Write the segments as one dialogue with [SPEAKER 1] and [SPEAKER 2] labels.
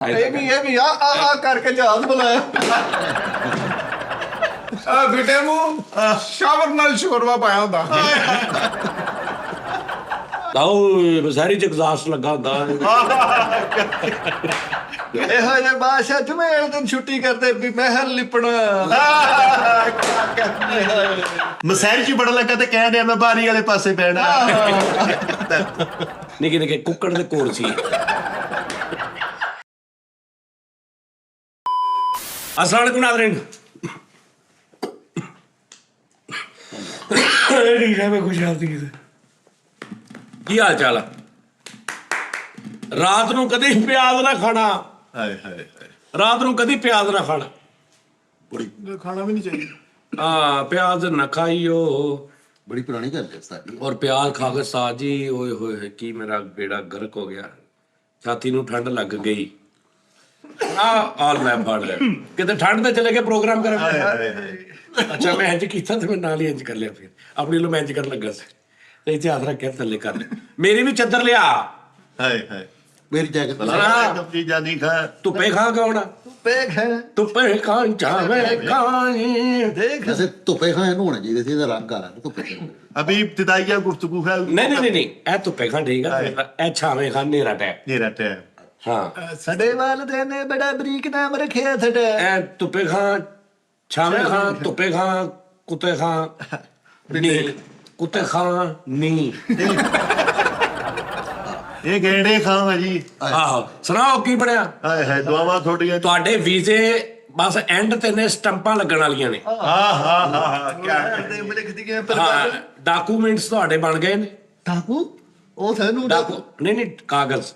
[SPEAKER 1] ਇਹ ਵੀ ਆ ਕਰਕੇ ਜਹਾਜ਼ ਬੁਲਾਇਆ।
[SPEAKER 2] ਬੇਟੇ ਨੂੰ ਸ਼ਾਵਰ ਨਾਲ ਸ਼ੋਰਵਾ ਪਾਇਆ ਹੁੰਦਾ।
[SPEAKER 3] ਆਓ ਸਾਰੀ ਚ ਐਗਜ਼ਾਸਟ ਲੱਗਾ ਹੁੰਦਾ।
[SPEAKER 1] ਇਹੋ ਜਿਹੇ ਬਾਦਸ਼ਾਹ ਜੁਮੇਰ ਦਿਨ ਛੁੱਟੀ ਕਰਦੇ ਵੀ ਮਹਿਲ ਲਿਪਣਾ।
[SPEAKER 4] ਮਸੈਰੀ ਚ ਬੜਾ ਲੱਗਾ ਤੇ ਕਹਿਣ ਡਿਆ ਮੈਂ ਬਾਰੀ ਵਾਲੇ ਪਾਸੇ ਬੈਠਾ।
[SPEAKER 3] ਨਿੱਕੇ ਨਿੱਕੇ ਕੁੱਕੜ ਦੇ ਕੋਲ ਸੀ। अस्सलाम वालेकुम नाज़रीन। ਕੀ ਹਾਲ ਚਾਲ ਆ? ਰਾਤ ਨੂੰ ਕਦੀ ਪਿਆਜ਼ ਨਾ ਖਾਣਾ।
[SPEAKER 4] ਹਾਏ ਹਾਏ
[SPEAKER 3] ਰਾਤ ਨੂੰ ਕਦੀ ਪਿਆਜ਼ ਨਾ ਖਾਣਾ।
[SPEAKER 2] ਖਾਣਾ ਵੀ ਨਹੀਂ ਚਾਹੀਦਾ।
[SPEAKER 3] ਹਾਂ ਪਿਆਜ਼ ਨਾ ਖਾਈਓ।
[SPEAKER 4] ਬੜੀ ਪੁਰਾਣੀ ਗੱਲ ਹੈ ਸਾਡੀ।
[SPEAKER 3] ਔਰ ਪਿਆਜ਼ ਖਾ ਕੇ ਸਾਜੀ ਓਏ ਹੋਏ ਕੀ ਮੇਰਾ ਬੇੜਾ ਗਰਕ ਹੋ ਗਿਆ। ਛਾਤੀ ਨੂੰ ਠੰਡ ਲੱਗ ਗਈ। ਆਲ ਮੈਂ ਫੜ ਲਿਆ ਕਿਤੇ ਠੰਡ ਤੇ ਚਲੇ ਗਏ ਪ੍ਰੋਗਰਾਮ ਕਰਨ। ਅੱਛਾ ਮੈਂ ਇੰਜ ਕੀਤਾ ਤੇ ਮੈਂ ਨਾਲ ਹੀ ਇੰਜ ਕਰ ਲਿਆ। ਫਿਰ ਆਪਣੀ ਲੋ ਮੈਂ ਇੰਜ ਕਰਨ ਲੱਗਾ ਸੀ ਤੇ ਇੱਥੇ ਹੱਥ ਰੱਖ ਕੇ ਥੱਲੇ ਕਰ ਲਿਆ। ਮੇਰੀ ਵੀ ਚੱਦਰ ਲਿਆ।
[SPEAKER 4] ਹਾਏ ਹਾਏ ਮੇਰੀ ਜੈਕਟ ਚੀਜ਼ਾਂ ਨਹੀਂ ਖਾ।
[SPEAKER 3] ਧੁੱਪੇ ਖਾ ਕੌਣ? ਧੁੱਪੇ ਖਾਂ ਚਾਵੇਂ ਖਾਂ
[SPEAKER 1] ਦੇਖ
[SPEAKER 5] जैसे ਧੁੱਪੇ ਖਾਂ ਇਹਨੂੰ ਹੋਣਾ ਚਾਹੀਦਾ ਸੀ, ਇਹਦਾ ਰੰਗ ਕਾਲਾ ਧੁੱਪੇ ਖਾਂ।
[SPEAKER 4] ਅਭੀ ਇਬਤਦਾਈਆ ਗੁਫ਼ਤਗੂ ਹੈ।
[SPEAKER 3] ਨਹੀਂ ਇਹ ਧੁੱਪੇ ਖਾਂ ਠੀਕ ਆ। ਇਹ ਛਾਵੇਂ ਖਾਂ ਨੇਰਾ ਟੈਪ।
[SPEAKER 4] ਨੇਰਾ ਟੈਪ।
[SPEAKER 3] ਹਾਂ
[SPEAKER 1] ਸਾਡੇ ਵਾਲਦੇ ਨੇ ਬੜਾ ਬਰੀਕ ਨਾਮ ਰੱਖਿਆ ਤੁਹਾਡਾ।
[SPEAKER 3] ਇਹ ਧੁੱਪੇ ਖਾਂ ਛਾਵੇਂ ਖਾਂ ਧੁੱਪੇ ਖਾਂ ਕੁੱਤੇ ਖਾਂ ਨਹੀਂ ਕੁੱਤੇ ਖਾਂ ਨਹੀਂ।
[SPEAKER 4] ਇਹ ਗੇੜੇ ਖਾਂ ਜੀ।
[SPEAKER 3] ਆਹੋ ਸੁਣਾਓ ਕੀ ਬਣਿਆ?
[SPEAKER 4] ਹਾਏ ਹਾਏ ਦੁਆਵਾਂ ਤੁਹਾਡੀਆਂ।
[SPEAKER 3] ਤੁਹਾਡੇ ਵੀਜ਼ੇ ਬਸ ਐਂਡ ਤੇ ਨੇ ਸਟੰਪਾਂ ਲੱਗਣ ਵਾਲੀਆਂ ਨੇ।
[SPEAKER 4] ਹਾਂ ਕੀ
[SPEAKER 1] ਲਿਖ ਦੀਆਂ
[SPEAKER 3] ਹਾਂ ਡਾਕੂਮੈਂਟਸ ਤੁਹਾਡੇ ਬਣ ਗਏ ਨੇ।
[SPEAKER 1] ਟਾਕੂ ਉਹ ਸਾਨੂੰ
[SPEAKER 3] ਨਹੀਂ ਕਾਗਜ਼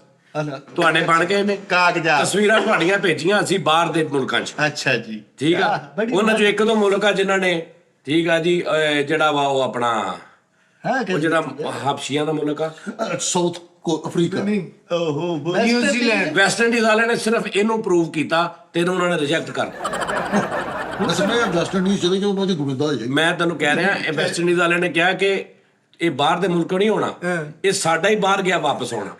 [SPEAKER 3] ਤੁਹਾਡੇ ਬਣ ਗਏ ਨੇ।
[SPEAKER 4] ਕਾਗਜ਼ਾਤ
[SPEAKER 3] ਤਸਵੀਰਾਂ ਤੁਹਾਡੀਆਂ ਭੇਜੀਆਂ ਅਸੀਂ ਬਾਹਰ ਦੇ ਮੁਲਕਾਂ 'ਚ।
[SPEAKER 4] ਅੱਛਾ ਜੀ
[SPEAKER 3] ਠੀਕ ਆ ਉਹਨਾਂ 'ਚੋਂ ਇੱਕ ਦੋ ਮੁਲਕ ਆ ਜਿਨ੍ਹਾਂ ਨੇ ਠੀਕ ਆ ਜੀ ਜਿਹੜਾ ਵਾ ਉਹ ਆਪਣਾ ਉਹ ਜਿਹੜਾ ਹਬਸ਼ੀਆਂ ਦਾ ਮੁਲਕ ਆ
[SPEAKER 5] ਸਾਊਥ ਅਫਰੀਕਾ।
[SPEAKER 4] ਓਹੋ
[SPEAKER 2] ਨਿਊਜ਼ੀਲੈਂਡ
[SPEAKER 3] ਵੈਸਟ ਇੰਡੀਜ਼ ਵਾਲਿਆਂ ਨੇ ਸਿਰਫ ਇਹਨੂੰ ਪ੍ਰੂਵ ਕੀਤਾ ਤੇ ਇਹਨੂੰ ਉਹਨਾਂ ਨੇ ਰਿਜੈਕਟ ਕਰ
[SPEAKER 5] ਵੈਸੇ ਮੈਂ ਵੈਸਟ ਇੰਡੀਜ਼ ਚਲੇ ਜਾਊਂ ਉਹਨਾਂ ਦੀ ਗੁਰਿੰਦਾ ਹੋ ਜਾਏਗੀ।
[SPEAKER 3] ਮੈਂ ਤੈਨੂੰ ਕਹਿ ਰਿਹਾ ਇਹ ਵੈਸਟ ਇੰਡੀਜ਼ ਵਾਲਿਆਂ ਨੇ ਕਿਹਾ ਕਿ ਇਹ ਬਾਹਰ ਦੇ ਮੁਲਕ ਨਹੀਂ ਹੋਣਾ, ਇਹ ਸਾਡਾ ਹੀ ਬਾਹਰ ਗਿਆ ਵਾਪਸ ਆਉਣਾ।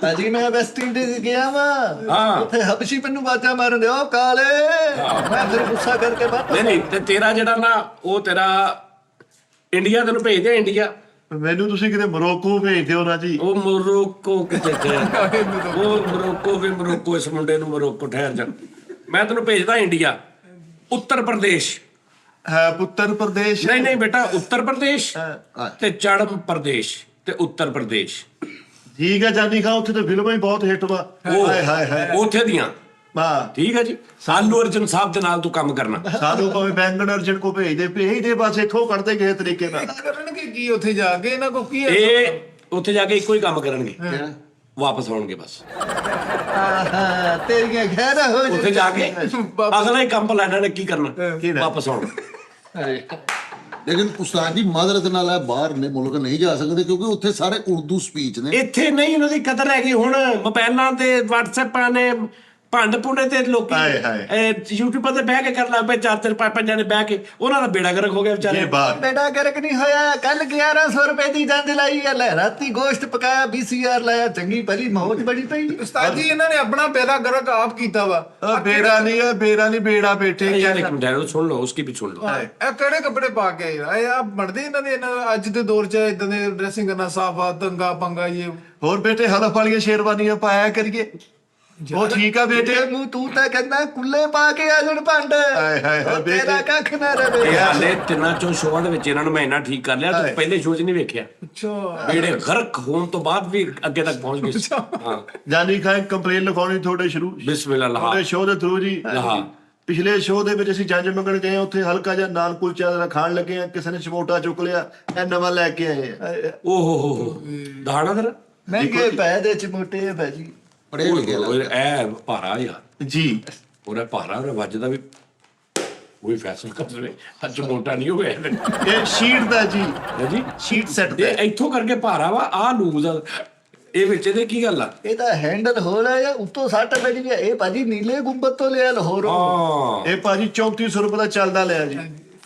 [SPEAKER 1] ਭਾਜੀ ਮੈਂ ਵੈਸਟ ਇੰਡੀਜ਼ ਗਿਆ ਵਾ।
[SPEAKER 3] ਹਾਂ।
[SPEAKER 1] ਉੱਥੇ ਹਬਸ਼ੀ ਮੈਨੂੰ ਬਾਜਾ ਮਾਰਨ ਦਿਓ ਕਾਲੇ। ਮੈਂ ਫਿਰ ਗੁੱਸਾ ਕਰਕੇ ਵਾਪਸ
[SPEAKER 3] ਨਹੀਂ ਤੇ ਤੇਰਾ ਜਿਹੜਾ ਨਾ ਉਹ ਤੇਰਾ ਇੰਡੀਆ ਤੈਨੂੰ ਭੇਜਦੇ ਇੰਡੀਆ।
[SPEAKER 4] ਮੈਨੂੰ ਤੁਸੀਂ ਕਿਤੇ ਮੋਰੋਕੋ ਭੇਜ ਦਿਓ ਨਾ ਜੀ।
[SPEAKER 3] ਉਹ ਮੋਰੋਕੋ ਕਿਤੇ ਉਹ ਮੋਰੋਕੋ ਵੀ ਮੋਰੋਕੋ ਇਸ ਮੁੰਡੇ ਨੂੰ ਮੋਰੋਕੋ ਠਹਿਰ ਜਾ। ਮੈਂ ਤੈਨੂੰ ਭੇਜਦਾ ਇੰਡੀਆ ਉੱਤਰ ਪ੍ਰਦੇਸ਼।
[SPEAKER 4] ਹੈ ਉੱਤਰ ਪ੍ਰਦੇਸ਼।
[SPEAKER 3] ਨਹੀਂ ਬੇਟਾ ਉੱਤਰ ਪ੍ਰਦੇਸ਼ ਤੇ ਚੜ੍ਹ ਪ੍ਰਦੇਸ਼ ਤੇ ਉੱਤਰ ਪ੍ਰਦੇਸ਼।
[SPEAKER 4] ਠੀਕ ਹੈ ਜਾਨੀ ਖਾਂ ਉੱਥੇ ਤਾਂ ਫਿਲਮਾਂ ਹੀ ਬਹੁਤ ਹਿੱਟ ਵਾ। ਹਾਏ ਹਾਏ ਹਾਏ
[SPEAKER 3] ਉੱਥੇ ਦੀਆਂ
[SPEAKER 4] ਵਾਹ
[SPEAKER 3] ਠੀਕ ਹੈ ਜੀ। ਆਲੂ ਅਰਜਨ ਸਾਹਿਬ ਦੇ ਨਾਲ ਤੂੰ ਕੰਮ ਕਰਨਾ।
[SPEAKER 4] ਸਾਨੂੰ ਭਾਵੇਂ ਬੈਂਗਣ ਅਰਜਨ ਕੋ ਭੇਜਦੇ ਬਸ ਇੱਥੋਂ ਕੱਢਦੇ ਕਿਸੇ ਤਰੀਕੇ ਨਾਲ।
[SPEAKER 2] ਕਰਨਗੇ ਕੀ ਉੱਥੇ ਜਾ ਕੇ? ਇਹਨਾਂ ਕੋ ਕੀ ਹੈ?
[SPEAKER 3] ਇਹ ਉੱਥੇ ਜਾ ਕੇ ਇੱਕੋ ਹੀ ਕੰਮ ਕਰਨਗੇ ਵਾਪਸ ਆਉਣਗੇ ਬਸ।
[SPEAKER 1] ਤੇਰੀਆਂ ਖੈਰ ਹੋ ਜੇ।
[SPEAKER 3] ਉੱਥੇ ਜਾ ਕੇ ਅਗਲਾ ਹੀ ਕੰਮ ਲੈਣਾ ਨੇ ਕੀ ਕਰਨਾ ਵਾਪਸ ਆਉਣਾ।
[SPEAKER 5] ਲੇਕਿਨ ਉਸਤਾਦ ਦੀ ਮਾਦਰਤ ਨਾਲ ਹੈ ਬਾਹਰ ਨੇ ਮੁਲਕ ਨਹੀਂ ਜਾ ਸਕਦੇ ਕਿਉਂਕਿ ਉੱਥੇ ਸਾਰੇ ਉਰਦੂ ਸਪੀਚ ਨੇ।
[SPEAKER 3] ਇੱਥੇ ਨਹੀਂ ਉਹਨਾਂ ਦੀ ਕਦਰ ਹੈਗੀ। ਹੁਣ ਮੋਬਾਈਲਾਂ ਤੇ ਵਟਸਐਪਾਂ ਨੇ ਭੰਡ ਪੁੰਡੇ ਤੇ ਲੋਕੀ ਯੂਟਿਊਬਰ ਤੇ ਬਹਿ ਕੇ ਕਰਨ ਲੱਗ ਪਏ। ਚਾਰ ਪੰਜਾਂ ਨੇ ਬਹਿ ਕੇ ਉਹਨਾਂ ਦਾ ਬੇੜਾ ਗਰਕ ਹੋ ਗਿਆ ਵਿਚਾਰੇ।
[SPEAKER 1] ਬੇੜਾ ਗਰਕ ਨਹੀਂ ਹੋਇਆ। ਕੱਲ 1100 ਰੁਪਏ ਦੀ ਜੰਜ ਲਾਈ ਆ ਲੈ। ਰਾਤੀ ਗੋਸ਼ਤ ਪਕਾਇਆ VCR ਲਾਇਆ। ਚੰਗੀ ਭਲੀ ਮੌਜ ਬੜੀ ਪਈ।
[SPEAKER 2] ਉਸਤਾਦ ਜੀ ਇਹਨਾਂ ਨੇ ਆਪਣਾ ਬੇੜਾ ਗਰਕ ਆਪ ਕੀਤਾ ਵਾ।
[SPEAKER 4] ਬੇੜਾ ਨਹੀਂ ਬੇੜਾ ਬੈਠੇ।
[SPEAKER 3] यार एक मिनट सुन लो उसकी भी सुन लो।
[SPEAKER 2] ਇਹ ਕਿਹੜੇ ਕੱਪੜੇ ਪਾ ਕੇ ਆਏ ਆ? ਬਣਦੇ ਇਹਨਾਂ ਦੇ ਅੱਜ ਦੇ ਦੌਰ 'ਚ ਇਦਾਂ ਦੇ ਡਰੈਸਿੰਗ ਕਰਨਾ ਸਾਫਾ ਦੰਗਾ ਪੰਗਾ ਇਹ
[SPEAKER 4] ਹੋਰ ਬੇਟੇ ਹਲਫ ਵਾਲੀਆਂ ਸ਼ੇਰਵਾਨੀਆਂ ਪਾਇਆ ਕਰੀਏ। ਉਹ ਠੀਕ ਆ ਬੇਟੇ।
[SPEAKER 1] ਤੂੰ ਤਾਂ ਕਹਿੰਦਾ ਕੁੱਲੇ ਪਾ ਕੇ ਆ ਜਣ ਭੰਡ।
[SPEAKER 4] ਹਾਏ ਹਾਏ ਬੇਟੇ
[SPEAKER 1] ਤੇਰਾ ਕੱਖ ਨਾ ਰਵੇ।
[SPEAKER 3] ਇਹ ਹਾਲੇ ਤਿੰਨਾਂ ਚੋਂ ਸ਼ੋਆਂ ਦੇ ਵਿੱਚ ਇਹਨਾਂ ਨੂੰ ਮੈਂ ਇੰਨਾ ਠੀਕ ਕਰ ਲਿਆ ਤੂੰ ਪਹਿਲੇ ਸ਼ੋਅ 'ਚ ਨਹੀਂ ਵੇਖਿਆ।
[SPEAKER 2] ਅੱਛਾ
[SPEAKER 3] ਬੇੜੇ ਗਰਕ ਹੋਣ ਤੋਂ ਬਾਅਦ ਵੀ ਅੱਗੇ ਤੱਕ ਪਹੁੰਚ ਗਏ। ਹਾਂ
[SPEAKER 4] ਜਾਨੀ ਖਾਂ ਕੰਪਲੇਨ ਲਿਖਾਉਣੀ ਤੁਹਾਡੇ ਸ਼ੁਰੂ
[SPEAKER 3] ਬਿਸਮਿਲ੍ਲਾ ਲਾਹ
[SPEAKER 4] ਤੁਹਾਡੇ ਸ਼ੋਅ ਦੇ ਥਰੂ ਜੀ।
[SPEAKER 3] ਲਾਹ
[SPEAKER 4] ਪਿਛਲੇ ਸ਼ੋਅ ਦੇ ਵਿੱਚ ਅਸੀਂ ਜੰਜ ਮੰਗਣ ਗਏ ਉੱਥੇ ਹਲਕਾ ਜਿਹਾ ਨਾਨ ਕੁਲਚਾ ਖਾਣ ਲੱਗੇ ਆ। ਕਿਸੇ ਨੇ ਚਮੋਟਾ ਚੁੱਕ ਲਿਆ। ਇਹ ਨਵਾਂ ਲੈ ਕੇ ਆਏ ਆ।
[SPEAKER 3] ਓਹ ਹੋ ਦਾਣਾ ਦਰ
[SPEAKER 1] ਮਹਿੰਗੇ ਪੈ ਦੇ ਚ ਮੋਟੇ ਭਾਜੀ।
[SPEAKER 5] ਪੜੇ ਲਿਖੇ
[SPEAKER 3] ਇਹ ਭਾਰਾ ਯਾਰ
[SPEAKER 4] ਜੀ
[SPEAKER 3] ਉਹਦਾ ਭਾਰਾ ਉਹਦਾ ਵੱਜਦਾ ਵੀ ਕੋਈ ਫੈਸਲਾ ਕਰ ਰਹੇ ਅੱਜ ਮੋਟਾ ਨਹੀਂ ਹੋਇਆ
[SPEAKER 4] ਇਹ ਸ਼ੀਟ ਦਾ ਜੀ
[SPEAKER 3] ਜੀ
[SPEAKER 4] ਸ਼ੀਟ ਸੈੱਟ
[SPEAKER 3] ਇਹ ਇੱਥੋਂ ਕਰਕੇ ਭਾਰਾ ਵਾ ਆ ਲੂਜ਼ ਇਹ ਵਿੱਚ ਇਹਦੇ ਕੀ ਗੱਲ ਆ?
[SPEAKER 1] ਇਹਦਾ ਹੈਂਡਲ ਹੋਲ ਹੈ ਜਾਂ ਉੱਤੋਂ ਸੱਟ ਪੈ ਗਈ। ਇਹ ਭਾਜੀ ਨੀਲੇ ਗੁੰਬਦ ਤੋਂ ਲਿਆ ਲਾਹੌਰੋਂ।
[SPEAKER 3] ਹਾਂ
[SPEAKER 4] ਇਹ ਭਾਜੀ 3400 ਰੁਪਏ ਦਾ ਚੱਲਦਾ ਲਿਆ ਜੀ।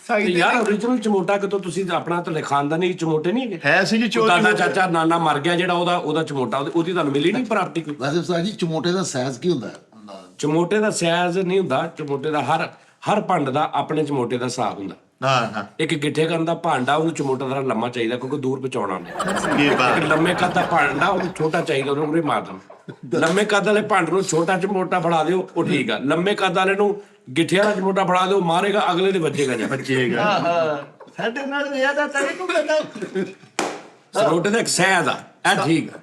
[SPEAKER 3] ਯਾਰ ਓਰੀਜਨਲ ਚਮੋਟਾ ਕਿਤੋਂ ਤੁਸੀਂ ਆਪਣਾ ਤਾਂ ਖਾਨਦਾਨੀ ਚਮੋਟੇ ਨਹੀਂ ਹੈਗੇ।
[SPEAKER 4] ਹੈ ਸੀ ਜੀ
[SPEAKER 3] ਦਾਦਾ ਚਾਚਾ ਨਾਨਾ ਮਰ ਗਿਆ ਜਿਹੜਾ ਉਹਦਾ ਚਮੋਟਾ ਉਹਦੀ ਤੁਹਾਨੂੰ ਮਿਲੀ ਨਹੀਂ ਪ੍ਰਾਪਤੀ ਕੋਈ।
[SPEAKER 5] ਵੈਸੇ ਉਸਤਾਦ ਜੀ ਚਮੋਟੇ ਦਾ ਸਾਈਜ਼ ਕੀ ਹੁੰਦਾ ਹੈ
[SPEAKER 3] ਚਮੋਟੇ ਦਾ ਸਾਈਜ਼ ਨਹੀਂ ਹੁੰਦਾ, ਚਮੋਟੇ ਦਾ ਹਰ ਭੰਡ ਦਾ ਆਪਣੇ ਚਮੋਟੇ ਦਾ ਹਿਸਾਬ ਹੁੰਦਾ।
[SPEAKER 4] ਹਾਂ
[SPEAKER 3] ਇੱਕ ਗਿੱਠੇ ਕਰਨ ਦਾ ਭਾਂਡਾ ਉਹਨੂੰ ਚਮੋਟਾ ਦਾ ਲੰਮਾ ਚਾਹੀਦਾ ਕਿਉਂਕਿ ਦੂਰ ਪਹੁੰਚਾਉਣਾ ਉਹਨੇ।
[SPEAKER 4] ਇਹ ਬਾਤ
[SPEAKER 3] ਇੱਕ ਲੰਮੇ ਕੱਦ ਦਾ ਭਾਂਡਾ ਉਹਨੂੰ ਛੋਟਾ ਚਾਹੀਦਾ, ਉਹਨੂੰ ਉਰੇ ਮਾਰ ਦੇਣਾ। ਲੰਮੇ ਕੱਦ ਵਾਲੇ ਭਾਂਡ ਨੂੰ ਛੋਟਾ ਚਮੋਟਾ ਫੜਾ ਦਿਓ, ਉਹ ਠੀਕ ਆ। ਲੰਮੇ ਕੱਦ ਵਾਲੇ ਨੂੰ ਗਿੱਠੇ ਵਾਲਾ ਚਮੋਟਾ ਫੜਾ ਦਿਓ, ਮਾਰੇਗਾ ਅਗਲੇ ਦੇ ਵੱਜੇਗਾ ਜਾਂ
[SPEAKER 4] ਬੱਚੇਗਾ।
[SPEAKER 1] ਸਾਡੇ ਨਾਲ ਜ਼ਿਆਦਾ ਤੈਨੂੰ ਪਤਾ
[SPEAKER 3] ਚਮੋਟੇ ਦਾ ਇੱਕ ਸਾਈਜ਼ ਆ, ਇਹ ਠੀਕ ਆ।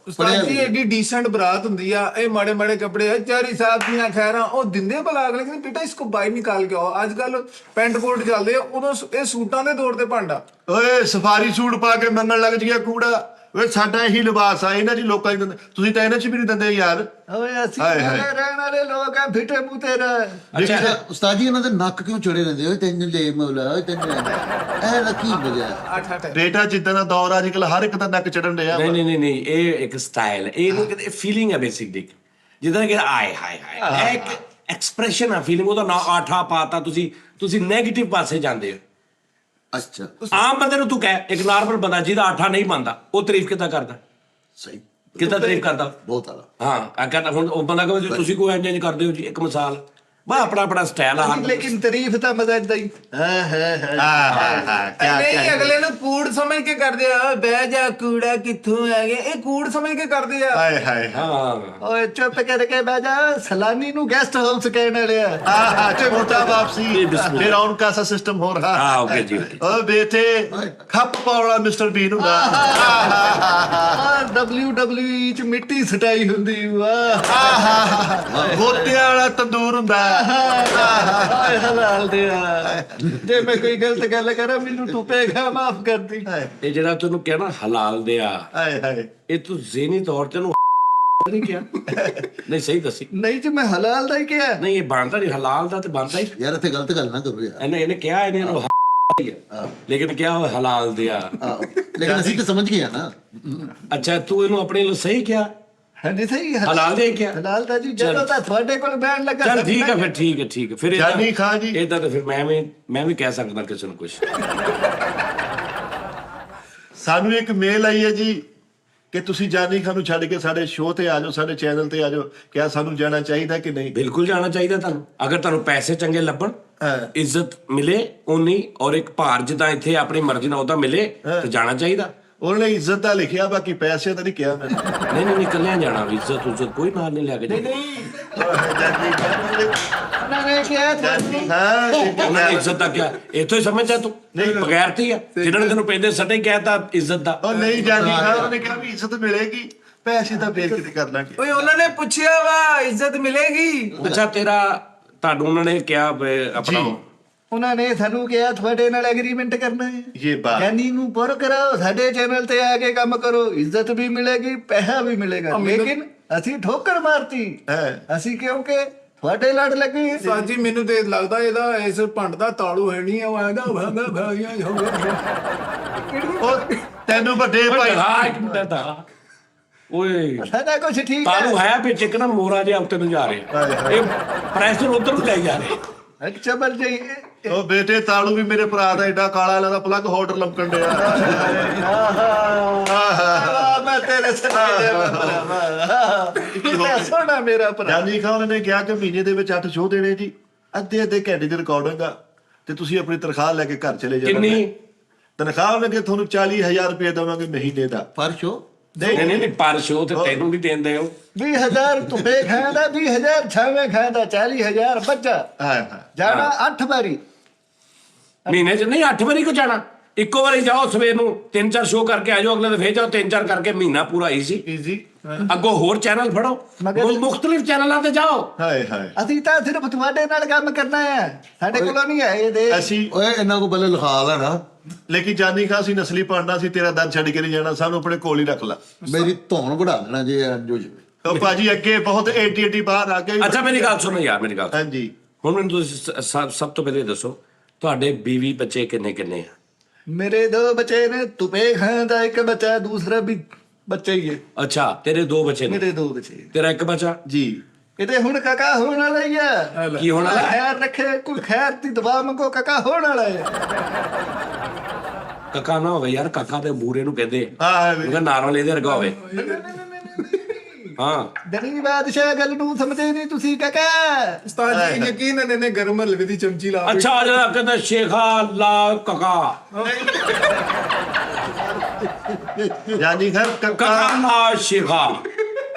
[SPEAKER 2] ਉਸਤਾਦ ਜੀ ਐਡੀ ਡੀਸੈਂਟ ਬਰਾਤ ਹੁੰਦੀ ਆ, ਇਹ ਮਾੜੇ ਮਾੜੇ ਕੱਪੜੇ ਚਾਰੀ ਸਾਹਿਬ ਦੀਆਂ ਖੈਰਾਂ ਉਹ ਦਿੰਦੇ ਭਲਾ ਅਗਲੇ ਕਹਿੰਦੇ ਬੇਟਾ ਇਸਕੋ ਬਾਈ ਨਿਕਾਲ ਕੇ ਆਓ। ਅੱਜ ਕੱਲ ਪੈਂਟ ਕੋਟ ਚੱਲਦੇ ਆ, ਉਦੋਂ ਇਹ ਸੂਟਾਂ ਦੇ ਦੌਰ ਤੇ ਭਾਂਡਾ।
[SPEAKER 4] ਓਏ ਸਫਾਰੀ ਸੂਟ ਪਾ ਕੇ ਮੰਗਣ ਲੱਗ ਗਿਆ ਕੂੜਾ। ਓਏ ਸਾਡਾ ਇਹੀ ਲਿਬਾਸ ਆ, ਇਹਨਾਂ 'ਚ ਲੋਕਾਂ 'ਚ ਦਿੰਦੇ, ਤੁਸੀਂ ਤਾਂ ਇਹਨਾਂ 'ਚ ਵੀ ਨਹੀਂ ਦਿੰਦੇ ਯਾਰ।
[SPEAKER 1] ਓਏ ਅਸੀਂ
[SPEAKER 4] ਹਾਏ ਹਾਏ।
[SPEAKER 1] ਨਾਲੇ ਰਹਿਣ ਵਾਲੇ ਲੋਕ ਆ, ਫਿੱਟੇ ਮੂਤੇ ਰਹਿ।
[SPEAKER 3] ਅੱਛਾ
[SPEAKER 5] ਉਸਤਾਦ ਜੀ ਇਹਨਾਂ ਦੇ ਨੱਕ ਕਿਉਂ ਚੜੇ ਰਹਿੰਦੇ? ਓਏ ਤੈਨੂੰ ਲੈ ਮੌਲਾ, ਓਏ ਤੈਨੂੰ ਇਹ ਦਾ ਕੀ ਵਜ੍ਹਾ?
[SPEAKER 2] ਅੱਠ ਅੱਠ
[SPEAKER 4] ਬੇਟਾ ਜਿੱਦਾਂ ਦਾ ਦੌਰ ਆ ਅੱਜਕੱਲ ਹਰ ਇੱਕ ਦਾ ਨੱਕ ਚੜਨ ਡਿਆ ਵਾ।
[SPEAKER 3] ਨਹੀਂ, ਇਹ ਇੱਕ ਸਟਾਈਲ ਹੈ, ਇਹ ਨਹੀਂ ਫੀਲਿੰਗ ਹੈ ਬੇਸਿਕਲੀ। ਜਿੱਦਾਂ ਕਿ ਆਏ ਹਾਏ ਹਾਏ, ਇੱਕ ਐਕਸਪ੍ਰੈਸ਼ਨ ਆ, ਫੀਲਿੰਗ। ਉਹਦਾ ਨਾ ਆਠਾ ਪਾਤਾ, ਤੁਸੀਂ ਨੈਗੇਟਿਵ ਪਾਸੇ ਜਾਂਦੇ ਹੋ।
[SPEAKER 5] ਅੱਛਾ
[SPEAKER 3] ਆਮ ਬੰਦੇ ਨੂੰ ਤੂੰ ਕਹਿ, ਇੱਕ ਨਾਰਮਲ ਬੰਦਾ ਜਿਹਦਾ ਆਠਾ ਨਹੀਂ ਮੰਨਦਾ, ਉਹ ਤਾਰੀਫ ਕਿੱਦਾਂ ਕਰਦਾ?
[SPEAKER 5] ਸਹੀ,
[SPEAKER 3] ਕਿੱਦਾਂ ਤਾਰੀਫ ਕਰਦਾ?
[SPEAKER 5] ਬਹੁਤ ਆਲਾ।
[SPEAKER 3] ਹਾਂ ਆ ਕਹਿੰਦਾ ਹੁਣ ਉਹ ਬੰਦਾ ਕਹੇ ਤੁਸੀਂ ਕੋਈ ਇੰਜ ਕਰਦੇ ਹੋ ਜੀ, ਇੱਕ ਮਿਸਾਲ ਬਾ ਆਪਣਾ ਸਟਾਈਲ ਆ ਹਰ
[SPEAKER 1] ਲੇਕਿਨ ਤਾਰੀਫ ਤਾਂ ਮਜ਼ਾ ਇਦਾਂ ਹੀ।
[SPEAKER 2] ਨਹੀਂ, ਅਗਲੇ ਨੂੰ ਕੂੜ ਸਮਝ ਕੇ ਕਰਦੇ ਆ। ਬਹਿ ਜਾ ਕੂੜਾ ਕਿੱਥੋਂ ਆ ਗਿਆ, ਇਹ ਕੂੜ ਸਮਝ ਕੇ ਕਰਦੇ ਆ।
[SPEAKER 4] ਹਾਏ ਹਾਏ
[SPEAKER 3] ਹਾਂ
[SPEAKER 1] ਓਏ ਚੁੱਪ ਕਰਕੇ ਬਹਿ ਜਾ, ਸਲਾਨੀ ਨੂੰ ਗੈਸਟ ਹਾਊਸ ਕਹਿਣ ਵਾਲੇ ਆ।
[SPEAKER 4] ਚਮੋਟਾ ਵਾਪਸੀ ਫਿਰ ਆਉਣ ਕਾਸਾ ਸਿਸਟਮ ਹੋ ਰਹਾ।
[SPEAKER 3] ਹਾਂ ਓਕੇ ਜੀ
[SPEAKER 4] ਓ ਬੇਟੇ ਖੱਪ ਪਾਉਣਾ ਮਿਸਟਰ ਬੀਨ ਹੁੰਦਾ।
[SPEAKER 1] WWE ਚ ਮਿੱਟੀ ਸਟਾਈ ਹੁੰਦੀ ਵਾਹ।
[SPEAKER 4] ਗੋਤਿਆਂ ਵਾਲਾ ਤੰਦੂਰ ਹੁੰਦਾ।
[SPEAKER 1] ਹਾਏ ਹਲਾਲ ਦੇ ਆ। ਜੇ ਮੈਂ ਕੋਈ ਗਲਤ ਗੱਲ ਕਰਾਂ ਮੈਨੂੰ ਟੁੱਪੇਗਾ, ਮਾਫ ਕਰ ਦੀ।
[SPEAKER 3] ਇਹ ਜਿਹੜਾ ਤੈਨੂੰ ਕਿਹਾ ਨਾ ਹਲਾਲ ਦੇ ਆ,
[SPEAKER 4] ਹਾਏ ਹਾਏ
[SPEAKER 3] ਇਹ ਤੂੰ ਜ਼ੇਨੀ ਤੌਰ ਤੇ ਨੂੰ ਨਹੀਂ ਕਿਹਾ? ਨਹੀਂ ਸਹੀ ਦੱਸੀ।
[SPEAKER 1] ਨਹੀਂ ਜੀ ਮੈਂ ਹਲਾਲ ਦਾ ਹੀ ਕਿਹਾ।
[SPEAKER 3] ਨਹੀਂ ਇਹ ਬਣਦਾ ਨਹੀਂ, ਹਲਾਲ ਦਾ ਤੇ ਬਣਦਾ ਹੀ।
[SPEAKER 5] ਯਾਰ ਇੱਥੇ ਗਲਤ ਗੱਲ ਨਾ ਕਰੋ ਯਾਰ।
[SPEAKER 3] ਇਹਨੇ ਕਿਹਾ ਇਹਨੇ ਇਹਨੂੰ ਲੇਕਿਨ ਕਿਹਾ ਉਹ ਹਲਾਲ ਦੇ ਆ।
[SPEAKER 5] ਲੇਕਿਨ ਅਸੀਂ ਤਾਂ ਸਮਝ ਗਏ ਆ ਨਾ।
[SPEAKER 3] ਅੱਛਾ ਤੂੰ ਇਹਨੂੰ ਆਪਣੇ ਲਈ ਸਹੀ ਕਿਹਾ,
[SPEAKER 1] ਹਾਂਜੀ ਸਹੀ
[SPEAKER 3] ਹਲਾਲ ਦੇ ਕਿਹਾ?
[SPEAKER 1] ਹਲਾਲ ਦਾ ਜੀ ਜਦੋਂ ਤਾਂ ਤੁਹਾਡੇ ਕੋਲ ਬੈਣ ਲੱਗਾ।
[SPEAKER 3] ਚੱਲ ਠੀਕ ਹੈ ਫਿਰ, ਠੀਕ ਹੈ ਫਿਰ
[SPEAKER 4] ਜਾਨੀ ਖਾਨ ਜੀ।
[SPEAKER 3] ਏਦਾਂ ਤਾਂ ਫਿਰ ਮੈਂ ਵੀ ਕਹਿ ਸਕਦਾ ਕਿਸੇ ਨੂੰ ਕੁਝ।
[SPEAKER 4] ਸਾਨੂੰ ਇੱਕ ਮੇਲ ਆਈ ਹੈ ਜੀ ਕਿ ਤੁਸੀਂ ਜਾਨੀ ਖਾਨ ਨੂੰ ਛੱਡ ਕੇ ਸਾਡੇ ਸ਼ੋਅ ਤੇ ਆ ਜਾਓ, ਸਾਡੇ ਚੈਨਲ ਤੇ ਆ ਜਾਓ। ਕਿਆ ਸਾਨੂੰ ਜਾਣਾ ਚਾਹੀਦਾ ਕਿ ਨਹੀਂ?
[SPEAKER 3] ਬਿਲਕੁਲ ਜਾਣਾ ਚਾਹੀਦਾ ਤੁਹਾਨੂੰ, ਅਗਰ ਤੁਹਾਨੂੰ ਪੈਸੇ ਚੰਗੇ ਲੱਭਣ, ਇੱਜ਼ਤ ਮਿਲੇ ਉਨੀ, ਔਰ ਇੱਕ ਭਾਰ ਜਿੱਦਾਂ ਇੱਥੇ ਆਪਣੀ ਮਰਜ਼ੀ ਨਾਲ ਉਹਦਾ ਮਿਲੇ ਤੇ ਜਾਣਾ ਚਾਹੀਦਾ।
[SPEAKER 4] ਉਹਨੇ ਇੱਜ਼ਤ ਦਾ ਲਿਖਿਆ, ਬਾਕੀ ਪੈਸੇ ਦਾ ਨਹੀਂ ਕਿਹਾ ਮੈਂ।
[SPEAKER 3] ਨਹੀਂ ਇਕੱਲਿਆਂ ਜਾਣਾ, ਇੱਜ਼ਤ ਕੋਈ ਨਾਲ ਨਹੀਂ ਲੈ ਕੇ ਜਾਣਾ।
[SPEAKER 1] ਉਹਨਾਂ ਨੇ ਕਿਹਾ ਤੁਹਾਨੂੰ
[SPEAKER 3] ਉਹਨਾਂ ਨੇ ਇੱਜ਼ਤ ਦਾ ਕਿਹਾ, ਇੱਥੋਂ ਹੀ ਸਮਝ ਜਾ ਤੂੰ ਬਗੈਰਤੀ ਆ। ਜਿਹਨਾਂ ਨੇ ਤੈਨੂੰ ਪੈਂਦੇ ਸੱਟੇ ਕਹਿਤਾ ਇੱਜ਼ਤ ਦਾ।
[SPEAKER 4] ਉਹ ਨਹੀਂ ਜਾਨੀ ਖਾਨ, ਉਹਨੇ ਕਿਹਾ ਵੀ ਇੱਜ਼ਤ ਮਿਲੇਗੀ, ਪੈਸੇ ਤਾਂ ਬੇਇੱਜ਼ਤੀ ਕਰ ਲਾਂਗੇ।
[SPEAKER 2] ਓਏ ਉਹਨਾਂ ਨੇ ਪੁੱਛਿਆ ਵਾ ਇੱਜ਼ਤ ਮਿਲੇਗੀ।
[SPEAKER 3] ਅੱਛਾ ਤੁਹਾਨੂੰ ਉਹਨਾਂ ਨੇ ਕਿਹਾ ਆਪਣਾ
[SPEAKER 1] ਉਹਨਾਂ ਨੇ ਸਾਨੂੰ ਕਿਹਾ ਤੁਹਾਡੇ ਨਾਲ ਐਗਰੀਮੈਂਟ ਕਰਨਾ ਹੈ।
[SPEAKER 4] ਇਹ ਬਾਤ
[SPEAKER 1] ਯਾਨੀ ਨੂੰ ਪਰ ਕਰਾਓ, ਸਾਡੇ ਚੈਨਲ ਤੇ ਆ ਕੇ ਕੰਮ ਕਰੋ, ਇੱਜ਼ਤ ਵੀ ਮਿਲੇਗੀ, ਪੈਸਾ ਵੀ ਮਿਲੇਗਾ। ਲੇਕਿਨ ਅਸੀਂ ਠੋਕਰ ਮਾਰਤੀ। ਅਸੀਂ ਕਿਉਂਕਿ ਤੁਹਾਡੇ ਲੜ ਲੱਗੇ।
[SPEAKER 2] ਸਾਜੀ ਮੈਨੂੰ ਤੇ ਲੱਗਦਾ ਇਹਦਾ ਇਸ ਭੰਡ ਦਾ ਤਾਲੂ ਹੈ ਨਹੀਂ, ਉਹ ਆਂਦਾ ਭਾਂਗਾ ਭਾਗੀਆਂ
[SPEAKER 4] ਉਹ ਤੈਨੂੰ ਵੱਡੇ ਭਾਈ
[SPEAKER 3] ਹਾਂ ਇੱਕ ਮਿੰਟ ਦਾ ਓਏ
[SPEAKER 1] ਸਾਡਾ ਕੁਝ ਠੀਕ
[SPEAKER 3] ਤਾਲੂ ਹੈ ਵਿੱਚ ਇੱਕ ਨਾ ਮੋਰਾ ਜਿਹਾ ਉੱਤੇ ਨੂੰ ਜਾ ਰਿਹਾ, ਇਹ ਪ੍ਰੈਸ਼ਰ ਉਧਰ ਨੂੰ ਲੈ ਜਾ ਰਿਹਾ।
[SPEAKER 1] ਅੱਛਾ ਬਲ ਜਾਈਏ।
[SPEAKER 4] ਉਹ ਬੇਟੇ ਤਾਲੂ ਵੀ ਮੇਰੇ ਭਰਾ ਦਾ ਏਡਾ ਕਾਲਾ ਲੱਗਦਾ, ਪਲੱਗ ਹੋਲਡਰ ਲਮਕਣ ਡਿਆ।
[SPEAKER 1] ਮੈਂ ਤੇਰੇ ਕਿੰਨਾ ਸੋਹਣਾ ਮੇਰਾ ਭਰਾ।
[SPEAKER 4] ਜਾਨੀ ਖਾਨ ਨੇ ਕਿਹਾ ਕਿ ਮਹੀਨੇ ਦੇ ਵਿੱਚ 8 ਸ਼ੋਅ ਦੇਣੇ ਜੀ, ਅੱਧੇ ਘੰਟੇ ਦੀ ਰਿਕਾਰਡਿੰਗ ਆ, ਤੇ ਤੁਸੀਂ ਆਪਣੀ ਤਨਖਾਹ ਲੈ ਕੇ ਘਰ ਚਲੇ ਜਾਣਾ।
[SPEAKER 3] ਕਿੰਨੀ
[SPEAKER 4] ਤਨਖਾਹ ਲੱਗੇ ਤੁਹਾਨੂੰ 40,000 ਰੁਪਏ ਦੇਵਾਂਗੇ ਮਹੀਨੇ ਦਾ।
[SPEAKER 5] ਪਰ ਸ਼ੋ
[SPEAKER 3] ਨਹੀਂ ਪਰ ਸ਼ੋਅ ਤੇ ਤੈਨੂੰ ਵੀ ਦੇਂਦੇ ਹੋ।
[SPEAKER 1] 20,000 ਧੁੱਪੇ ਖਾਂਦਾ, 20,000 ਛਾਵੇਂ ਖਾਂਦਾ, 40,000 ਬੱਚਾ ਜਾਣਾ 8 ਵਾਰੀ
[SPEAKER 3] ਮਹੀਨੇ ਚ ਨਹੀਂ 8 ਵਾਰੀ ਕੋ ਜਾਣਾ, ਇੱਕੋ ਵਾਰੀ ਜਾਓ ਸਵੇਰ ਨੂੰ 3-4 ਸ਼ੋਅ ਕਰਕੇ ਆ ਜਾਓ, ਅਗਲੇ ਦਿਨ ਫੇਰ ਜਾਓ 3-4 ਕਰਕੇ, ਮਹੀਨਾ ਪੂਰਾ ਈਜ਼ੀ। ਅੱਗੋਂ ਹੋਰ ਚੈਨਲ ਫੜੋ, ਮੁਖਤਲਿਫ ਚੈਨਲਾਂ ਤੇ ਜਾਓ।
[SPEAKER 4] ਹਾਏ ਹਾਏ
[SPEAKER 1] ਅਸੀਂ ਤਾਂ ਸਿਰਫ ਤੁਹਾਡੇ ਨਾਲ ਕੰਮ ਕਰਨਾ ਹੈ, ਸਾਡੇ ਕੋਲੋਂ ਨਹੀਂ ਹੈ ਇਹ ਦੇ।
[SPEAKER 4] ਅਸੀਂ
[SPEAKER 5] ਓਏ ਇਹਨਾਂ ਕੋ ਬੱਲੇ ਲਿਖਾ ਲੈਣਾ।
[SPEAKER 4] ਲੇਕਿਨ ਜਾਨੀ ਖਾਨ ਸੀ ਨਸਲੀ ਪੜਨਾ ਸੀ, ਤੇਰਾ ਦਰ ਛੱਡ ਕੇ ਨਹੀਂ ਜਾਣਾ, ਸਾਨੂੰ ਆਪਣੇ ਕੋਲ ਹੀ ਰੱਖ ਲਾ।
[SPEAKER 5] ਮੇਰੀ ਧੌਣ ਵੜਾ ਦੇਣਾ ਜੇ ਜੋ
[SPEAKER 4] ਉਹ ਭਾਜੀ ਅੱਗੇ ਬਹੁਤ ਏਡੀ ਬਾਹਰ ਆ ਕੇ।
[SPEAKER 3] ਅੱਛਾ ਮੇਰੀ ਗੱਲ ਸੁਣੋ ਯਾਰ, ਮੇਰੀ ਗੱਲ
[SPEAKER 4] ਹਾਂਜੀ
[SPEAKER 3] ਹੁਣ ਮੈਨੂੰ ਤੁਸੀਂ ਸਭ ਤੋਂ ਪਹਿਲੇ ਦੱਸੋ ਤੁਹਾਡੇ ਬੀਵੀ ਬੱਚੇ ਕਿੰਨੇ ਆ?
[SPEAKER 1] ਮੇਰੇ 2 ਬੱਚੇ ਨੇ, ਧੁੱਪੇ ਖਾਂਦਾ ਇੱਕ ਬੱਚਾ, ਦੂਸਰਾ ਵੀ ਬੱਚਾ ਹੀ ਹੈ।
[SPEAKER 3] ਅੱਛਾ ਤੇਰੇ 2 ਬੱਚੇ ਨੇ,
[SPEAKER 1] ਮੇਰੇ 2 ਬੱਚੇ।
[SPEAKER 3] ਤੇਰਾ ਇੱਕ ਬੱਚਾ
[SPEAKER 4] ਜੀ।
[SPEAKER 1] ਕਿਤੇ ਹੁਣ ਕਾਕਾ ਹੋਣ ਵਾਲਾ ਹੀ ਆ।
[SPEAKER 3] ਕੀ ਹੋਣ ਵਾਲਾ?
[SPEAKER 1] ਖੈਰ ਰੱਖੇ, ਕੋਈ ਖੈਰ ਦੀ ਦਵਾ ਮੰਗੋ, ਕਾਕਾ ਹੋਣ ਵਾਲਾ ਹੈ।
[SPEAKER 3] ਕਾਕਾ ਨਾ ਹੋਵੇ ਯਾਰ, ਕਾਕਾ ਤੇ ਬੂਰੇ ਨੂੰ ਕਹਿੰਦੇ
[SPEAKER 4] ਹਾਂ
[SPEAKER 3] ਉਹਦਾ ਨਾਰਮਲ ਇਹਦੇ ਵਰਗਾ ਹੋਵੇ। ਹਾਂ
[SPEAKER 1] ਦਨੀ ਬਾਦਸ਼ਾਹ ਗੱਲ ਨੂੰ ਸਮਝੇ ਨਹੀਂ ਤੁਸੀਂ ਕਾਕਾ।
[SPEAKER 2] ਉਸਤਾਦ ਜੀ ਯਕੀਨਨ ਇਹਨੇ ਗਰਮ ਹਲਵੇ ਦੀ ਚਮਚੀ ਲਾ
[SPEAKER 3] ਅੱਛਾ ਜਿਹੜਾ ਕਹਿੰਦਾ ਸ਼ੇਖਾ ਲਾ ਕਕਾ
[SPEAKER 4] ਜਾਨੀ ਖੈਰ
[SPEAKER 3] ਕਕਾ ਲਾ ਸ਼ੇਖਾ।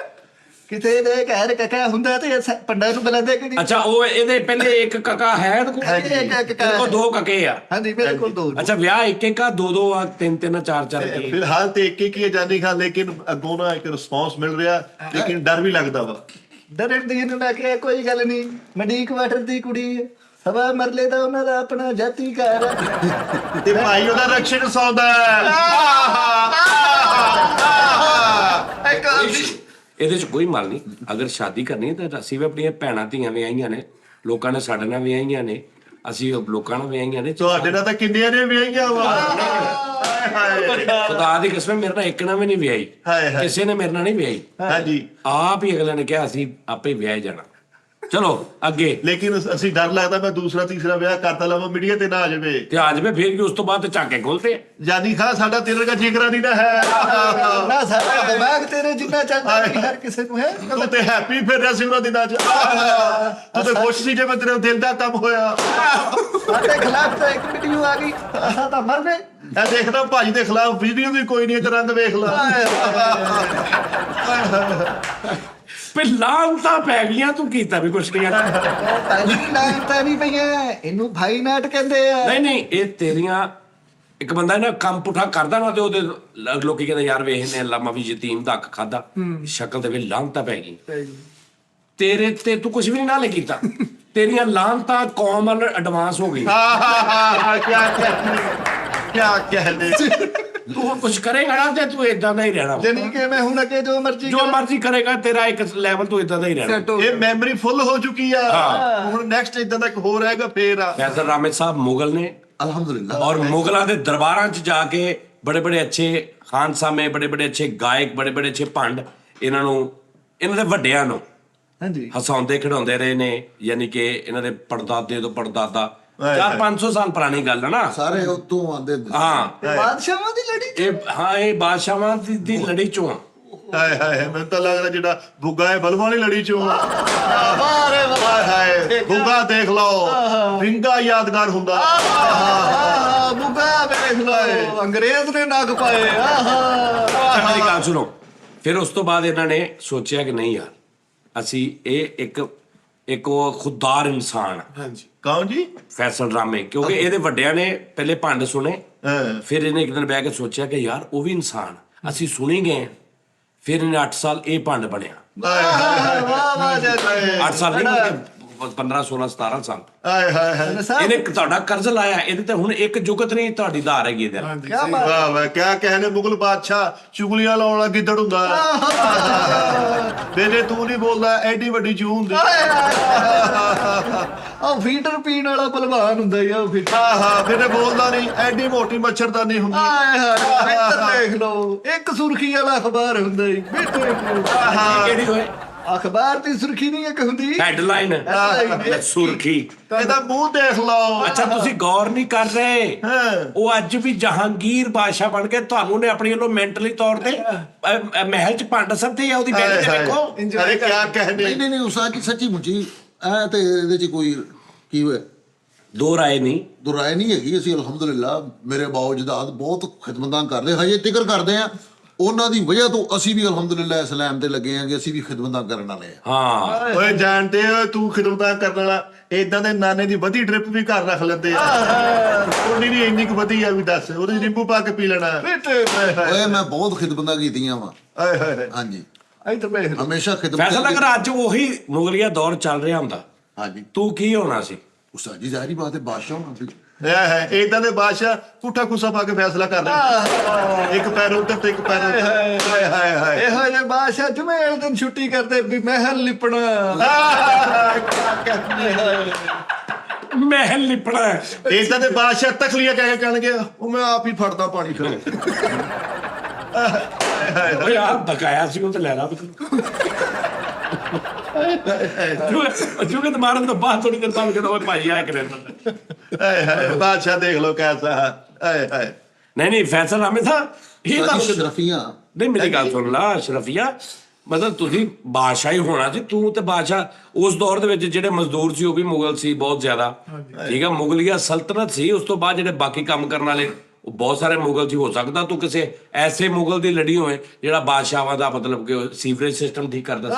[SPEAKER 1] ਕਿਸੇ ਦੇ ਘਰ ਕਾਕਾ ਹੁੰਦਾ ਤੇ ਪੰਡਾ ਨੂੰ ਬੁਲਾਉਂਦੇ ਕਿ ਨਹੀਂ?
[SPEAKER 3] ਅੱਛਾ ਉਹ ਇਹਦੇ ਪਹਿਲੇ ਇੱਕ ਕਕਾ ਹੈ ਇਹਦੇ ਕੋਲ? ਇਹਦੇ ਕੋਲ ਦੋ ਕਕੇ ਆ।
[SPEAKER 1] ਹਾਂਜੀ ਮੇਰੇ ਕੋਲ ਦੋ।
[SPEAKER 3] ਅੱਛਾ ਵਿਆਹ ਇੱਕ ਇੱਕ ਆ, ਦੋ ਦੋ ਆ, ਤਿੰਨ ਤਿੰਨ, ਚਾਰ ਚਾਰ ਕੀ?
[SPEAKER 4] ਫਿਲਹਾਲ ਤੇ ਇੱਕ ਹੀ ਹੈ ਜਾਨੀ ਖਾਨ, ਲੇਕਿਨ ਅੱਗੋਂ ਨਾ ਇੱਕ ਰਿਸਪੌਂਸ ਮਿਲ ਰਿਹਾ, ਲੇਕਿਨ ਡਰ ਵੀ ਲੱਗਦਾ ਵਾ।
[SPEAKER 1] ਡਰਨ ਦੀ ਨੂੰ ਮੈਂ ਕਿਹਾ ਕੋਈ ਗੱਲ ਨਹੀਂ, ਮੰਡੀਕ ਵਾਟਰ ਦੀ ਕੁੜੀ ਹੈ, ਸਵਾ ਮਰਲੇ ਦਾ ਉਹਨਾਂ ਦਾ ਆਪਣਾ ਜਾਤੀ ਘਰ ਹੈ।
[SPEAKER 4] ਤੇ ਭਾਈ ਉਹਦਾ ਰਕਸ਼ਕ ਸੌਦਾ
[SPEAKER 3] ਇਹਦੇ ਚ ਕੋਈ ਮਲ ਨਹੀਂ। ਅਗਰ ਸ਼ਾਦੀ ਕਰਨੀ ਹੈ ਤਾਂ ਅਸੀਂ ਵੀ ਆਪਣੀਆਂ ਭੈਣਾਂ ਧੀਆਂ ਵਿਆਹੀਆਂ ਨੇ, ਲੋਕਾਂ ਨੇ ਸਾਡੇ ਨਾਲ ਵਿਆਹੀਆਂ ਨੇ, ਅਸੀਂ ਲੋਕਾਂ ਨਾਲ ਵਿਆਹੀਆਂ ਨੇ।
[SPEAKER 4] ਤੁਹਾਡੇ ਨਾਲ ਤਾਂ ਕਿੰਨੀਆਂ ਨੇ ਵਿਆਹੀਆਂ ਵਾ।
[SPEAKER 3] ਖੁਦਾ ਦੀ ਕਸਮ ਮੇਰੇ ਨਾਲ ਇੱਕ ਨਾਲ ਵੀ ਨਹੀਂ ਵਿਆਹੀ,
[SPEAKER 4] ਹਾਏ ਹਾਏ।
[SPEAKER 3] ਕਿਸੇ ਨੇ ਮੇਰੇ ਨਾਲ ਨਹੀਂ ਵਿਆਹੀ।
[SPEAKER 4] ਹਾਂਜੀ,
[SPEAKER 3] ਆਪ ਹੀ ਅਗਲੇ ਨੇ ਕਿਹਾ ਅਸੀਂ ਆਪੇ ਹੀ ਵਿਆਹ ਜਾਣਾ। ਚਲੋ ਅੱਗੇ।
[SPEAKER 4] ਲੇਕਿਨ ਅਸੀਂ ਡਰ ਲੱਗਦਾ ਮੈਂ ਦੂਸਰਾ ਤੀਸਰਾ ਵਿਆਹ ਕਰਤਾ ਲਵਾਂ, ਮੀਡੀਆ ਤੇ ਨਾ ਆ ਜਾਵੇ।
[SPEAKER 3] ਤੇ ਆ ਜਾਵੇ ਫਿਰ ਵੀ ਉਸ ਤੋਂ ਬਾਅਦ ਤੇ ਝਾਕੇ ਖੋਲਦੇ।
[SPEAKER 4] ਜਾਨੀ ਖਾਨ ਸਾਡਾ ਤੇਰੇ ਦਾ ਜਿਗਰਾ ਨਹੀਂ ਨਾ ਹੈ।
[SPEAKER 1] ਨਾ ਸਾਰਾ ਦਿਮਾਗ ਤੇਰੇ ਜਿੰਨਾ ਚੱਲਦਾ ਨਹੀਂ ਹਰ ਕਿਸੇ ਨੂੰ ਹੈ।
[SPEAKER 4] ਤੂੰ ਤੇ ਹੈਪੀ ਫਿਰ ਰਿਹਾ ਸੀ ਉਹਨਾਂ ਦਿਨਾਂ 'ਚ। ਤੂੰ ਤੇ ਖੁਸ਼ ਸੀ ਜਿਵੇਂ ਤੇਰੇ ਦਿਲ ਦਾ ਕੰਮ ਹੋਇਆ।
[SPEAKER 1] ਸਾਡੇ ਖਿਲਾਫ ਤਾਂ ਇੱਕ ਵੀਡੀਓ ਆ ਗਈ, ਅਸਾਂ ਤਾਂ ਮਰ ਗਏ।
[SPEAKER 4] ਇਹ ਦੇਖਦਾ ਭਾਜੀ ਦੇ ਖਿਲਾਫ ਵੀਡੀਓ ਵੀ ਕੋਈ ਨਹੀਂ, ਰੰਗ ਵੇਖ ਲਾ।
[SPEAKER 3] ਲਾਂਤਾਂ ਪੈ ਗਈਆਂ, ਤੂੰ ਕੀਤਾ ਵੀ ਕੁਛ ਨਹੀਂ।
[SPEAKER 1] ਭਾਈ ਲਾਂਤਾਂ ਨਹੀਂ ਪਈਆਂ, ਇਹਨੂੰ ਭਾਈ ਨਾਟ ਕਹਿੰਦੇ ਆ।
[SPEAKER 3] ਨਹੀਂ ਨਹੀਂ, ਇਹ ਤੇਰੀਆਂ ਇੱਕ ਬੰਦਾ ਨਾ ਕੰਮ ਪੁੱਠਾ ਕਰਦਾ ਨਾ ਤੇ ਉਹਦੇ ਲੋਕੀ ਕਹਿੰਦੇ ਯਾਰ ਵੇਖਨੇ ਅੱਲਾਮਾ ਵੀ ਯਤੀਮ ਦਾ ਅੱਖ ਖਾਦਾ, ਸ਼ਕਲ ਤੇ ਵੀ ਲਾਂਤਾਂ ਪੈ ਗਈ ਤੇਰੇ ਤੇ। ਤੂੰ ਕੁਝ ਵੀ ਨਹੀਂ ਨਾਲੇ ਕੀਤਾ, ਤੇਰੀਆਂ ਲਾਂਤਾਂ ਕੌਮ ਵੱਲ ਐਡਵਾਂਸ ਹੋ ਗਈ।
[SPEAKER 4] ਕਿਆ ਕਹਿੰਦੇ
[SPEAKER 3] ਤੂੰ ਕੁਝ ਕਰੇਗਾ ਨਾ ਤੇ ਤੂੰ ਇਦਾਂ ਦਾ ਹੀ ਰਹਿਣਾ।
[SPEAKER 1] ਜਾਨੀ ਕਿ ਮੈਂ ਹੁਣ ਅੱਗੇ ਜੋ ਮਰਜ਼ੀ
[SPEAKER 3] ਕਰੇਗਾ ਤੇਰਾ ਇੱਕ ਲੈਵਲ ਤੋਂ ਇਦਾਂ ਦਾ ਹੀ ਰਹਿਣਾ।
[SPEAKER 4] ਇਹ ਮੈਮਰੀ ਫੁੱਲ ਹੋ ਚੁੱਕੀ ਆ। ਹੁਣ ਨੈਕਸਟ ਇਦਾਂ ਦਾ ਇੱਕ ਹੋਰ ਆਏਗਾ ਫੇਰ ਆ।
[SPEAKER 3] ਫੈਜ਼ਲ ਰਾਮੇ ਸਾਹਿਬ ਮੁਗਲ ਨੇ,
[SPEAKER 5] अल्हम्दुलिल्लाह।
[SPEAKER 3] ਔਰ ਮੁਗਲਾਂ ਦੇ ਦਰਬਾਰਾਂ 'ਚ ਜਾ ਕੇ ਬੜੇ ਬੜੇ ਅੱਛੇ ਖਾਨਸਾਮੇ, ਬੜੇ ਬੜੇ ਅੱਛੇ ਗਾਇਕ, ਬੜੇ ਬੜੇ ਅੱਛੇ ਭੰਡ ਇਹਨਾਂ ਨੂੰ, ਇਹਨਾਂ ਦੇ ਵੱਡਿਆਂ ਨੂੰ
[SPEAKER 1] ਹਾਂਜੀ
[SPEAKER 3] ਹਸਾਉਂਦੇ ਖਿਡਾਉਂਦੇ ਰਹੇ ਨੇ। ਯਾਨੀ ਕਿ ਇਹਨਾਂ ਦੇ ਪੜਦਾਦੇ ਤੋਂ ਪੜਦਾਦਾ 400-500 ਸਾਲ ਪੁਰਾਣੀ ਗੱਲ ਹੈ ਨਾ।
[SPEAKER 5] सारे उत्तों आंदे हुंदे सी।
[SPEAKER 3] ਹਾਂ
[SPEAKER 1] ਬਾਦਸ਼ਾਹਾਂ ਦੀ ਲੜੀ।
[SPEAKER 3] ਇਹ ਬਾਦਸ਼ਾਹਾਂ ਦੀ ਲੜੀ ਚੋਂ ਆ।
[SPEAKER 4] ਹਾਏ ਹਾਏ, ਮੈਨੂੰ ਤਾਂ ਲੱਗਦਾ ਜਿਹੜਾ ਬੁੱਗਾ ਹੈ ਬਲਵਾਂ ਵਾਲੀ ਲੜੀ ਚੋਂ। ਹਾਏ ਹਾਏ, ਬੁੱਗਾ ਦੇਖ ਲਓ, ਵਿੰਗਾ ਯਾਦਗਾਰ ਹੁੰਦਾ।
[SPEAKER 1] ਬੁੱਗਾ ਵੇਖ ਲੋ, ਅੰਗਰੇਜ਼ ਨੇ ਨੱਕ ਪਾਏ।
[SPEAKER 3] ਮੇਰੀ ਗੱਲ ਸੁਣੋ। ਫਿਰ ਉਸ ਤੋਂ ਬਾਅਦ ਇਹਨਾਂ ਨੇ ਸੋਚਿਆ ਕਿ ਨਹੀਂ ਯਾਰ, ਅਸੀਂ ਇਹ ਇੱਕ ਉਹ ਖੁਦਦਾਰ ਇਨਸਾਨ।
[SPEAKER 2] ਹਾਂਜੀ
[SPEAKER 4] ਕੌਣ ਜੀ?
[SPEAKER 3] ਫੈਸਲ ਰਾਮੇ, ਕਿਉਂਕਿ ਇਹਦੇ ਵੱਡਿਆਂ ਨੇ ਪਹਿਲੇ ਭੰਡ ਸੁਣੇ,
[SPEAKER 4] ਹਾਂ।
[SPEAKER 3] ਫਿਰ ਇਹਨੇ ਇੱਕ ਦਿਨ ਬਹਿ ਕੇ ਸੋਚਿਆ ਕਿ ਯਾਰ ਉਹ ਵੀ ਇਨਸਾਨ, ਅਸੀਂ ਸੁਣੀ ਗਏ। ਫਿਰ ਇਹਨੇ 8 ਸਾਲ ਇਹ ਭੰਡ ਬਣਿਆ।
[SPEAKER 1] ਵਾਹ ਵਾਹ ਜੀ।
[SPEAKER 3] 8 ਸਾਲ ਨਹੀਂ, 15 16 17 ਸਾਲ
[SPEAKER 4] ਹਾਏ ਹਾਏ ਹਾਏ,
[SPEAKER 3] ਇਹਨੇ ਤੁਹਾਡਾ ਕਰਜ਼ ਲਾਇਆ। ਇਹਦੇ ਤੇ ਹੁਣ ਇੱਕ ਜੁਗਤ ਨਹੀਂ ਤੁਹਾਡੀ ਧਾਰ ਹੈਗੀ ਇਹਦੇ।
[SPEAKER 1] ਕਿਆ ਬਾਤ।
[SPEAKER 4] ਵਾਹ ਵਾਹ, ਕਿਆ ਕਹਿੰਦੇ ਮੁਗਲ ਬਾਦਸ਼ਾਹ ਚੁਗਲੀਆਂ ਲਾਉਣ ਵਾਲਾ ਗਿੱਦੜ ਹੁੰਦਾ। ਬੇਲੇ ਤੂੰ ਨਹੀਂ ਬੋਲਦਾ, ਐਡੀ ਵੱਡੀ ਚੂਹ ਹੁੰਦੀ।
[SPEAKER 1] ਉਹ ਫੀਟਰ ਪੀਣ ਵਾਲਾ ਭਲਵਾਨ ਹੁੰਦਾ ਹੀ ਆ ਉਹ ਫੀਟਰ।
[SPEAKER 4] ਹਾਂ ਹਾਂ, ਫਿਰ ਬੋਲਦਾ ਨਹੀਂ, ਐਡੀ ਮੋਟੀ ਮੱਛਰਦਾਨੀ ਹੁੰਦੀ।
[SPEAKER 1] ਹਾਏ ਹਾਏ, ਇੱਧਰ ਦੇਖ ਲਓ, ਇੱਕ ਸੁਰਖੀ ਵਾਲਾ ਅਖਬਾਰ ਹੁੰਦਾ ਹੀ।
[SPEAKER 3] ਕਿਹੜੀ ਹੋਏ
[SPEAKER 1] ਅਖਬਾਰ ਦੀ ਸੁਰਖੀ ਨਹੀਂ ਇੱਕ ਹੁੰਦੀ,
[SPEAKER 3] ਹੈਡਲਾਈਨ ਸੁਰਖੀ।
[SPEAKER 4] ਇਹਦਾ ਮੂੰਹ ਦੇਖ ਲਓ।
[SPEAKER 3] ਅੱਛਾ ਤੁਸੀਂ ਗੌਰ ਨਹੀਂ ਕਰ ਰਹੇ,
[SPEAKER 4] ਹਾਂ।
[SPEAKER 3] ਉਹ ਅੱਜ ਵੀ ਜਹਾਂਗੀਰ ਬਾਦਸ਼ਾਹ ਬਣ ਕੇ ਤੁਹਾਨੂੰ ਨੇ ਆਪਣੀ ਵੱਲੋਂ ਮੈਂਟਲੀ ਤੌਰ ਤੇ ਮਹਿਲ ਚ ਭੰਡ ਸਕਦੇ ਆ। ਉਹਦੀ ਬੈਠ ਕੇ ਦੇਖੋ।
[SPEAKER 4] ਅਰੇ ਕਿਆ ਕਹਿੰਦੇ।
[SPEAKER 5] नहीं नहीं नहीं उस्ताद जी सच्ची मुझी ऐ ते ਇਹਦੇ ਚ ਕੋਈ ਕੀ ਹੋਇਆ
[SPEAKER 3] ਦੋ ਰਾਏ ਨਹੀਂ।
[SPEAKER 5] ਦੁਰਾਏ ਨਹੀਂ ਹੈਗੀ। ਅਸੀਂ ਅਲਹਮਦੁਲਿਲਾ ਮੇਰੇ ਬਾਉਜਦਾਦ ਬਹੁਤ ਖਿਦਮਤਾਂ ਕਰਦੇ, ਹਜੇ ਜ਼ਿਕਰ ਕਰਦੇ ਆ। ਉਹਨਾਂ ਦੀ ਵਜ੍ਹਾ ਤੋਂ ਅਸੀਂ ਵੀ ਅਲਹਮਦੁਲਿਲਾ ਇਸਲਾਮ ਤੇ ਲੱਗੇ ਆ ਕਿ ਅਸੀਂ ਵੀ ਖਿਦਮਤਾਂ ਕਰਨ ਵਾਲੇ ਆ।
[SPEAKER 3] ਹਾਂ
[SPEAKER 4] ਓਏ ਜਾਣਦੇ ਹੋ ਤੂੰ ਖਿਦਮਤਾਂ ਕਰਨ ਵਾਲਾ, ਇਦਾਂ ਦੇ ਨਾਨੇ ਦੀ ਵਧੀ ਡ੍ਰਿਪ ਵੀ ਘਰ ਰੱਖ ਲੈਂਦੇ ਆ। ਉਹਦੀ ਵੀ ਇੰਨੀ ਕੁ ਵਧੀ ਆ ਵੀ ਦੱਸ, ਉਹਦੇ ਨਿੰਬੂ ਪਾ ਕੇ ਪੀ ਲੈਣਾ।
[SPEAKER 5] ਓਏ ਮੈਂ ਬਹੁਤ ਖਿਦਮਤਾਂ ਕੀਤੀਆਂ ਵਾ।
[SPEAKER 4] ਆਏ ਹਾਏ
[SPEAKER 5] ਹਾਂਜੀ
[SPEAKER 1] ਇੱਧਰ ਵੇਖ ਲਓ।
[SPEAKER 5] ਹਮੇਸ਼ਾ
[SPEAKER 3] ਫੈਸਲਾ
[SPEAKER 5] ਖਿਦਮਤ।
[SPEAKER 3] ਅਗਰ ਅੱਜ ਉਹੀ ਮੁਗਲੀਆ ਦੌਰ ਚੱਲ ਰਿਹਾ ਹੁੰਦਾ
[SPEAKER 5] ਹਾਂਜੀ
[SPEAKER 3] ਤੂੰ ਕੀ ਹੋਣਾ ਸੀ?
[SPEAKER 5] ਉਸਤਾਦ ਜੀ ਜ਼ਾਹਿਰੀ ਬਾਤ ਹੈ ਬਾਦਸ਼ਾਹ ਹੋਣਾ ਸੀ।
[SPEAKER 4] ਇਦਾਂ ਦੇ ਬਾਦਸ਼ਾਹ ਪੁੱਠਾ ਖੁੱਸਾ ਪਾ ਕੇ ਫੈਸਲਾ ਕਰ ਲੈਂਦੇ। ਇੱਕ ਪੈਰ ਉੱਧਰ ਤੇ ਇੱਕ ਪੈਰ ਉੱਧਰ। ਹਾਏ ਹਾਏ ਹਾਏ,
[SPEAKER 1] ਇਹੋ ਜਿਹੇ ਬਾਦਸ਼ਾਹ ਜੁਮੇ ਵਾਲੇ ਦਿਨ ਛੁੱਟੀ ਕਰਦੇ ਵੀ ਮਹਿਲ ਲਿਪਣਾ।
[SPEAKER 3] ਮਹਿਲ ਲਿਪਣਾ।
[SPEAKER 4] ਇਦਾਂ ਦੇ ਬਾਦਸ਼ਾਹ ਤਖਲੀਆ ਕਹਿ ਕੇ ਕਹਿਣਗੇ ਉਹ ਮੈਂ ਆਪ ਹੀ ਫੜਦਾ ਪਾਣੀ ਫਿਰ।
[SPEAKER 3] ਓਏ ਆ ਬਕਾਇਆ ਸੀ ਉਹ ਤੇ ਲੈ ਲਾ ਜੁਗਤ ਮਾਰਨ ਤੋਂ ਬਾਅਦ ਥੋੜੀ ਦੇਰ ਤੁਹਾਨੂੰ ਕਹਿੰਦਾ ਓਏ ਭਾਈ ਆ ਕਰੇ।
[SPEAKER 4] ਹਾਏ ਹਾਏ, ਬਾਦਸ਼ਾਹ ਦੇਖ ਲੋ ਕੈਸਾ। ਹਾਏ ਹਾਏ।
[SPEAKER 3] ਨਹੀਂ ਨਹੀਂ ਫੈਸਲ ਰਾਮੇ ਸਾਹਿਬ ਇਹ
[SPEAKER 5] ਉਸਤਾਦ
[SPEAKER 3] ਤਾਂ
[SPEAKER 5] ਜੀ ਸ਼ਰਫੀਆਂ
[SPEAKER 3] ਨਹੀਂ, ਮੇਰੀ ਗੱਲ ਸੁਣ ਲਾ ਸ਼ਰਫੀਆ। ਮਤਲਬ ਤੁਸੀਂ ਬਾਦਸ਼ਾਹ ਹੀ ਹੋਣਾ ਸੀ। ਤੂੰ ਤੇ ਬਾਦਸ਼ਾਹ ਉਸ ਦੌਰ ਦੇ ਵਿੱਚ ਜਿਹੜੇ ਮਜ਼ਦੂਰ ਸੀ ਉਹ ਵੀ ਮੁਗਲ ਸੀ ਬਹੁਤ ਜ਼ਿਆਦਾ, ਠੀਕ ਆ। ਮੁਗਲੀਆ ਸਲਤਨਤ ਸੀ। ਉਸ ਤੋਂ ਬਾਅਦ ਜਿਹੜੇ ਬਾਕੀ ਕੰਮ ਕਰਨ ਵਾਲੇ ਉਹ ਬਹੁਤ ਸਾਰੇ ਮੁਗਲ ਸੀ। ਹੋ ਸਕਦਾ ਤੂੰ ਕਿਸੇ ਐਸੇ ਮੁਗਲ ਦੀ ਲੜੀ ਹੋਏ ਜਿਹੜਾ ਬਾਦਸ਼ਾਹਾਂ ਦਾ ਮਤਲਬ ਕਿ ਸੀਵਰੇਜ ਸਿਸਟਮ ਠੀਕ ਕਰਦਾ ਸੀ।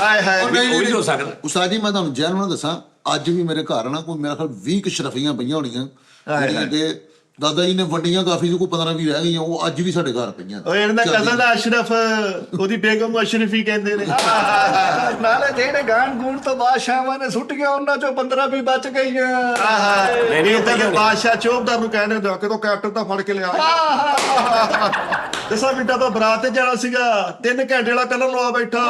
[SPEAKER 4] ਹਾਏ ਹਾਏ
[SPEAKER 3] ਉਹ ਵੀ ਹੋ ਸਕਦਾ।
[SPEAKER 5] ਉਸਤਾਦ ਜੀ ਮੈਂ ਤੁਹਾਨੂੰ ਜੈਨੂਨ ਦੱਸਾਂ, ਅੱਜ ਵੀ ਮੇਰੇ ਘਰ ਨਾ ਕੋਈ ਮੇਰਾ ਖਿਆਲ 20 ਕੁ ਸ਼ਰਫੀਆਂ ਪਈਆਂ ਹੋਣੀਆਂ ਜਿਹੜੀਆਂ ਕਿ ਦਾਦਾ ਜੀ ਨੇ ਵੰਡੀਆਂ ਕਾਫੀ ਸੀ, ਕੋਈ 15-20 ਰਹਿ ਗਈਆਂ, ਉਹ ਅੱਜ ਵੀ ਸਾਡੇ ਘਰ ਪਈਆਂ।
[SPEAKER 4] ਓਏ ਇਹਨਾਂ ਦਾ ਕਜ਼ਨ ਅਸ਼ਰਫ, ਉਹਦੀ ਬੇਗਮ ਨੂੰ ਅਸ਼ਰਫੀ ਕਹਿੰਦੇ ਨੇ।
[SPEAKER 1] ਨਾਲੇ ਜਿਹੜੇ ਗਾਣ ਗੂਣ ਤੋਂ ਬਾਦਸ਼ਾਹਾਂ ਨੇ ਸੁੱਟ ਗਿਆ ਉਹਨਾਂ ਚੋਂ 15-20 ਬਚ ਗਈਆਂ।
[SPEAKER 3] ਨਹੀਂ,
[SPEAKER 4] ਇਹ ਤਾਂ ਬਾਦਸ਼ਾਹ ਚੌਬਦਾਰ ਨੂੰ ਕਹਿੰਦੇ ਦੋ ਕਿ ਕੈਪਟਨ ਤਾਂ ਫੜ ਕੇ ਲਿਆ। ਦਸਾਂ ਮਿੰਟਾਂ ਤੋਂ ਬਰਾਤ ਤੇ ਜਾਣਾ ਸੀਗਾ, 3 ਘੰਟੇ ਵਾਲਾ ਕਲਰ ਲਵਾ ਬੈਠਾ,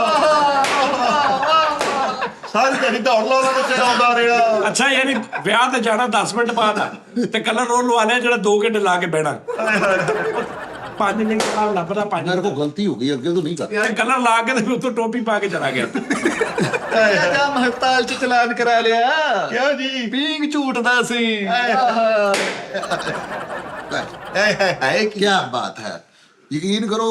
[SPEAKER 4] ਸਾਰੀ ਦਿਹਾੜੀ ਦੌੜ ਲਾਉਣਾ ਤੇ ਆਉਂਦਾ ਰਿਹਾ।
[SPEAKER 3] ਅੱਛਾ ਯਾਨੀ ਵਿਆਹ ਤੇ ਜਾਣਾ 10 ਮਿੰਟ ਬਾਅਦ ਆ ਤੇ ਕਲਰ ਰੋਲ ਲਵਾ ਲਿਆ ਜਿਹੜਾ 2 ਘੰਟੇ ਲਾ ਕੇ ਬਹਿਣਾ। 5 ਮਿੰਟ ਬਾਅਦ ਲੱਭਦਾ 5
[SPEAKER 5] ਮੇਰੇ ਕੋਲ ਗਲਤੀ ਹੋ ਗਈ, ਅੱਗੇ ਤੋਂ ਨਹੀਂ ਕਰ।
[SPEAKER 3] ਯਾਰ ਕਲਰ ਲਾ ਕੇ ਤੇ ਉੱਤੋਂ ਟੋਪੀ ਪਾ ਕੇ ਚਲਾ ਗਿਆ।
[SPEAKER 1] ਜਾਂ ਹਸਪਤਾਲ ਚ ਚਲਾਨ ਕਰਾ ਲਿਆ।
[SPEAKER 4] ਕਿਉਂ ਜੀ?
[SPEAKER 1] ਪੀਂਗ ਝੂਟਦਾ ਸੀ।
[SPEAKER 5] ਕੀ ਬਾਤ ਹੈ। ਯਕੀਨ ਕਰੋ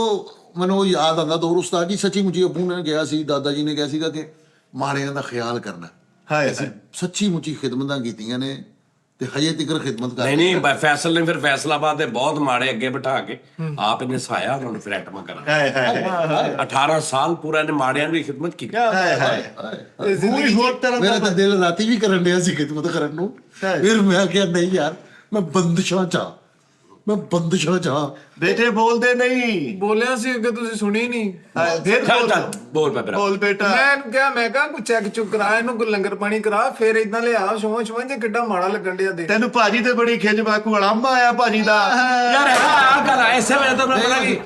[SPEAKER 5] ਮੈਨੂੰ ਯਾਦ ਆਉਂਦਾ ਦੌਰ ਉਸਤਾਦ ਜੀ, ਸੱਚੀ ਮੁੱਚੀ ਅੱਬੂ ਨੇ ਕਿਹਾ ਸੀ, ਦਾਦਾ ਜੀ ਨੇ ਕਿਹਾ ਸੀਗਾ ਕਿ ਮਾੜਿਆਂ ਦਾ ਖਿਆਲ ਕਰਨਾ।
[SPEAKER 4] ਹਾਏ
[SPEAKER 5] ਸੱਚੀ ਮੁੱਚੀ ਖਿਦਮਤਾਂ ਕੀਤੀਆਂ ਨੇ ਤੇ ਹਜੇ ਤੱਕ ਖਿਦਮਤ ਕਰ
[SPEAKER 3] ਨਹੀਂ ਫੈਸਲ ਨੇ ਫਿਰ ਫੈਸਲਾਬਾਦ ਦੇ ਬਹੁਤ ਮਾੜੇ ਅੱਗੇ ਬਿਠਾ ਕੇ ਆਪ ਇਹਨੇ ਸਾਇਆ ਉਹਨਾਂ ਨੂੰ ਫਿਰ ਐਟਮਾ ਕਰਾ।
[SPEAKER 4] ਹਾਏ ਹਾਏ
[SPEAKER 3] 18 ਸਾਲ ਪੂਰਾ ਇਹਨੇ ਮਾੜਿਆਂ ਦੀ ਖਿਦਮਤ ਕੀਤੀ।
[SPEAKER 4] ਹਾਏ ਹਾਏ ਕੋਈ ਹੋਰ ਤਰ੍ਹਾਂ
[SPEAKER 5] ਮੇਰਾ
[SPEAKER 4] ਦਾ
[SPEAKER 5] ਤਾਂ ਦਿਲ ਰਾਤੀ ਵੀ ਕਰਨ ਡਿਆ ਸੀ ਖਿਦਮਤ ਕਰਨ ਨੂੰ। ਫਿਰ ਮੈਂ ਕਿਹਾ ਨਹੀਂ ਯਾਰ, ਮੈਂ ਬੰਦਸ਼ਾਂ ਚਾਹ
[SPEAKER 4] ਬੇਟੇ ਬੋਲਦੇ ਨਹੀਂ।
[SPEAKER 2] ਬੋਲਿਆ ਸੀ ਅੱਗੇ, ਤੁਸੀਂ ਸੁਣੀ ਨਹੀਂ।
[SPEAKER 4] ਫਿਰ
[SPEAKER 3] ਚੱਲ ਬੋਲ ਪੈ
[SPEAKER 4] ਬੋਲ ਬੇਟਾ।
[SPEAKER 2] ਮੈਂ ਕਿਹਾ ਕੋਈ ਚੈੱਕ ਚੁੱਕ ਕਰਾ, ਇਹਨੂੰ ਕੋਈ ਲੰਗਰ ਪਾਣੀ ਕਰਾ, ਫਿਰ ਇਦਾਂ ਲਿਆ ਸ਼ੋਂ ਜੇ ਕਿੱਡਾ ਮਾੜਾ ਲੱਗਣ ਡਿਆ ਦੇ।
[SPEAKER 4] ਤੈਨੂੰ ਭਾਜੀ ਤੇ ਬੜੀ ਖਿੱਚ ਬਾਕੂ ਅਲਾਮਾ ਆਇਆ ਭਾਜੀ ਦਾ।
[SPEAKER 3] ਯਾਰ ਆ ਗੱਲ ਐਸੇ ਵੇਲੇ ਤਾਂ ਮੈਨੂੰ ਪਤਾ ਕਿ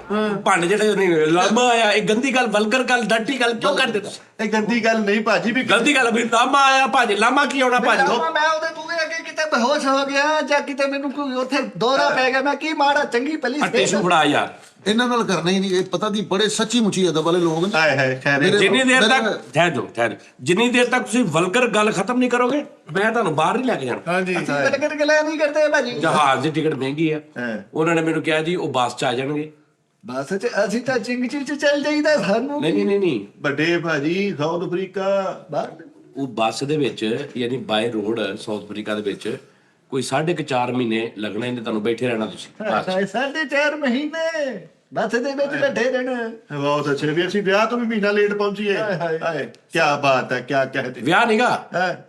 [SPEAKER 3] ਭੰਡ ਜਿਹੜੇ ਨਹੀਂ ਲੰਮਾ ਆਇਆ, ਇਹ ਗੰਦੀ ਗੱਲ, ਵਲਗਰ ਗੱਲ, ਡੱਟੀ ਗੱਲ ਕਿਉਂ ਕਰਦੇ ਤੁਸੀਂ?
[SPEAKER 4] ਇਹ ਗੰਦੀ ਗੱਲ ਨਹੀਂ ਭਾਜੀ, ਵੀ
[SPEAKER 3] ਗਲਤੀ ਗੱਲ ਵੀ ਲਾਮਾ ਆਇਆ ਭਾਜੀ। ਲਾਮਾ ਕੀ ਆਉਣਾ ਭਾਜੀ?
[SPEAKER 1] ਮੈਂ ਉਹਦੇ ਬੂਹੇ ਅੱਗੇ ਕਿਤੇ ਬੇਹੋਸ਼ ਹੋ ਗਿਆ ਜਾਂ ਕਿਤੇ ਮੈਨੂੰ ਕੋਈ ਉੱਥੇ ਦੌਰਾ ਪੈ ਗਿਆ, ਮੈਂ ਕੀ ਮਾੜਾ ਚੰਗੀ ਭਲੀ
[SPEAKER 3] ਟਿਸ਼ੂ ਫੜਾ ਯਾਰ।
[SPEAKER 5] ਇਹਨਾਂ ਨਾਲ ਕਰਨਾ ਹੀ ਨਹੀਂ। ਇਹ ਪਤਾ ਦੀ ਬੜੇ ਸੱਚੀ ਮੁੱਚੀ ਅਦਬ ਵਾਲੇ ਲੋਕ ਨੇ।
[SPEAKER 4] ਹਾਏ ਹਾਏ ਖੈਰ
[SPEAKER 3] ਜਿੰਨੀ ਦੇਰ ਤੱਕ ਠਹਿਰ ਜਿੰਨੀ ਦੇਰ ਤੱਕ ਤੁਸੀਂ ਵਲਗਰ ਗੱਲ ਖਤਮ ਨਹੀਂ ਕਰੋਗੇ ਮੈਂ ਤੁਹਾਨੂੰ ਬਾਹਰ ਨਹੀਂ ਲੈ ਕੇ ਜਾਣਾ।
[SPEAKER 2] ਹਾਂਜੀ
[SPEAKER 1] ਟਿਕਟ ਗਲਾ ਨਹੀਂ ਕਰਦੇ ਭਾਜੀ।
[SPEAKER 3] ਜਹਾਜ਼ ਦੀ ਟਿਕਟ ਮਹਿੰਗੀ ਆ। ਉਹਨਾਂ ਨੇ ਮੈਨੂੰ ਕਿਹਾ ਜੀ ਉਹ ਬੱਸ 'ਚ ਆ ਜਾਣਗੇ।
[SPEAKER 1] ਬਸ ਚ ਅਸੀਂ ਤਾਂ ਚਿੰਗਚੀ ਚ ਚੱਲ ਜਾਈਦਾ। ਸਾਨੂੰ
[SPEAKER 3] ਨਹੀਂ
[SPEAKER 4] ਵੱਡੇ ਭਾਜੀ ਸਾਊਥ ਅਫਰੀਕਾ
[SPEAKER 3] ਉਹ ਬੱਸ ਦੇ ਵਿੱਚ ਯਾਨੀ ਬਾਈ ਰੋਡ ਸਾਊਥ ਅਫਰੀਕਾ ਦੇ ਵਿੱਚ ਕੋਈ 4.5 ਮਹੀਨੇ ਲੱਗਣੇ ਨੇ ਤੁਹਾਨੂੰ ਬੈਠੇ ਰਹਿਣਾ ਤੁਸੀਂ ਬੱਸ 'ਚ।
[SPEAKER 1] 4.5 ਮਹੀਨੇ ਬੱਸ ਦੇ ਵਿੱਚ ਬੈਠੇ ਰਹਿਣਾ।
[SPEAKER 4] ਬਹੁਤ ਅੱਛੇ ਵੀ ਅਸੀਂ ਵਿਆਹ ਤੋਂ ਵੀ ਮਹੀਨਾ ਲੇਟ ਪਹੁੰਚੀਏ। ਹਾਏ ਕੀ ਬਾਤ ਹੈ, ਕੀ ਕਹਤੇ।
[SPEAKER 3] ਵਿਆਹ ਨੀਗਾ
[SPEAKER 4] ਹੈ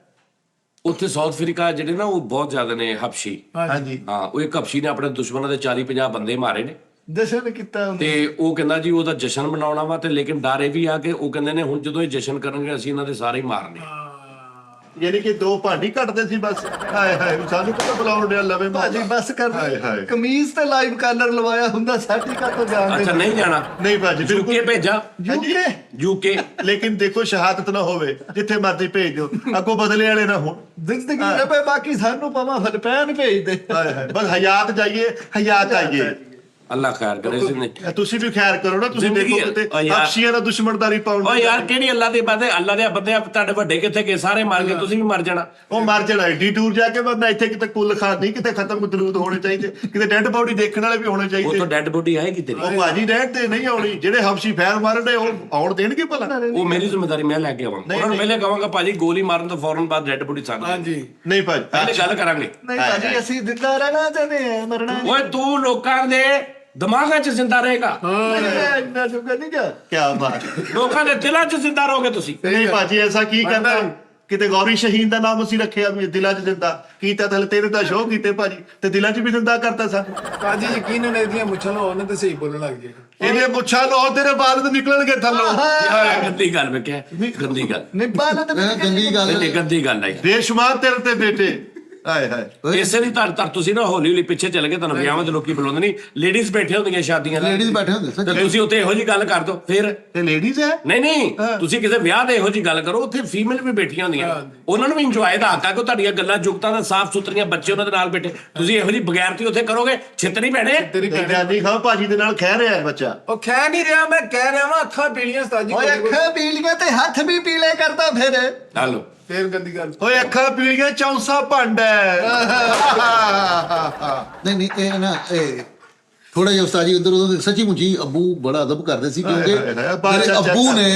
[SPEAKER 3] ਉੱਥੇ ਸਾਊਥ ਅਫਰੀਕਾ ਜਿਹੜੇ ਨਾ ਉਹ ਬਹੁਤ ਜ਼ਿਆਦਾ ਨੇ ਹਬਸ਼ੀ।
[SPEAKER 4] ਹਾਂਜੀ
[SPEAKER 3] ਹਾਂ ਉਹ ਇੱਕ ਹਬਸ਼ੀ ਨੇ ਆਪਣੇ ਦੁਸ਼ਮਣਾਂ ਦੇ 40-50 ਬੰਦੇ ਮਾਰੇ ਨੇ
[SPEAKER 1] ਜਸ਼ਨ ਕੀਤਾ
[SPEAKER 3] ਤੇ ਉਹ ਕਹਿੰਦਾ ਜੀ ਉਹਦਾ ਜਸ਼ਨ ਮਨਾਉਣਾ ਵਾ ਤੇ ਲੇਕਿਨ ਡਰ ਇਹ ਵੀ ਆ ਕਿ ਉਹ ਕਹਿੰਦੇ ਨੇ ਹੁਣ ਜਦੋਂ ਇਹ ਜਸ਼ਨ ਕਰਨਗੇ ਅਸੀਂ ਇਹਨਾਂ ਦੇ ਸਾਰੇ ਹੀ ਮਾਰਨੇ।
[SPEAKER 4] ਯਾਨੀ ਕਿ 2 ਭਾਂਡੀ ਕੱਟਦੇ ਸੀ ਬਸ। ਹਾਏ ਹਾਏ ਸਾਨੂੰ ਕਿਤੇ ਬੁਲਾਉਣ ਡਿਆ ਲਵੇ
[SPEAKER 1] ਭਾਜੀ ਬਸ ਕਰ।
[SPEAKER 4] ਹਾਏ ਹਾਏ
[SPEAKER 1] ਕਮੀਜ਼ ਤੇ ਲਾਈਵ ਕਾਲਰ ਲਵਾਇਆ ਹੁੰਦਾ ਸਾਡੀ ਕਾ ਤੋਂ ਜਾਣਦੇ।
[SPEAKER 3] ਅੱਛਾ ਨਹੀਂ ਜਾਣਾ
[SPEAKER 4] ਨਹੀਂ ਭਾਜੀ
[SPEAKER 3] ਯੂਕੇ ਭੇਜਾ।
[SPEAKER 1] ਯੂਕੇ
[SPEAKER 3] ਯੂਕੇ
[SPEAKER 4] ਲੇਕਿਨ ਦੇਖੋ ਸ਼ਹਾਦਤ ਨਾ ਹੋਵੇ, ਜਿੱਥੇ ਮਰਜ਼ੀ ਭੇਜ ਦਿਓ, ਅੱਗੋਂ ਬਦਲੇ ਵਾਲੇ ਨਾ ਹੋਣ।
[SPEAKER 1] ਜ਼ਿੰਦਗੀ ਰਵੇ ਬਾਕੀ ਸਾਨੂੰ ਪਵਾ ਫਿਲਪੈਨ ਭੇਜ ਦੇ।
[SPEAKER 4] ਹਾਏ ਹਾਏ ਬਸ ਹਯਾਤ ਜਾਈਏ, ਹਯਾਤ ਆਈਏ।
[SPEAKER 3] ਅੱਲਾ ਖੈਰ ਕਰੇ ਇਸਨੇ।
[SPEAKER 4] ਤੁਸੀਂ ਵੀ ਖੈਰ ਕਰੋ ਨਾ। ਤੁਸੀਂ ਦੇਖੋ ਕਿਤੇ ਹਬਸ਼ੀਆਂ ਦਾ ਦੁਸ਼ਮਣਦਾਰੀ ਪਾਉਣ।
[SPEAKER 3] ਓ ਯਾਰ ਕਿਹੜੀ ਅੱਲਾ ਦੀ ਬਾਤ ਹੈ? ਅੱਲਾ ਦੇ ਬੰਦੇ ਤੁਹਾਡੇ ਵੱਡੇ ਕਿੱਥੇ ਗਏ? ਸਾਰੇ ਮਾਰ ਕੇ ਤੁਸੀਂ ਵੀ ਮਰ ਜਾਣਾ।
[SPEAKER 4] ਉਹ ਮਰ ਜਾਣਾ ਏਡੀ ਦੂਰ ਜਾ ਕੇ। ਬੰਦਾ ਇੱਥੇ ਕਿਤੇ ਕੁੱਲ ਖਾਨ ਨਹੀਂ, ਕਿਤੇ ਖਤਮ ਦਰੂਦ ਹੋਣੇ ਚਾਹੀਦੇ, ਕਿਤੇ ਡੈੱਡ ਬੋਡੀ ਦੇਖਣ ਵਾਲੇ ਵੀ ਹੋਣੇ
[SPEAKER 3] ਉਹ
[SPEAKER 4] ਚਾਹੀਦੇ।
[SPEAKER 3] ਤੋਂ ਡੈੱਡ ਬੋਡੀ ਆਏਗੀ ਤੇਰੀ।
[SPEAKER 4] ਉਹ ਭਾਜੀ ਰਹਿਣ ਤੇ ਨਹੀਂ ਆਉਣੀ। ਜਿਹੜੇ ਹਬਸ਼ੀ ਫੈਰ ਮਾਰਦੇ ਉਹ ਆਉਣ ਦੇਣਗੇ ਭਲਾ?
[SPEAKER 3] ਉਹ ਮੇਰੀ ਜ਼ਿੰਮੇਵਾਰੀ ਮੈਂ ਲੈ ਕੇ ਆਵਾਂਗਾ। ਉਹਨਾਂ ਨੂੰ ਪਹਿਲੇ ਕਹਾਂਗਾ ਭਾਜੀ ਗੋਲੀ ਮਾਰਨ ਤੋਂ ਫੌਰਨ ਬਾਅਦ ਡੈੱਡ ਬੋਡੀ ਸਾਡੀ।
[SPEAKER 2] ਹਾਂਜੀ
[SPEAKER 4] ਨਹੀਂ ਭਾਜੀ
[SPEAKER 3] ਪਹਿਲੇ ਗੱਲ ਕਰਾਂਗੇ।
[SPEAKER 1] ਨਹੀਂ ਭਾਜੀ ਅਸੀਂ ਜ਼ਿੰਦਾ ਰਹਿਣਾ ਚਾਹਦੇ ਆ, ਮਰਨਾ ਨਹੀਂ।
[SPEAKER 3] ਓਏ ਤੂੰ ਲੋਕਾਂ ਦੇ ਦਿਮਾਗਾਂ 'ਚ ਜ਼ਿੰਦਾ ਰਹੇਗਾ।
[SPEAKER 1] ਇੰਨਾ ਸ਼ੁਕਰ ਨਹੀਂ ਗਾ।
[SPEAKER 4] ਕੀ ਬਾਤ।
[SPEAKER 3] ਲੋਕਾਂ ਦੇ ਦਿਲਾਂ 'ਚ ਜ਼ਿੰਦਾ ਰਹੋਗੇ ਤੁਸੀਂ।
[SPEAKER 4] ਨਹੀਂ ਭਾਜੀ ਐਸਾ ਕੀ ਕਰਨਾ। ਕਿਤੇ ਗੌਰੀ ਸ਼ਹੀਨ ਦਾ ਨਾਮ ਅਸੀਂ ਰੱਖਿਆ ਵੀ ਦਿਲਾਂ 'ਚ ਦਿੰਦਾ ਕੀਤਾ, ਤਾਂ ਤੇਰੇ ਦਾ ਸ਼ੋਅ ਕੀਤੇ ਭਾਜੀ ਤੇ ਦਿਲਾਂ 'ਚ ਵੀ ਦਿੰਦਾ ਕਰਤਾ ਸਾਨੂੰ।
[SPEAKER 2] ਕਾਜੀ ਯਕੀਨਨ ਇਹਦੀਆਂ ਮੁੱਛਾਂ ਨੂੰ ਉਹਨੇ ਤੇ ਸਹੀ ਬੋਲਣ ਲੱਗ ਜਾਏਗਾ।
[SPEAKER 4] ਇਹਦੇ ਮੁੱਛਾਂ ਲੋ ਤੇਰੇ ਬਾਲ ਤੇ ਨਿਕਲਣਗੇ ਥੱਲੋਂ।
[SPEAKER 3] ਗੰਦੀ ਗੱਲ ਮੈਂ ਕਿਹਾ, ਗੰਦੀ ਗੱਲ।
[SPEAKER 1] ਨਹੀਂ ਬਾਲ ਤੇ
[SPEAKER 5] ਗੰਦੀ ਗੱਲ
[SPEAKER 3] ਨਹੀਂ ਗੰਦੀ ਗੱਲ ਆਈ।
[SPEAKER 4] ਬੇਸ਼ੁਮਾਰ ਤੇਰੇ ਤੇ ਬੇਟੇ। ਹਾਏ ਹਾਏ
[SPEAKER 3] ਇਸੇ ਦੀ ਧਰ ਤੁਸੀਂ ਨਾ ਹੌਲੀ ਹੌਲੀ ਪਿੱਛੇ ਚਲੇ ਗਏ। ਤੁਹਾਨੂੰ ਵਿਆਹਾਂ ਦੇ ਲੋਕੀ ਬੁਲਾਉਂਦੇ ਨਹੀਂ, ਲੇਡੀਜ਼ ਬੈਠੇ ਹੁੰਦੀਆਂ ਸ਼ਾਦੀਆਂ ਤੇ।
[SPEAKER 5] ਲੇਡੀਜ਼ ਬੈਠੇ ਹੁੰਦੇ
[SPEAKER 3] ਤੇ ਤੁਸੀਂ ਉੱਥੇ ਇਹੋ ਜੀ ਗੱਲ ਕਰ ਦੋ ਫਿਰ।
[SPEAKER 4] ਇਹ ਲੇਡੀਜ਼ ਹੈ।
[SPEAKER 3] ਨਹੀਂ ਤੁਸੀਂ ਕਿਸੇ ਵਿਆਹ ਦੇ ਇਹੋ ਜੀ ਗੱਲ ਕਰੋ, ਉੱਥੇ ਫੀਮੇਲ ਵੀ ਬੈਠੀਆਂ ਹੁੰਦੀਆਂ, ਉਹਨਾਂ ਨੂੰ ਵੀ ਇੰਜੋਏ ਦਾ ਹੱਕ ਆ ਕਿ ਤੁਹਾਡੀਆਂ ਗੱਲਾਂ ਜੁਗਤਾਂ ਦਾ ਸਾਫ਼ ਸੁਥਰੀਆਂ ਬੱਚੇ ਉਹਨਾਂ ਦੇ ਨਾਲ ਬੈਠੇ। ਤੁਸੀਂ ਇਹੋ ਜੀ ਬਗੈਰਤੀ ਉੱਥੇ ਕਰੋਗੇ, ਛਿੱਤਰੀ ਪੈਣੇ।
[SPEAKER 2] ਤੇਰੀ
[SPEAKER 4] ਦਾਦੀ ਖਾਓ ਭਾਜੀ ਦੇ ਨਾਲ ਖਹਿ ਰਿਹਾ ਬੱਚਾ।
[SPEAKER 2] ਉਹ ਖੈ ਨਹੀਂ ਰਿਹਾ, ਮੈਂ ਕਹਿ ਰਿਹਾ ਵਾਂ ਅੱਖਾਂ ਪੀਲੀਆਂ ਸਤਾਜੀ।
[SPEAKER 1] ਓਏ ਅੱਖਾਂ ਪੀਲੀਆਂ ਤੇ ਹੱਥ ਵੀ ਪੀਲੇ ਕਰਦਾ ਫਿਰ।
[SPEAKER 3] ਹਲੋ
[SPEAKER 2] ਫੇਰ ਗੰਦੀ ਗੱਲ।
[SPEAKER 4] ਓਏ ਅੱਖਾਂ ਪੀਲੀਆਂ ਚੌਂਸਾ ਭੰਡ ਹੈ।
[SPEAKER 5] ਨਹੀਂ ਇਹ ਨਾ ਇਹ ਥੋੜਾ ਜਿਹਾ ਉਸਤਾਦ ਜੀ ਉਧਰ ਸੱਚੀ ਮੁੱਚੀ ਅੱਬੂ ਬੜਾ ਅਦਬ ਕਰਦੇ ਸੀ ਕਿਉਂਕਿ
[SPEAKER 4] ਹਾਏ, ਹਾਏ,
[SPEAKER 5] ਮੇਰੇ ਅੱਬੂ ਨੇ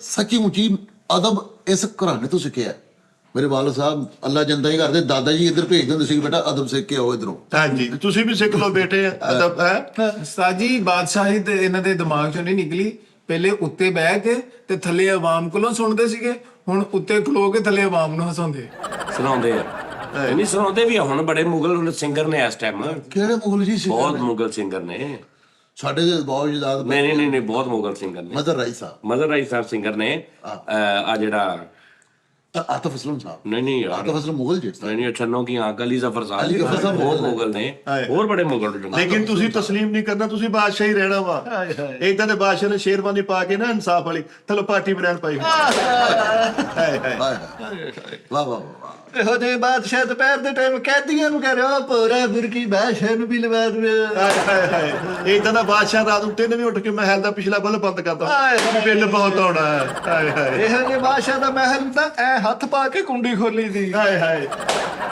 [SPEAKER 5] ਸੱਚੀ ਮੁੱਚੀ ਅਦਬ ਇਸ ਘਰਾਣੇ ਤੋਂ ਸਿੱਖਿਆ। ਮੇਰੇ ਵਾਲਦ ਸਾਹਿਬ ਅੱਲਾ ਜੰਦਾ ਹੀ ਕਰਦੇ, ਦਾਦਾ ਜੀ ਇੱਧਰ ਭੇਜਦੇ ਹੁੰਦੇ ਸੀ ਬੇਟਾ ਅਦਬ ਸਿੱਖ ਕੇ ਆਓ ਇੱਧਰੋਂ।
[SPEAKER 4] ਹਾਂਜੀ ਤੁਸੀਂ ਵੀ ਸਿੱਖ ਲਓ ਬੇਟੇ ਅਦਬ ਹੈ।
[SPEAKER 2] ਉਸਤਾਦ ਜੀ ਬਾਦਸ਼ਾਹੀ ਤੇ ਇਹਨਾਂ ਦੇ ਦਿਮਾਗ ਚੋਂ ਨਹੀਂ ਨਿਕਲੀ। ਪਹਿਲੇ ਉੱਤੇ ਬਹਿ ਕੇ ਤੇ ਥੱਲੇ ਆਵਾਮ ਕੋਲੋਂ ਸੁਣਦੇ ਸੀਗੇ, ਹੁਣ ਉੱਤੇ ਖਲੋ ਕੇ ਥੱਲੇ ਆਵਾਮ ਨੂੰ ਹਸਾਉਂਦੇ।
[SPEAKER 3] ਸੁਣਾਉਂਦੇ ਆ ਨਹੀਂ ਸੁਣਾਉਂਦੇ ਵੀ ਆ। ਹੁਣ ਬੜੇ ਮੁਗਲ ਸਿੰਗਰ ਨੇ ਇਸ ਟਾਈਮ,
[SPEAKER 5] ਕਿਹੜੇ ਮੁਗਲ ਜੀ ਸੀ?
[SPEAKER 3] ਬਹੁਤ ਮੁਗਲ ਸਿੰਗਰ ਨੇ।
[SPEAKER 5] ਸਾਡੇ ਦੇ ਬਾਉਜਦਾਦ
[SPEAKER 3] ਨਹੀਂ ਬਹੁਤ ਮੁਗਲ ਸਿੰਗਰ ਨੇ।
[SPEAKER 5] ਮਦਰ ਰਾਈ ਸਾਹਿਬ,
[SPEAKER 3] ਮਦਰ ਰਾਈ ਸਾਹਿਬ ਸਿੰਗਰ ਨੇ। ਆ ਜਿਹੜਾ
[SPEAKER 5] ਆਤਫ ਅਸਲਮ ਸਾਹਿਬ,
[SPEAKER 3] ਨਹੀਂ ਯਾਰ
[SPEAKER 5] ਆਤਫ ਅਸਲਮ ਮੁਗਲ ਜੀ।
[SPEAKER 3] ਨਹੀਂ ਛੰਨੋ ਕੀ ਆਂਕ ਅਲੀ ਜ਼ਫਰ
[SPEAKER 5] ਅਲੀ ਜ਼ਫਰ
[SPEAKER 3] ਸਾਹਿਬ
[SPEAKER 5] ਸਾਹਿਬ
[SPEAKER 3] ਬਹੁਤ ਮੁਗਲ ਨੇ, ਹੋਰ ਬੜੇ ਮੁਗਲ ਨੇ।
[SPEAKER 4] ਲੇਕਿਨ ਤੁਸੀਂ ਤਸਲੀਮ ਨਹੀਂ ਕਰਨਾ, ਤੁਸੀਂ ਬਾਦਸ਼ਾਹ ਹੀ ਰਹਿਣਾ ਵਾ। ਇਦਾਂ ਦੇ ਬਾਦਸ਼ਾਹ ਨੇ ਸ਼ੇਰਵਾਨੀ ਪਾ ਕੇ ਨਾ ਇਨਸਾਫ ਵਾਲੀ ਥੱਲੋਂ ਪਾਰਟੀ ਬਨਾਨ ਪਾਈ। ਹਾਏ ਹਾਏ
[SPEAKER 5] ਵਾਹ ਵਾਹ ਵਾਹ।
[SPEAKER 1] ਇਹੋ ਜਿਹੇ ਬਾਦਸ਼ਾਹ ਦੁਪਹਿਰ ਦੇ ਟਾਈਮ ਕੈਦੀਆਂ ਨੂੰ ਕਹਿ ਰਿਹਾ ਪੂਰਾ ਬੁਰਕੀ ਬਾਦਸ਼ਾਹ ਨੂੰ ਵੀ ਲਵਾ ਦੇ।
[SPEAKER 4] ਹਾਏ ਹਾਏ ਇਦਾਂ ਦਾ ਬਾਦਸ਼ਾਹ ਰਾਤ ਨੂੰ 3 ਵਜੇ ਉੱਠ ਕੇ ਮਹਿਲ ਦਾ ਪਿਛਲਾ ਬੱਲ ਬੰਦ ਕਰਦਾ, ਬਿੱਲ ਬਹੁਤ ਆਉਣਾ ਹੈ। ਹਾਏ ਹਾਏ
[SPEAKER 1] ਇਹੋ ਜਿਹੇ ਬਾਦਸ਼ਾਹ ਦਾ ਮਹਿਲ ਤਾਂ ਐ ਹੱਥ ਪਾ ਕੇ ਕੁੰਡੀ ਖੋਲੀ ਦੀ।
[SPEAKER 4] ਹਾਏ ਹਾਏ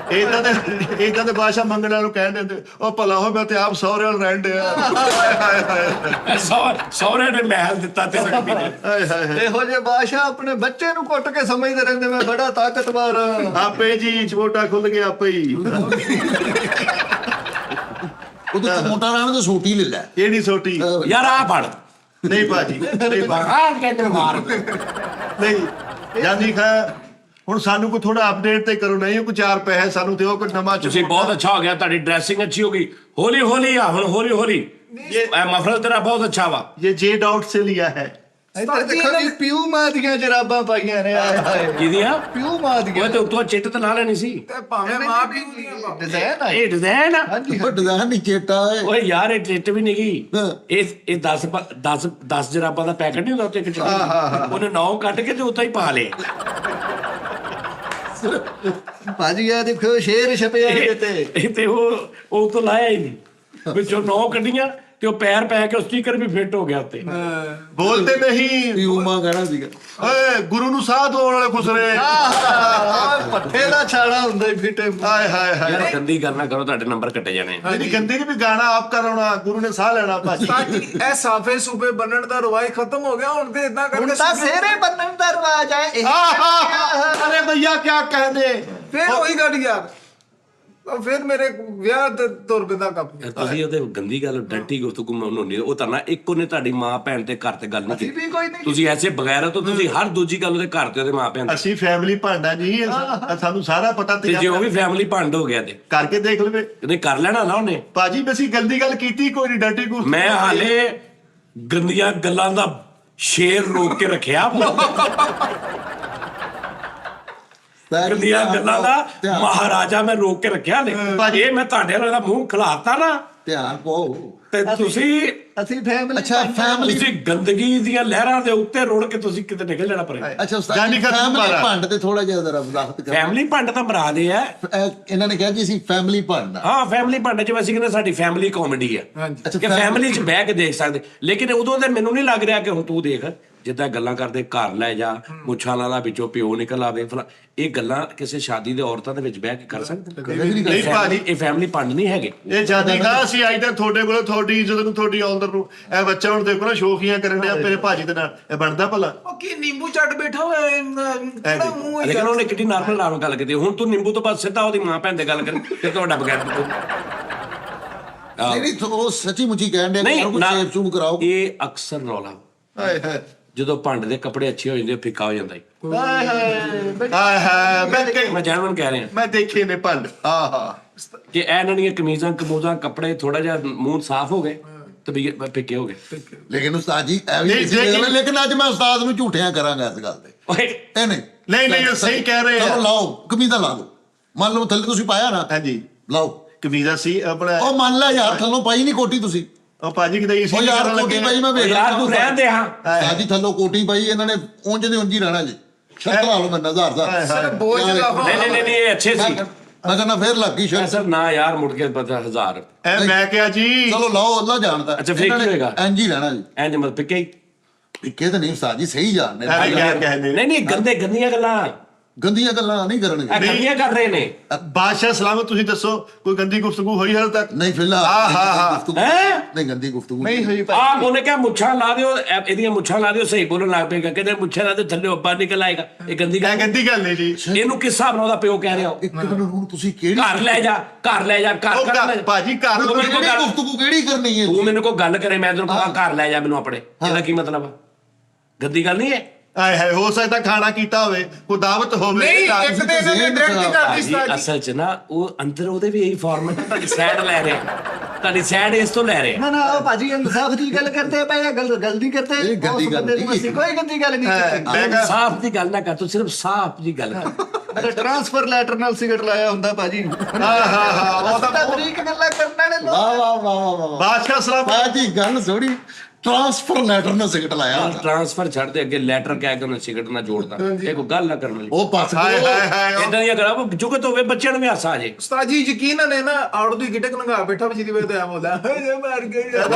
[SPEAKER 4] ਇਦਾਂ ਦੇ ਬਾਦਸ਼ਾਹ ਮੰਗਣ ਵਾਲ ਨੂੰ ਕਹਿਣ ਦਿੰਦੇ ਉਹ ਭਲਾ ਹੋ ਮੈਂ ਤੇ ਆਪ ਸਹੁਰੇ ਨਾਲ ਰਹਿਣ ਡਿਆ। ਹਾਏ ਹਾਏ
[SPEAKER 3] ਸਹੁਰੇ ਨੇ ਮਹਿਲ ਦਿੱਤਾ ਤੇ ਰੱਖੀ ਨੇ।
[SPEAKER 4] ਹਾਏ ਹਾਏ
[SPEAKER 1] ਇਹੋ ਜਿਹੇ ਬਾਦਸ਼ਾਹ ਆਪਣੇ ਬੱਚੇ ਨੂੰ ਕੁੱਟ ਕੇ ਸਮਝਦੇ ਰਹਿੰਦੇ ਮੈਂ ਬੜਾ ਤਾਕਤਵਰ ਹਾਂ।
[SPEAKER 4] ਆਪੇ ਜੀ ਛੋਟਾ ਖੁੱਲ ਗਿਆ ਆਪੇ ਹੀ।
[SPEAKER 5] ਉਹਦੇ ਤੋਂ ਮੋਟਾ ਰਹਿਣ ਤੇ ਛੋਟੀ ਲੈ ਲੈ।
[SPEAKER 4] ਇਹ ਨਹੀਂ ਛੋਟੀ
[SPEAKER 3] ਯਾਰ ਆ ਫੜ
[SPEAKER 4] ਨਹੀਂ ਭਾਜੀ ਨਹੀਂ
[SPEAKER 3] ਆ ਕਹਿੰਦੇ ਮਾਰ
[SPEAKER 4] ਨਹੀਂ ਜਾਂਦੀ ਖਾ। ਹੁਣ ਸਾਨੂੰ ਕੋਈ ਥੋੜਾ ਅਪਡੇਟ ਤੇ ਕਰੋ, ਨਹੀਂ ਕੋਈ 4 ਪੈਸੇ ਸਾਨੂੰ ਦਿਓ, ਕੋਈ ਨਵਾਂ
[SPEAKER 3] ਤੁਸੀਂ ਬਹੁਤ ਅੱਛਾ ਹੋ ਗਿਆ, ਤੁਹਾਡੀ ਡਰੈਸਿੰਗ ਅੱਛੀ ਹੋ ਗਈ। ਹੌਲੀ ਹੌਲੀ ਆ ਹੁਣ, ਹੌਲੀ ਹੌਲੀ। ਇਹ ਮਫਰਲ ਤੇਰਾ ਬਹੁਤ ਅੱਛਾ ਵਾ।
[SPEAKER 4] ये जे डाउट से लिया है।
[SPEAKER 1] ਇੱਧਰ ਦੇਖੋ ਜੀ ਪਿਊ ਮਾਂ ਦੀਆਂ ਜਰਾਬਾਂ ਪਾਈਆਂ ਨੇ। ਆਏ ਹਾਏ
[SPEAKER 3] ਕਿਹਦੀਆਂ?
[SPEAKER 1] ਪਿਊ ਮਾਂ ਦੀਆਂ।
[SPEAKER 3] ਉਹ ਤੇ ਉੱਤੋਂ ਚਿੱਟ ਤੇ ਲਾ ਲੈਣੀ ਸੀ।
[SPEAKER 2] ਤੇ ਭਾਵੇਂ ਮਾਂ ਵੀ ਦੀਆਂ
[SPEAKER 1] ਡਿਜ਼ਾਈਨ ਆ
[SPEAKER 3] ਇਹ ਡਿਜ਼ਾਈਨ ਆ।
[SPEAKER 1] ਹਾਂਜੀ
[SPEAKER 5] ਵੱਡਾ ਨਹੀਂ ਚੇਟਾ ਹੈ।
[SPEAKER 3] ਓਏ ਯਾਰ ਇਹ ਚਿੱਟ ਵੀ ਨਹੀਂ
[SPEAKER 5] ਹਾਂ।
[SPEAKER 3] ਇਹ 10 ਜਰਾਬਾਂ ਦਾ ਪੈਕਟ ਨਹੀਂ ਹੁੰਦਾ ਉੱਤੇ ਇੱਕ ਚਿੱਟੀ, ਉਹਨੇ 9 ਕੱਢ ਕੇ ਤੇ ਉੱਤੇ ਹੀ ਪਾ ਲਏ।
[SPEAKER 1] ਭਾਜੀ ਇਹ ਦੇਖੋ ਸ਼ੇਰ ਛਪਿਆ ਇਹਦੇ ਤੇ।
[SPEAKER 3] ਇਹ ਤੇ ਉਹ ਤੋਂ ਲਾਇਆ ਹੀ ਨਹੀਂ, ਵਿੱਚੋਂ 9 ਕੱਢੀਆਂ ਤੇ ਉਹ ਪੈਰ ਪੈ ਕੇ ਸਟicker ਵੀ ਫਿੱਟ ਹੋ ਗਿਆ ਉੱਤੇ।
[SPEAKER 4] बोलते नहीं
[SPEAKER 5] ਪਿਊਮਾ ਕਹਿਣਾ ਸੀਗਾ।
[SPEAKER 4] ओए गुरु नु साथ होने वाले खुसरे।
[SPEAKER 1] ਆਹ ਪੱਠੇ ਦਾ ਛਾੜਾ ਹੁੰਦਾ ਹੀ ਫਿੱਟੇ।
[SPEAKER 4] हाय हाय हाय
[SPEAKER 3] ਯਾਰ ਗੰਦੀ ਗੱਲ ਨਾ ਕਰੋ, ਤੁਹਾਡੇ ਨੰਬਰ ਕੱਟੇ ਜਾਣੇ।
[SPEAKER 4] नहीं गंदी नहीं भी गाना आप कराना, गुरु ने साह लेना भाजी।
[SPEAKER 2] ਸਾਜੀ ਇਹ ਸਾਫੇ ਸੂਬੇ ਬੰਨਣ ਦਾ ਰਵਾਜ ਖਤਮ ਹੋ ਗਿਆ। ਹੁਣ ਤੇ ਇਦਾਂ
[SPEAKER 1] ਹੁਣ
[SPEAKER 2] ਕਰਕੇ
[SPEAKER 1] ਤਾਂ ਸੇਰੇ ਬੰਨਣ ਦਾ ਰਿਵਾਜ ਹੈ ਇਹ।
[SPEAKER 4] अरे भैया क्या कहने।
[SPEAKER 2] ਫਿਰ ਉਹੀ ਗੱਲ ਯਾਰ, ਫਿਰ ਮੇਰੇ ਵਿਆਹ ਤੇ ਤੁਰ ਪੈਂਦਾ ਕੰਮ।
[SPEAKER 3] ਯਾਰ ਤੁਸੀਂ ਉਹਦੇ ਗੰਦੀ ਗੱਲ ਡੰਟੀ ਗੁਫ਼ਤਗੂ ਮੈਨੂੰ ਨਹੀਂ, ਉਹ ਤਾਂ ਨਾ ਇੱਕੋ ਨੇ ਤੁਹਾਡੀ ਮਾਂ ਭੈਣ ਤੇ ਘਰ ਤੇ ਗੱਲ ਨਹੀਂ
[SPEAKER 1] ਅਸੀਂ ਵੀ ਕੋਈ ਨਹੀਂ
[SPEAKER 3] ਤੁਸੀਂ ਐਸੇ ਬਗੈਰ ਤੋਂ ਤੁਸੀਂ ਹਰ ਦੂਜੀ ਗੱਲ ਉਹਦੇ ਘਰ ਤੇ ਉਹਦੇ ਮਾਂ ਭੈਣ
[SPEAKER 4] ਅਸੀਂ ਫੈਮਿਲੀ ਭਾਂਡਾ ਜੀ, ਸਾਨੂੰ ਸਾਰਾ ਪਤਾ
[SPEAKER 3] ਤੇ ਜੇ ਉਹ ਵੀ
[SPEAKER 4] ਤੇ
[SPEAKER 3] ਫੈਮਿਲੀ ਭੰਡ ਹੋ ਗਿਆ ਤੇ
[SPEAKER 4] ਕਰਕੇ ਦੇਖ ਲਵੇ
[SPEAKER 3] ਇਹਨੇ ਕਰ ਲੈਣਾ ਨਾ ਉਹਨੇ।
[SPEAKER 4] ਭਾਜੀ ਅਸੀਂ ਗੰਦੀ ਗੱਲ ਕੀਤੀ ਕੋਈ ਨਹੀਂ, ਡੰਟੀ ਗੁਰੂ
[SPEAKER 3] ਮੈਂ ਹਾਲੇ ਗੰਦੀਆਂ ਗੱਲਾਂ ਦਾ ਸ਼ੇਰ ਰੋਕ ਕੇ ਰੱਖਿਆ। ਗੰਦੀਆਂ ਗੱਲਾਂ ਦਾ ਮਹਾਰਾਜਾ ਮੈਂ ਰੋਕ ਕੇ ਰੱਖਿਆ ਨੇ। ਇਹ ਮੈਂ ਤੁਹਾਡੇ ਨਾਲ ਦਾ ਮੂੰਹ ਖਿਲਾਤਾ ਨਾ
[SPEAKER 5] ਧਿਆਨ ਪਾਓ।
[SPEAKER 3] ਤੇ ਤੁਸੀਂ
[SPEAKER 1] ਅਸੀਂ ਫੈਮਿਲੀ
[SPEAKER 5] ਅੱਛਾ ਫੈਮਿਲੀ।
[SPEAKER 3] ਤੁਸੀਂ ਗੰਦਗੀ ਦੀਆਂ ਲਹਿਰਾਂ ਦੇ ਉੱਤੇ ਰੁੜ ਕੇ ਤੁਸੀਂ ਕਿਤੇ ਨਿਕਲ ਜਾਣਾ ਪਰੇ।
[SPEAKER 5] ਅੱਛਾ ਉਸਤਾਦ
[SPEAKER 4] ਜਾਨੀ ਖਤਮ
[SPEAKER 5] ਫੈਮਿਲੀ
[SPEAKER 4] ਵਾਲਾ।
[SPEAKER 5] ਭੰਡ ਤੇ ਥੋੜਾ ਜਿਹਾ ਜ਼ਰਾ ਵਜ਼ਾਹਤ ਕਰ।
[SPEAKER 3] ਫੈਮਿਲੀ ਭੰਡ ਤਾਂ ਮਰਾ ਦੇ ਆ।
[SPEAKER 5] ਇਹਨਾਂ ਨੇ ਕਿਹਾ ਜੀ ਅਸੀਂ ਫੈਮਿਲੀ ਭੰਡ ਆ।
[SPEAKER 3] ਹਾਂ ਫੈਮਿਲੀ ਭੰਡ ਚ ਅਸੀਂ ਕਹਿੰਦੇ ਸਾਡੀ ਫੈਮਿਲੀ ਕਾਮੇਡੀ ਆ
[SPEAKER 2] ਹਾਂਜੀ।
[SPEAKER 3] ਕਿ ਫੈਮਿਲੀ ਚ ਬਹਿ ਕੇ ਦੇਖ ਸਕਦੇ। ਲੇਕਿਨ ਉਦੋਂ ਤੇ ਮੈਨੂੰ ਨਹੀਂ ਲੱਗ ਰਿਹਾ ਕਿ ਹੁਣ ਤੂੰ ਦੇਖ ਜਿੱਦਾਂ ਗੱਲਾਂ ਕਰਦੇ ਘਰ ਲੈ ਜਾ, ਮੁੱਛਾਂ ਵਾਲਾ ਵਿੱਚੋਂ ਪਿਓ ਨਿਕਲ ਆਵੇ, ਇਹ ਗੱਲਾਂ ਕਿਸੇ ਸ਼ਾਦੀ ਦੇ ਔਰਤਾਂ ਦੇ ਵਿੱਚ ਬਹਿ ਕੇ ਕਰ ਸਕਦੇ?
[SPEAKER 4] ਨਹੀਂ ਭਾਜੀ
[SPEAKER 3] ਇਹ ਫੈਮਿਲੀ ਭੰਡ ਨਹੀਂ ਹੈਗੇ।
[SPEAKER 4] ਇਹ ਜਾਦੀ ਕਾ ਅਸੀਂ ਅੱਜ ਤੱਕ ਤੁਹਾਡੇ ਕੋਲ ਤੁਹਾਡੀ ਇੱਜ਼ਤ ਨੂੰ ਤੁਹਾਡੀ ਆਉਂਦਰ ਨੂੰ ਇਹ ਬੱਚਾ ਹੁਣ ਦੇਖੋ ਨਾ ਸ਼ੋਖੀਆਂ ਕਰਨ ਡਿਆ ਮੇਰੇ ਭਾਜੀ ਦੇ ਨਾਲ, ਇਹ ਬਣਦਾ ਭਲਾ?
[SPEAKER 2] ਉਹ ਕੀ ਨਿੰਬੂ ਚੱਟ ਬੈਠਾ ਹੋਇਆ ਕਿਹੜਾ ਮੂੰਹ ਹੈ
[SPEAKER 3] ਲੇਕਿਨ ਉਹਨੇ ਕਿੰਨੀ ਨਾਰਮਲ ਨਾਲ ਗੱਲ ਕੀਤੀ। ਹੁਣ ਤੂੰ ਨਿੰਬੂ ਤੋਂ ਬਾਅਦ ਸਿੱਧਾ ਉਹਦੀ ਮਾਂ ਭੈਣ ਦੇ ਗੱਲ ਕਰ ਤੇ ਤੁਹਾਡਾ ਬਗੈਰ
[SPEAKER 5] ਨਹੀਂ ਉਹ ਸੱਚੀ ਮੁੱਚੀ ਕਹਿਣ ਦੇ
[SPEAKER 3] ਨਹੀਂ
[SPEAKER 5] ਕਿ ਸੇਵ ਚੂਮ ਕਰਾਓ।
[SPEAKER 3] ਇਹ ਅਕਸਰ ਰੌਲਾ
[SPEAKER 4] ਹਾਏ ਹਾਏ
[SPEAKER 3] ਜਦੋਂ ਭੰਡ ਦੇ ਕੱਪੜੇ ਅੱਛੇ ਹੋ ਜਾਂਦੇ ਫਿੱਕਾ ਹੋ ਜਾਂਦਾ
[SPEAKER 1] ਹਾਏ ਹਾਏ
[SPEAKER 4] ਹਾਏ ਹਾਏ
[SPEAKER 3] ਮੈਂ ਜੈਨੂਨ ਕਹਿ ਰਿਹਾ
[SPEAKER 4] ਮੈਂ ਦੇਖੇ ਨੇ ਭੰਡ। ਆਹਾ
[SPEAKER 3] ਕਿ ਇਹਨਾਂ ਦੀਆਂ ਕਮੀਜ਼ਾਂ ਕਮੂਜ਼ਾਂ ਕੱਪੜੇ ਥੋੜਾ ਜਿਹਾ ਮੂੰਹ ਸਾਫ਼ ਹੋ ਗਏ ਤੇ ਵੀ ਫਿੱਕੇ ਹੋ ਗਏ।
[SPEAKER 5] ਲੇਕਿਨ ਉਸਤਾਦ ਜੀ ਇਹ ਵੀ
[SPEAKER 4] ਨਹੀਂ,
[SPEAKER 5] ਇਸੇ ਗੱਲ ਹੈ, ਲੇਕਿਨ ਅੱਜ ਮੈਂ ਉਸਤਾਦ ਨੂੰ ਝੂਠਿਆਂ ਕਰਾਂਗਾ ਇਸ ਗੱਲ ਤੇ।
[SPEAKER 3] ਓਏ
[SPEAKER 5] ਇਹ ਨਹੀਂ
[SPEAKER 4] ਨਹੀਂ, ਉਹ ਸਹੀ ਕਹਿ ਰਹੇ ਆ।
[SPEAKER 5] ਚਲੋ ਲਾਓ ਕਮੀਜ਼ਾਂ ਲਾ ਦਿਓ। ਮੰਨ ਲਓ ਥੱਲੇ ਤੁਸੀਂ ਪਾਇਆ ਨਾ,
[SPEAKER 4] ਹਾਂਜੀ
[SPEAKER 5] ਲਾਓ।
[SPEAKER 4] ਕਮੀਜ਼ਾ ਸੀ ਆਪਣਾ।
[SPEAKER 5] ਉਹ ਮੰਨ ਲੈ ਯਾਰ ਥੱਲੋਂ ਪਾਈ ਨਹੀਂ ਕੋਟੀ ਤੁਸੀਂ।
[SPEAKER 4] ਉਹ ਭਾਜੀ ਕਿਤੇ ਇਸੇ
[SPEAKER 5] ਉਹ ਯਾਰ ਕੋਟੀ ਪਾਈ ਮੈਂ ਵੇਖ
[SPEAKER 3] ਯਾਰ ਤੂੰ ਰਹਿਣ ਦੇ ਹਾਂ।
[SPEAKER 5] ਸਾਜੀ ਥੱਲੋਂ ਕੋਟੀ ਪਾਈ ਇਹਨਾਂ ਨੇ ਉਂਝ ਦੇ ਉਂਝ ਹੀ ਰਹਿਣਾ ਜੀ। ਸ਼ਰਤ ਲਾ ਲਓ ਮੈਂ ਨਜ਼ਾਰ ਦਾ
[SPEAKER 2] ਬੋਝ ਲਾਫਾ।
[SPEAKER 3] ਨਹੀਂ ਇਹ ਅੱਛੇ ਸੀ।
[SPEAKER 5] ਮੈਂ ਕਹਿੰਦਾ ਫੇਰ ਲੱਗੀ ਸ਼ਰਤ।
[SPEAKER 3] ਸਰ ਨਾ ਯਾਰ ਮੁੜ ਕੇ ਪਤਾ 1000
[SPEAKER 4] ਐ ਮੈਂ ਕਿਹਾ ਜੀ
[SPEAKER 5] ਚਲੋ ਲਾਓ ਅੱਲਾ ਜਾਣਦਾ।
[SPEAKER 3] ਅੱਛਾ, ਫਿਰ ਕੀ ਹੋਏਗਾ?
[SPEAKER 5] ਇੰਜ ਹੀ ਰਹਿਣਾ ਜੀ।
[SPEAKER 3] ਇੰਜ ਮਤ ਫਿੱਕੇ ਹੀ।
[SPEAKER 5] ਇੱਕੇ ਤਾਂ ਨਹੀਂ ਉਸਤਾਦ ਜੀ ਸਹੀ ਜਾਣਦੇ
[SPEAKER 4] ਐਵੇਂ ਕਿਆ ਕਹਿੰਦੇ ਨੇ।
[SPEAKER 3] ਨਹੀਂ ਗੰਦੀਆਂ ਗੱਲਾਂ
[SPEAKER 5] ਗੰਦੀਆਂ ਗੱਲਾਂ ਨਹੀਂ ਕਰਨਗੇ।
[SPEAKER 3] ਇਹ ਗੰਦੀਆਂ ਕਰ ਰਹੇ ਨੇ।
[SPEAKER 4] ਬਾਦਸ਼ਾਹ ਸਲਾਮਤ, ਤੁਸੀਂ ਦੱਸੋ ਕੋਈ ਗੰਦੀ ਗੁਫ਼ਤਗੂ ਹੋਈ ਹਾਲੇ ਤੱਕ?
[SPEAKER 5] ਨਹੀਂ ਫਿਲਹਾਲ
[SPEAKER 3] ਹੈਂ?
[SPEAKER 5] ਨਹੀਂ ਗੰਦੀ ਗੁਫ਼ਤਗੂ
[SPEAKER 1] ਨਹੀਂ ਹੋਈ
[SPEAKER 3] ਆਪ ਉਹਨੇ ਕਿਹਾ ਮੁੱਛਾਂ ਲਾ ਦਿਓ, ਇਹਦੀਆਂ ਮੁੱਛਾਂ ਲਾ ਦਿਓ, ਸਹੀ ਬੋਲਣ ਲੱਗ ਪਏਗਾ। ਕਹਿੰਦੇ ਮੁੱਛਾਂ ਲਾ ਦਿਓ, ਥੱਲੇ ਉੱਪਰ ਨਿਕਲ ਆਏਗਾ। ਇਹ ਗੰਦੀ
[SPEAKER 4] ਇਹ
[SPEAKER 3] ਗੱਲ।
[SPEAKER 4] ਗੰਦੀ ਗੱਲ ਨਹੀਂ ਜੀ।
[SPEAKER 3] ਇਹਨੂੰ ਕਿਸ ਹਿਸਾਬ ਨਾਲ ਉਹਦਾ ਪਿਓ ਕਹਿ ਰਿਹਾ?
[SPEAKER 5] ਇੱਕ ਮਿੰਟ ਹੁਣ ਤੁਸੀਂ ਕਿਹੜੀ
[SPEAKER 3] ਘਰ ਲੈ ਜਾ, ਘਰ ਲੈ ਜਾ, ਘਰ
[SPEAKER 4] ਉਹ
[SPEAKER 3] ਕਰ ਲੈ।
[SPEAKER 4] ਭਾਜੀ ਘਰ
[SPEAKER 3] ਤੂੰ ਮੈਨੂੰ ਕੋਈ ਗੱਲ-
[SPEAKER 5] ਗੁਫ਼ਤਗੂ ਕਿਹੜੀ ਕਰਨੀ ਹੈ?
[SPEAKER 3] ਤੂੰ ਮੈਨੂੰ ਕੋਈ ਗੱਲ ਕਰੇ, ਮੈਂ ਤੈਨੂੰ ਕਹਾਂ ਘਰ ਲੈ ਜਾ ਮੈਨੂੰ ਆਪਣੇ, ਇਹਦਾ ਕੀ ਮਤਲਬ ਆ? ਗੰਦੀ ਗੱਲ ਨਹੀਂ ਹੈ।
[SPEAKER 4] ਆਏ ਹਾਏ, ਹੋ ਸਕਦਾ ਖਾਣਾ ਕੀਤਾ ਹੋਵੇ, ਕੋਈ ਦਾਵਤ ਹੋਵੇ।
[SPEAKER 2] ਨਹੀਂ ਇੱਕ ਤੇ ਇਹਨਾਂ ਨੇ ਡਾਇਰੈਕਟ ਕਰਦੀ
[SPEAKER 3] ਭਾਜੀ
[SPEAKER 2] ਸਟਾਰਟ।
[SPEAKER 3] ਅਸਲ 'ਚ ਨਾ ਉਹ ਅੰਦਰ ਉਹਦੇ ਵੀ ਇਹੀ ਫਾਰਮੈਟ, ਤੁਹਾਡੀ ਸਾਈਡ ਲੈ ਰਿਹਾ, ਤੁਹਾਡੀ ਸਾਈਡ ਇਸ ਤੋਂ ਲੈ ਰਿਹਾ।
[SPEAKER 1] ਨਾ ਉਹ ਭਾਜੀ ਇਨਸਾਫ ਦੀ ਗੱਲ ਕਰਦੇ ਪਏ ਆ, ਗਲਤੀ ਕਰਤੇ।
[SPEAKER 5] ਇਹ ਗੰਦੀ
[SPEAKER 1] ਉਸ
[SPEAKER 5] ਗੱਲ
[SPEAKER 1] ਬੰਦੇ ਨੂੰ
[SPEAKER 5] ਨਹੀਂ।
[SPEAKER 1] ਅਸੀਂ ਕੋਈ ਗੰਦੀ ਗੱਲ ਨਹੀਂ ਕੀਤੀ।
[SPEAKER 4] ਮੈਂ ਕਿਹਾ
[SPEAKER 3] ਸਾਫ਼ ਦੀ ਗੱਲ ਨਾ ਕਰ, ਤੂੰ ਸਿਰਫ ਸਾਫ਼ ਦੀ ਗੱਲ ਕਰ।
[SPEAKER 1] ਮੇਰਾ ਟ੍ਰਾਂਸਫਰ ਲੈਟਰ ਨਾਲ ਸਿਗਰਟ ਲਾਇਆ ਹੁੰਦਾ ਭਾਜੀ।
[SPEAKER 4] ਹਾਂ
[SPEAKER 1] ਉਹ ਤਾਂ ਤਰੀਕ ਗੱਲਾਂ ਕਰਨਾ ਨੇ ਲੋਕ।
[SPEAKER 5] ਵਾਹ ਵਾਹ ਵਾਹ ਵਾਹ
[SPEAKER 4] ਬਾਦਸ਼ਾਹ ਸਲਾਮਤ।
[SPEAKER 5] ਬਾਜੀ ਗੱਲ ਥੋੜੀ ਟ੍ਰਾਂਸਫਰ ਲੈਟਰ ਨਾਲ ਸਿਗਰਟ ਲਾਇਆ ਹੁੰਦਾ।
[SPEAKER 3] ਟ੍ਰਾਂਸਫਰ ਛੱਡ ਦੇ, ਅੱਗੇ ਲੈਟਰ ਕਹਿ ਕੇ ਉਹਨੇ ਸਿਗਰਟ ਨਾਲ ਜੋੜਦਾ। ਇਹ ਕੋਈ ਗੱਲ ਨਾ ਕਰਨ ਵਾਲੀ।
[SPEAKER 5] ਉਹ ਬਸ
[SPEAKER 4] ਹਾਏ ਹਾਏ ਹਾਏ
[SPEAKER 3] ਇਦਾਂ ਦੀਆਂ ਗੱਲਾਂ ਜੁਗਤ ਹੋਵੇ, ਬੱਚਿਆਂ ਨੂੰ ਵੀ ਹਾਸਾ ਆ ਜੇ।
[SPEAKER 2] ਉਸਤਾਦ ਜੀ ਯਕੀਨ ਨੇ ਨਾ ਆੜੂ ਦੀ ਗਿਟਕ ਨੰਗਾ ਬੈਠਾ ਜਿਹਦੀ ਵਜ੍ਹਾ ਤੋਂ ਐ ਬੋਲਦਾ ਜੇ ਮਾਰ ਗਈ।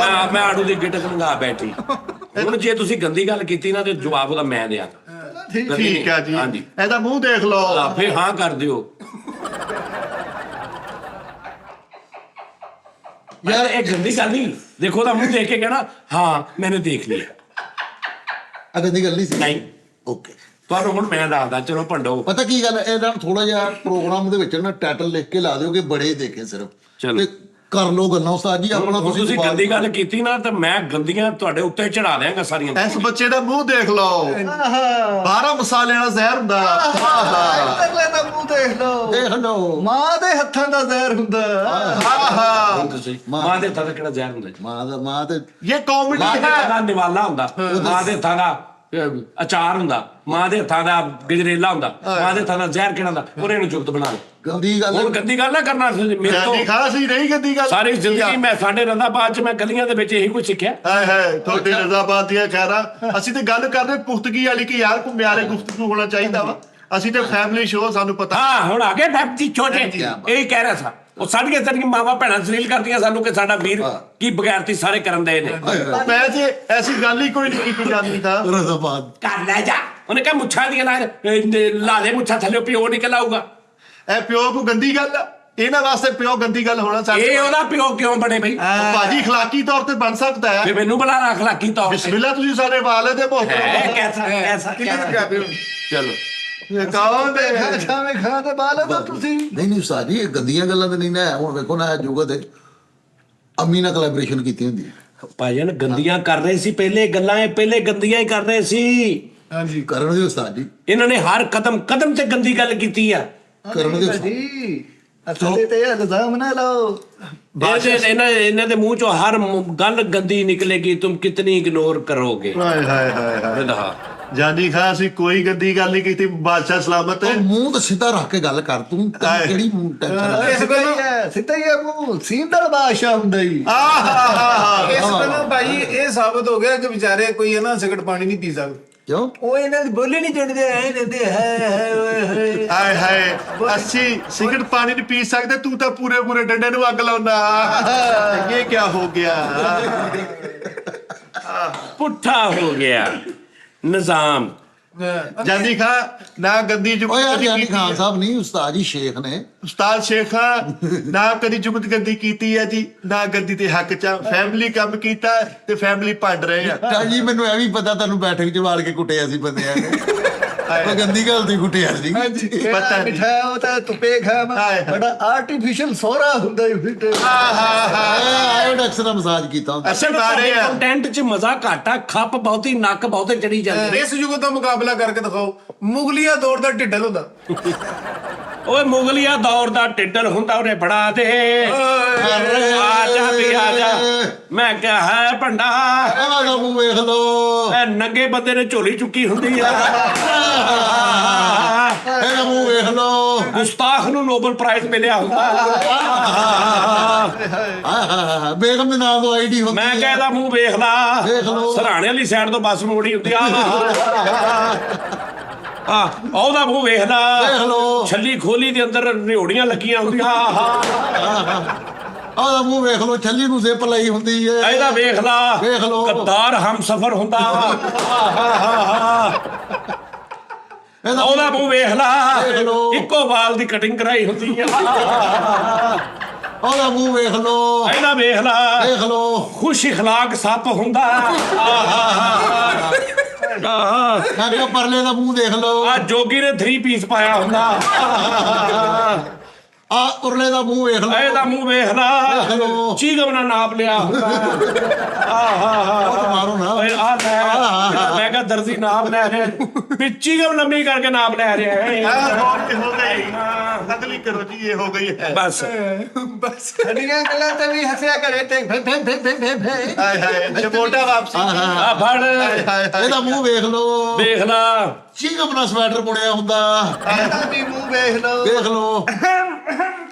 [SPEAKER 3] ਮੈਂ ਆੜੂ ਦੀ ਗਿੱਟ ਲੰਗਾ ਬੈਠੀ। ਹੁਣ ਜੇ ਤੁਸੀਂ ਗੰਦੀ ਗੱਲ ਕੀਤੀ ਨਾ ਤੇ ਜਵਾਬ ਉਹਦਾ ਮੈਂ ਦਿਆਂਗਾ।
[SPEAKER 4] ਠੀਕ ਆ ਜੀ।
[SPEAKER 3] ਹਾਂਜੀ।
[SPEAKER 4] ਇਹਦਾ ਮੂੰਹ ਦੇਖ ਲਓ।
[SPEAKER 3] ਫਿਰ ਹਾਂ ਕਰ ਦਿਓ। ਯਾਰ ਇਹ ਗੰਦੀ ਗੱਲ ਨਹੀਂ, ਦੇਖੋ ਉਹਦਾ ਮੂੰਹ ਦੇਖ ਕੇ ਕਹਿਣਾ ਹਾਂ ਮੈंने ਦੇਖ ਲਿਆ।
[SPEAKER 5] ਅਗਰ ਦੀ ਗੱਲ ਨਹੀਂ ਸੀ।
[SPEAKER 3] ਨਹੀਂ
[SPEAKER 5] ਓਕੇ
[SPEAKER 3] ਤੁਹਾਨੂੰ ਹੁਣ ਮੈਂ ਦੱਸਦਾ, ਚਲੋ ਭੰਡੋ।
[SPEAKER 5] ਪਤਾ ਕੀ ਗੱਲ ਹੈ, ਇਹਦਾ ਥੋੜਾ ਜਿਹਾ ਪ੍ਰੋਗਰਾਮ ਦੇ ਵਿੱਚ ਨਾ ਟਾਈਟਲ ਲਿਖ ਕੇ ਲਾ ਦਿਓ ਕਿ ਬੜੇ ਦੇਖੇ ਸਿਰਫ।
[SPEAKER 3] ਚਲੋ।
[SPEAKER 5] ਤੇ ਕਰ ਲਓ ਗੱਲਾਂ ਉਸਤਾਦ ਜੀ ਆਪਣਾ।
[SPEAKER 3] ਹੁਣ ਤੁਸੀਂ ਗੰਦੀ ਗੱਲ ਕੀਤੀ ਨਾ ਤਾਂ ਮੈਂ ਗੰਦੀਆਂ ਤੁਹਾਡੇ ਉੱਤੇ ਚੜਾ ਦਿਆਂਗਾ ਸਾਰੀਆਂ।
[SPEAKER 4] ਇਸ ਬੱਚੇ ਦਾ ਮੂੰਹ ਦੇਖ ਲਓ। 12 ਮਸਾਲੇ ਵਾਲਾ ਜ਼ਹਿਰ ਹੁੰਦਾ।
[SPEAKER 1] ਇੱਧਰਲੇ ਦਾ ਮੂੰਹ ਦੇਖ ਲਓ।
[SPEAKER 5] ਦੇਖ ਲਓ
[SPEAKER 1] ਮਾਂ ਦੇ ਹੱਥਾਂ ਦਾ ਜ਼ਹਿਰ ਹੁੰਦਾ।
[SPEAKER 3] ਹੁਣ ਤੁਸੀਂ ਮਾਂ ਦੇ ਹੱਥਾਂ ਦਾ ਕਿਹੜਾ ਜ਼ਹਿਰ ਹੁੰਦਾ ਜੀ?
[SPEAKER 5] ਮਾਂ ਤੇ
[SPEAKER 4] ਇਹ ਕਾਮੇਡੀ
[SPEAKER 3] ਮਾਂ ਦੇ
[SPEAKER 4] ਹੈ।
[SPEAKER 3] ਹੱਥਾਂ ਦਾ ਨਿਵਾਲਾ ਹੁੰਦਾ, ਮਾਂ ਦੇ ਹੱਥਾਂ ਦਾ ਅਚਾਰ ਹੁੰਦਾ, ਮਾਂ ਦੇ ਹੱਥਾਂ ਦਾ ਗਜਰੇਲਾ ਹੁੰਦਾ, ਮਾਂ ਦੇ ਹੱਥਾਂ ਦਾ ਜ਼ਹਿਰ ਕਿਹੜਾ ਹੁੰਦਾ? ਉਹਨੇ ਨੂੰ ਜੁਗਤ ਬਣਾ ਲਓ।
[SPEAKER 5] ਗੰਦੀ ਗੱਲ
[SPEAKER 3] ਹੁਣ ਗੰਦੀ ਗੱਲ ਨਾ ਕਰਨਾ ਮੇਰੇ ਤੋਂ।
[SPEAKER 4] ਜੀ ਖਾਸ ਹੀ ਨਹੀਂ ਗੰਦੀ ਗੱਲ।
[SPEAKER 3] ਸਾਰੀ ਜ਼ਿੰਦਗੀ ਮੈਂ ਸਾਡੇ ਰੰਦਾਬਾਦ ਚ ਮੈਂ ਗਲੀਆਂ ਦੇ ਵਿੱਚ ਇਹੀ ਕੁਝ ਸਿੱਖਿਆ।
[SPEAKER 4] ਹਾਏ ਹਾਏ, ਤੁਹਾਡੀ ਰਜ਼ਾਬਾਦ ਦੀਆਂ ਖੈਰਾਂ। ਅਸੀਂ ਤੇ ਗੱਲ ਕਰਦੇ ਪੁਖਤਗੀ ਵਾਲੀ ਕਿ ਯਾਰ ਕੋਈ ਮਿਆਰੇ ਗੁਫ਼ਤਗੂ ਹੋਣਾ ਚਾਹੀਦਾ ਵਾ। ਅਸੀਂ ਤੇ ਫੈਮਿਲੀ ਸ਼ੋਅ, ਸਾਨੂੰ ਪਤਾ।
[SPEAKER 3] ਹਾਂ ਹੁਣ ਆ ਗਏ ਫੈਕਟਰੀ ਛੋਟੇ ਇਹ ਕਹਿ ਰਿਹਾ ਸਾਂ। ਉਹ ਸਾਡੀਆਂ ਮਾਵਾਂ ਭੈਣਾਂ ਜ਼ਲੀਲ ਕਰਦੀਆਂ ਸਾਨੂੰ ਕਿ ਸਾਡਾ ਵੀਰ ਕੀ ਬਗੈਰਤੀ ਸਾਰੇ ਕਰਨ ਦੇ ਨੇ।
[SPEAKER 4] ਮੈਂ ਤੇ ਐਸੀ ਗੱਲ ਹੀ ਕੋਈ ਨਹੀਂ ਕੀਤੀ ਜਾਂਦੀ ਤਾਂ।
[SPEAKER 5] ਰਜ਼ਾਬਾਦ
[SPEAKER 3] ਕਰ ਲੈ ਜਾ, ਉਹਨੇ ਕਿਹਾ ਮੁੱਛਾਂ ਦੀਆਂ ਲਾ ਦੇ ਮੁੱਛਾਂ ਥੱਲੇ ਪਿਓ ਨਿਕਲ ਆਊਗਾ।
[SPEAKER 4] ਇਹ ਪਿਓ ਕੋ ਗੰਦੀ ਗੱਲ ਆ? ਇਹਨਾਂ ਵਾਸਤੇ ਪਿਓ ਗੰਦੀ ਗੱਲ ਹੋਣਾ
[SPEAKER 3] ਇਹ ਉਹਦਾ ਪਿਓ ਕਿਉਂ ਬਣੇ ਬਈ?
[SPEAKER 4] ਭਾਜੀ ਅਖਲਾਕੀ ਤੌਰ ਤੇ ਬਣ ਸਕਦਾ ਹੈ।
[SPEAKER 3] ਫਿਰ ਮੈਨੂੰ ਬੁਲਾ ਅਖਲਾਕੀ ਤੌਰ ਤੇ।
[SPEAKER 4] ਬਿਸਮਿਲ੍ਲਾ, ਤੁਸੀਂ ਸਾਡੇ ਵਾਲੇ ਦੇ ਮੁਹੱਤਰਮ।
[SPEAKER 3] ਕੈਸਾ ਚਲੋ
[SPEAKER 4] ਇਹ ਕੌਣ ਹੈ?
[SPEAKER 1] ਛਾਵੇਂ ਖਾ ਦੇ ਬਾਲ ਤਾਂ ਤੁਸੀਂ।
[SPEAKER 5] ਨਹੀਂ ਉਸਤਾਦ ਜੀ ਇਹ ਗੰਦੀਆਂ ਗੱਲਾਂ ਤੇ ਨਹੀਂ ਨਾ ਹੈ। ਹੁਣ ਵੇਖੋ ਨਾ ਜੁਗਤ ਹੈ ਅੰਮੀ ਨਾਲ ਕੋਲੈਬੋਰੇਸ਼ਨ ਕੀਤੀ ਹੁੰਦੀ ਹੈ।
[SPEAKER 3] ਭਾਈਆਂ ਗੰਦੀਆਂ ਕਰ ਰਹੇ ਸੀ ਪਹਿਲੇ ਗੱਲਾਂ, ਇਹ ਪਹਿਲੇ ਗੰਦੀਆਂ ਹੀ ਕਰ ਰਹੇ ਸੀ।
[SPEAKER 2] ਹਾਂਜੀ
[SPEAKER 5] ਕਰਨ ਦੇ ਉਸਤਾਦ ਜੀ,
[SPEAKER 3] ਇਹਨਾਂ ਨੇ ਹਰ ਕਦਮ ਕਦਮ ਤੇ ਗੰਦੀ ਗੱਲ ਕੀਤੀ ਆ।
[SPEAKER 5] ਕਰਨ ਦੇ ਉਸਤਾਦ
[SPEAKER 1] ਜੀ ਅਸਲੇ ਤੇ ਇਲਜ਼ਾਮ ਨਾ ਲਾਓ।
[SPEAKER 3] ਇਹਨਾਂ ਦੇ ਮੂੰਹ ਚੋਂ ਹਰ ਗੱਲ ਗੰਦੀ ਨਿਕਲੇਗੀ। ਤੁਮ ਕਿਤਨੀ ਇਗਨੋਰ ਕਰੋਗੇ।
[SPEAKER 4] ਹਾਏ ਹਾਏ ਹਾਏ ਹਾਏ।
[SPEAKER 3] ਵਿਧਾ
[SPEAKER 4] ਜਾਨੀ ਖਾਂ, ਅਸੀਂ ਕੋਈ ਗੰਦੀ ਗੱਲ ਨਹੀਂ ਕੀਤੀ। ਬਾਦਸ਼ਾਹ ਸਲਾਮਤ।
[SPEAKER 5] ਉਹ ਮੂੰਹ ਤੇ ਸਿੱਧਾ ਰੱਖ ਕੇ ਗੱਲ ਕਰ ਤੂੰ। ਤੈਨੂੰ ਕਿਹੜੀ ਟੈਨਸ਼ਨ ਹੈ?
[SPEAKER 1] ਸਿੱਧਾ ਹੀ ਹੈ ਮੂੰਹ। ਸੀਂਦੜ ਬਾਦਸ਼ਾਹ ਹੁੰਦਾ ਹੀ।
[SPEAKER 2] ਇਸ ਤਰ੍ਹਾਂ ਭਾਈ ਇਹ ਸਾਬਤ ਹੋ ਗਿਆ ਕਿ ਵਿਚਾਰੇ ਕੋਈ ਹੈ ਨਾ ਸਿਗਰਟ ਪਾਣੀ ਨਹੀਂ ਪੀ ਸਕਦੇ।
[SPEAKER 5] ਕਿਉਂ?
[SPEAKER 2] ਉਹ ਇਹਨਾਂ ਦੀ ਬੋਲੀ ਨਹੀਂ ਚੜਦੇ ਐ ਦਿੰਦੇ ਹੈ
[SPEAKER 4] ਹਾਏ ਹਾਏ, ਅਸੀਂ ਸਿਗਰਟ ਪਾਣੀ ਨਹੀਂ ਪੀ ਸਕਦੇ, ਤੂੰ ਤਾਂ ਪੂਰੇ ਪੂਰੇ ਡੰਡੇ ਨੂੰ ਅੱਗ ਲਾਉਣਾ। ਇਹ ਕੀ ਹੋ ਗਿਆ?
[SPEAKER 3] ਪੁੱਠਾ ਹੋ ਗਿਆ ਨਿਜ਼ਾਮ।
[SPEAKER 4] ਜਾਨੀ ਖਾਂ, ਨਾ ਗੰਦੀ
[SPEAKER 5] ਓ
[SPEAKER 4] ਜੁਗਤ
[SPEAKER 5] ਯਾਰ
[SPEAKER 4] ਕਦੀ
[SPEAKER 5] ਜਾਨੀ
[SPEAKER 4] ਕੀਤੀ
[SPEAKER 5] ਖਾਨ
[SPEAKER 4] ਹੈ।
[SPEAKER 5] ਸਾਹਿਬ ਨਹੀਂ ਉਸਤਾਦ ਜੀ ਸ਼ੇਖ ਨੇ।
[SPEAKER 4] ਉਸਤਾਦ ਸ਼ੇਖ ਖਾਂ, ਨਾ ਕਦੀ ਜੁਗਤ ਗੰਦੀ ਕੀਤੀ ਹੈ ਜੀ, ਨਾ ਗੰਦੀ ਦੇ ਹੱਕ ਚ। ਫੈਮਿਲੀ ਕੰਮ ਕੀਤਾ ਤੇ ਫੈਮਿਲੀ ਭੰਡ ਰਹੇ ਆ।
[SPEAKER 5] ਤਾਂ ਜੀ ਮੈਨੂੰ ਇਹ ਵੀ ਪਤਾ ਤੁਹਾਨੂੰ ਬੈਠਕ 'ਚ ਵਾਲ ਕੇ ਕੁੱਟਿਆ ਸੀ ਬੰਦਿਆਂ ਨੇ। ਉਹ ਗੰਦੀ ਗੱਲ ਦੀ ਕੁੱਟਿਆ ਸੀ।
[SPEAKER 4] ਪਤਾ ਨਹੀਂ।
[SPEAKER 1] ਮਿਠਾ ਉਹ ਤਾਂ ਤੁਪੇ ਖਾ ਬੜਾ ਆਰਟੀਫੀਸ਼ੀਅਲ ਸੋਹਰਾ ਹੁੰਦਾ ਹੀ ਫਿੱਟ।
[SPEAKER 5] ਆਇਓਡੈਕਸ ਦਾ ਮਸਾਜ ਕੀਤਾ ਹੁੰਦਾ।
[SPEAKER 4] ਅਸੀਂ ਮਾਰੇ ਆ।
[SPEAKER 3] ਕੰਟੈਂਟ 'ਚ ਮਜ਼ਾ ਘਾਟਾ, ਖੱਪ ਬਹੁਤੀ, ਨੱਕ ਬਹੁਤੇ ਚੜੀ ਜਾਂਦੇ।
[SPEAKER 2] ਇਸ ਯੁੱਗ ਦਾ ਮੁਕਾਬਲਾ ਕਰਕੇ ਦਿਖਾਓ। ਮੁਗਲੀਆ ਦੌਰ ਦਾ ਢਿੱਡਲ ਹੁੰਦਾ।
[SPEAKER 3] ਓਏ ਮੁਗਲੀਆ ਦੌਰ ਦਾ ਟਿੱਡਲ ਹੁੰਦਾ ਉਹਨੇ ਬਣਾ ਦੇ। ਆ ਜਾ ਵੀ ਆ ਜਾ। ਮੈਂ ਕਿਹਾ ਹੈ ਭੰਡਾ,
[SPEAKER 5] ਇਹਦਾ ਮੂੰਹ ਵੇਖ ਲੋ।
[SPEAKER 3] ਇਹ ਨੰਗੇ ਬੰਦੇ ਨੇ ਝੋਲੀ ਚੁੱਕੀ ਹੁੰਦੀ ਆ।
[SPEAKER 5] ਇਹਦਾ ਮੂੰਹ ਵੇਖ ਲੋ।
[SPEAKER 3] ਗੁਸਤਾਖ ਨੂੰ ਨੋਬਲ ਪ੍ਰਾਈਜ਼ ਮਿਲਿਆ ਹੁੰਦਾ।
[SPEAKER 5] ਬੇਗਮ ਦੇ ਨਾਮ ਤੋਂ ਆਈਡੀ ਹੁੰਦੀ
[SPEAKER 3] ਮੈਂ ਕਿਹਾ ਇਹਦਾ ਮੂੰਹ ਵੇਖ ਲਾ।
[SPEAKER 5] ਵੇਖ ਲਓ।
[SPEAKER 3] ਸਰਾਣੇ ਵਾਲੀ ਸਾਈਡ ਤੋਂ ਬੱਸ ਮੋੜੀ ਹੁੰਦੀ ਆ। ਉਹਦਾ ਮੂੰਹ ਵੇਖ ਲਾ।
[SPEAKER 5] ਵੇਖ ਲੋ।
[SPEAKER 3] ਛੱਲੀ ਖੋਲੀ ਦੇ ਅੰਦਰ ਰਿਓੜੀਆਂ ਲੱਗੀਆਂ ਹੁੰਦੀਆਂ।
[SPEAKER 5] ਉਹਦਾ ਮੂੰਹ ਵੇਖ ਲੋ। ਛੱਲੀ ਨੂੰ ਜ਼ਿਪ ਲਈ ਹੁੰਦੀ ਏ।
[SPEAKER 3] ਇਹਦਾ ਵੇਖ ਲਾ।
[SPEAKER 5] ਵੇਖ ਲਓ।
[SPEAKER 3] ਗੱਦਾਰ ਹਮਸਫਰ ਹੁੰਦਾ। ਉਹਦਾ ਮੂੰਹ ਵੇਖ ਲਾ,
[SPEAKER 5] ਵੇਖ ਲਓ।
[SPEAKER 3] ਇੱਕੋ ਵਾਲ ਦੀ ਕਟਿੰਗ ਕਰਾਈ ਹੁੰਦੀ ਆ।
[SPEAKER 5] ਉਹਦਾ ਮੂੰਹ ਵੇਖ ਲੋ,
[SPEAKER 3] ਇਹਦਾ ਵੇਖ ਲਾ,
[SPEAKER 5] ਵੇਖ ਲੋ।
[SPEAKER 3] ਖੁਸ਼ ਇਖਲਾਕ ਸੱਪ ਹੁੰਦਾ।
[SPEAKER 5] ਮੈਂ ਕਿਹਾ ਪਰਲੇ ਦਾ ਮੂੰਹ ਦੇਖ ਲੋ,
[SPEAKER 3] ਆ ਜੋਗੀ ਨੇ 3 ਪੀਸ ਪਾਇਆ ਹੁੰਦਾ।
[SPEAKER 5] ਆ ਉਰਲੇ ਦਾ ਮੂੰਹ ਵੇਖ ਲੋ,
[SPEAKER 3] ਇਹਦਾ ਮੂੰਹ ਵੇਖ ਲਾ,
[SPEAKER 5] ਵੇਖ ਲੋ।
[SPEAKER 3] ਚੀਗਮ ਨਾਲ ਨਾਪ ਲਿਆ ਹੁੰਦਾ।
[SPEAKER 5] ਉਹ ਤਾਂ ਮਾਰੋ ਨਾ।
[SPEAKER 3] ਓਏ ਆ ਲੈ, ਮੈਂ ਕਿਹਾ ਦਰਜੀ ਨਾਪ ਲੈ ਰਿਹਾ, ਵੀ ਚੀਗਮ ਲੰਮੀ ਕਰਕੇ ਨਾਪ ਲੈ ਰਿਹਾ ਹੈ।
[SPEAKER 4] ਹੋ ਗਈ ਅਗਲੀ ਕਰੋ ਜੀ, ਇਹ ਹੋ ਗਈ ਹੈ।
[SPEAKER 3] ਬਸ
[SPEAKER 2] ਬਸ
[SPEAKER 1] ਸਾਡੀਆਂ ਗੱਲਾਂ ਤੇ ਵੀ ਹੱਸਿਆ ਕਰੇ ਤੇ ਫੇ ਫੇ ਫੇ ਫੇ ਫੇ ਫੇ।
[SPEAKER 4] ਹਾਏ ਹਾਏ ਛੋਟਾ ਵਾਪਸੀ।
[SPEAKER 3] ਆ ਫੜ,
[SPEAKER 4] ਹਾਏ ਹਾਏ
[SPEAKER 5] ਇਹਦਾ ਮੂੰਹ ਵੇਖ ਲੋ,
[SPEAKER 3] ਵੇਖ ਲਾ,
[SPEAKER 5] ਚੀਗਮ ਨਾਲ ਸਵੈਟਰ ਪੁਣਿਆ ਹੁੰਦਾ,
[SPEAKER 1] ਇਹਦਾ ਵੀ ਮੂੰਹ ਵੇਖ ਲਓ,
[SPEAKER 5] ਵੇਖ ਲੋ।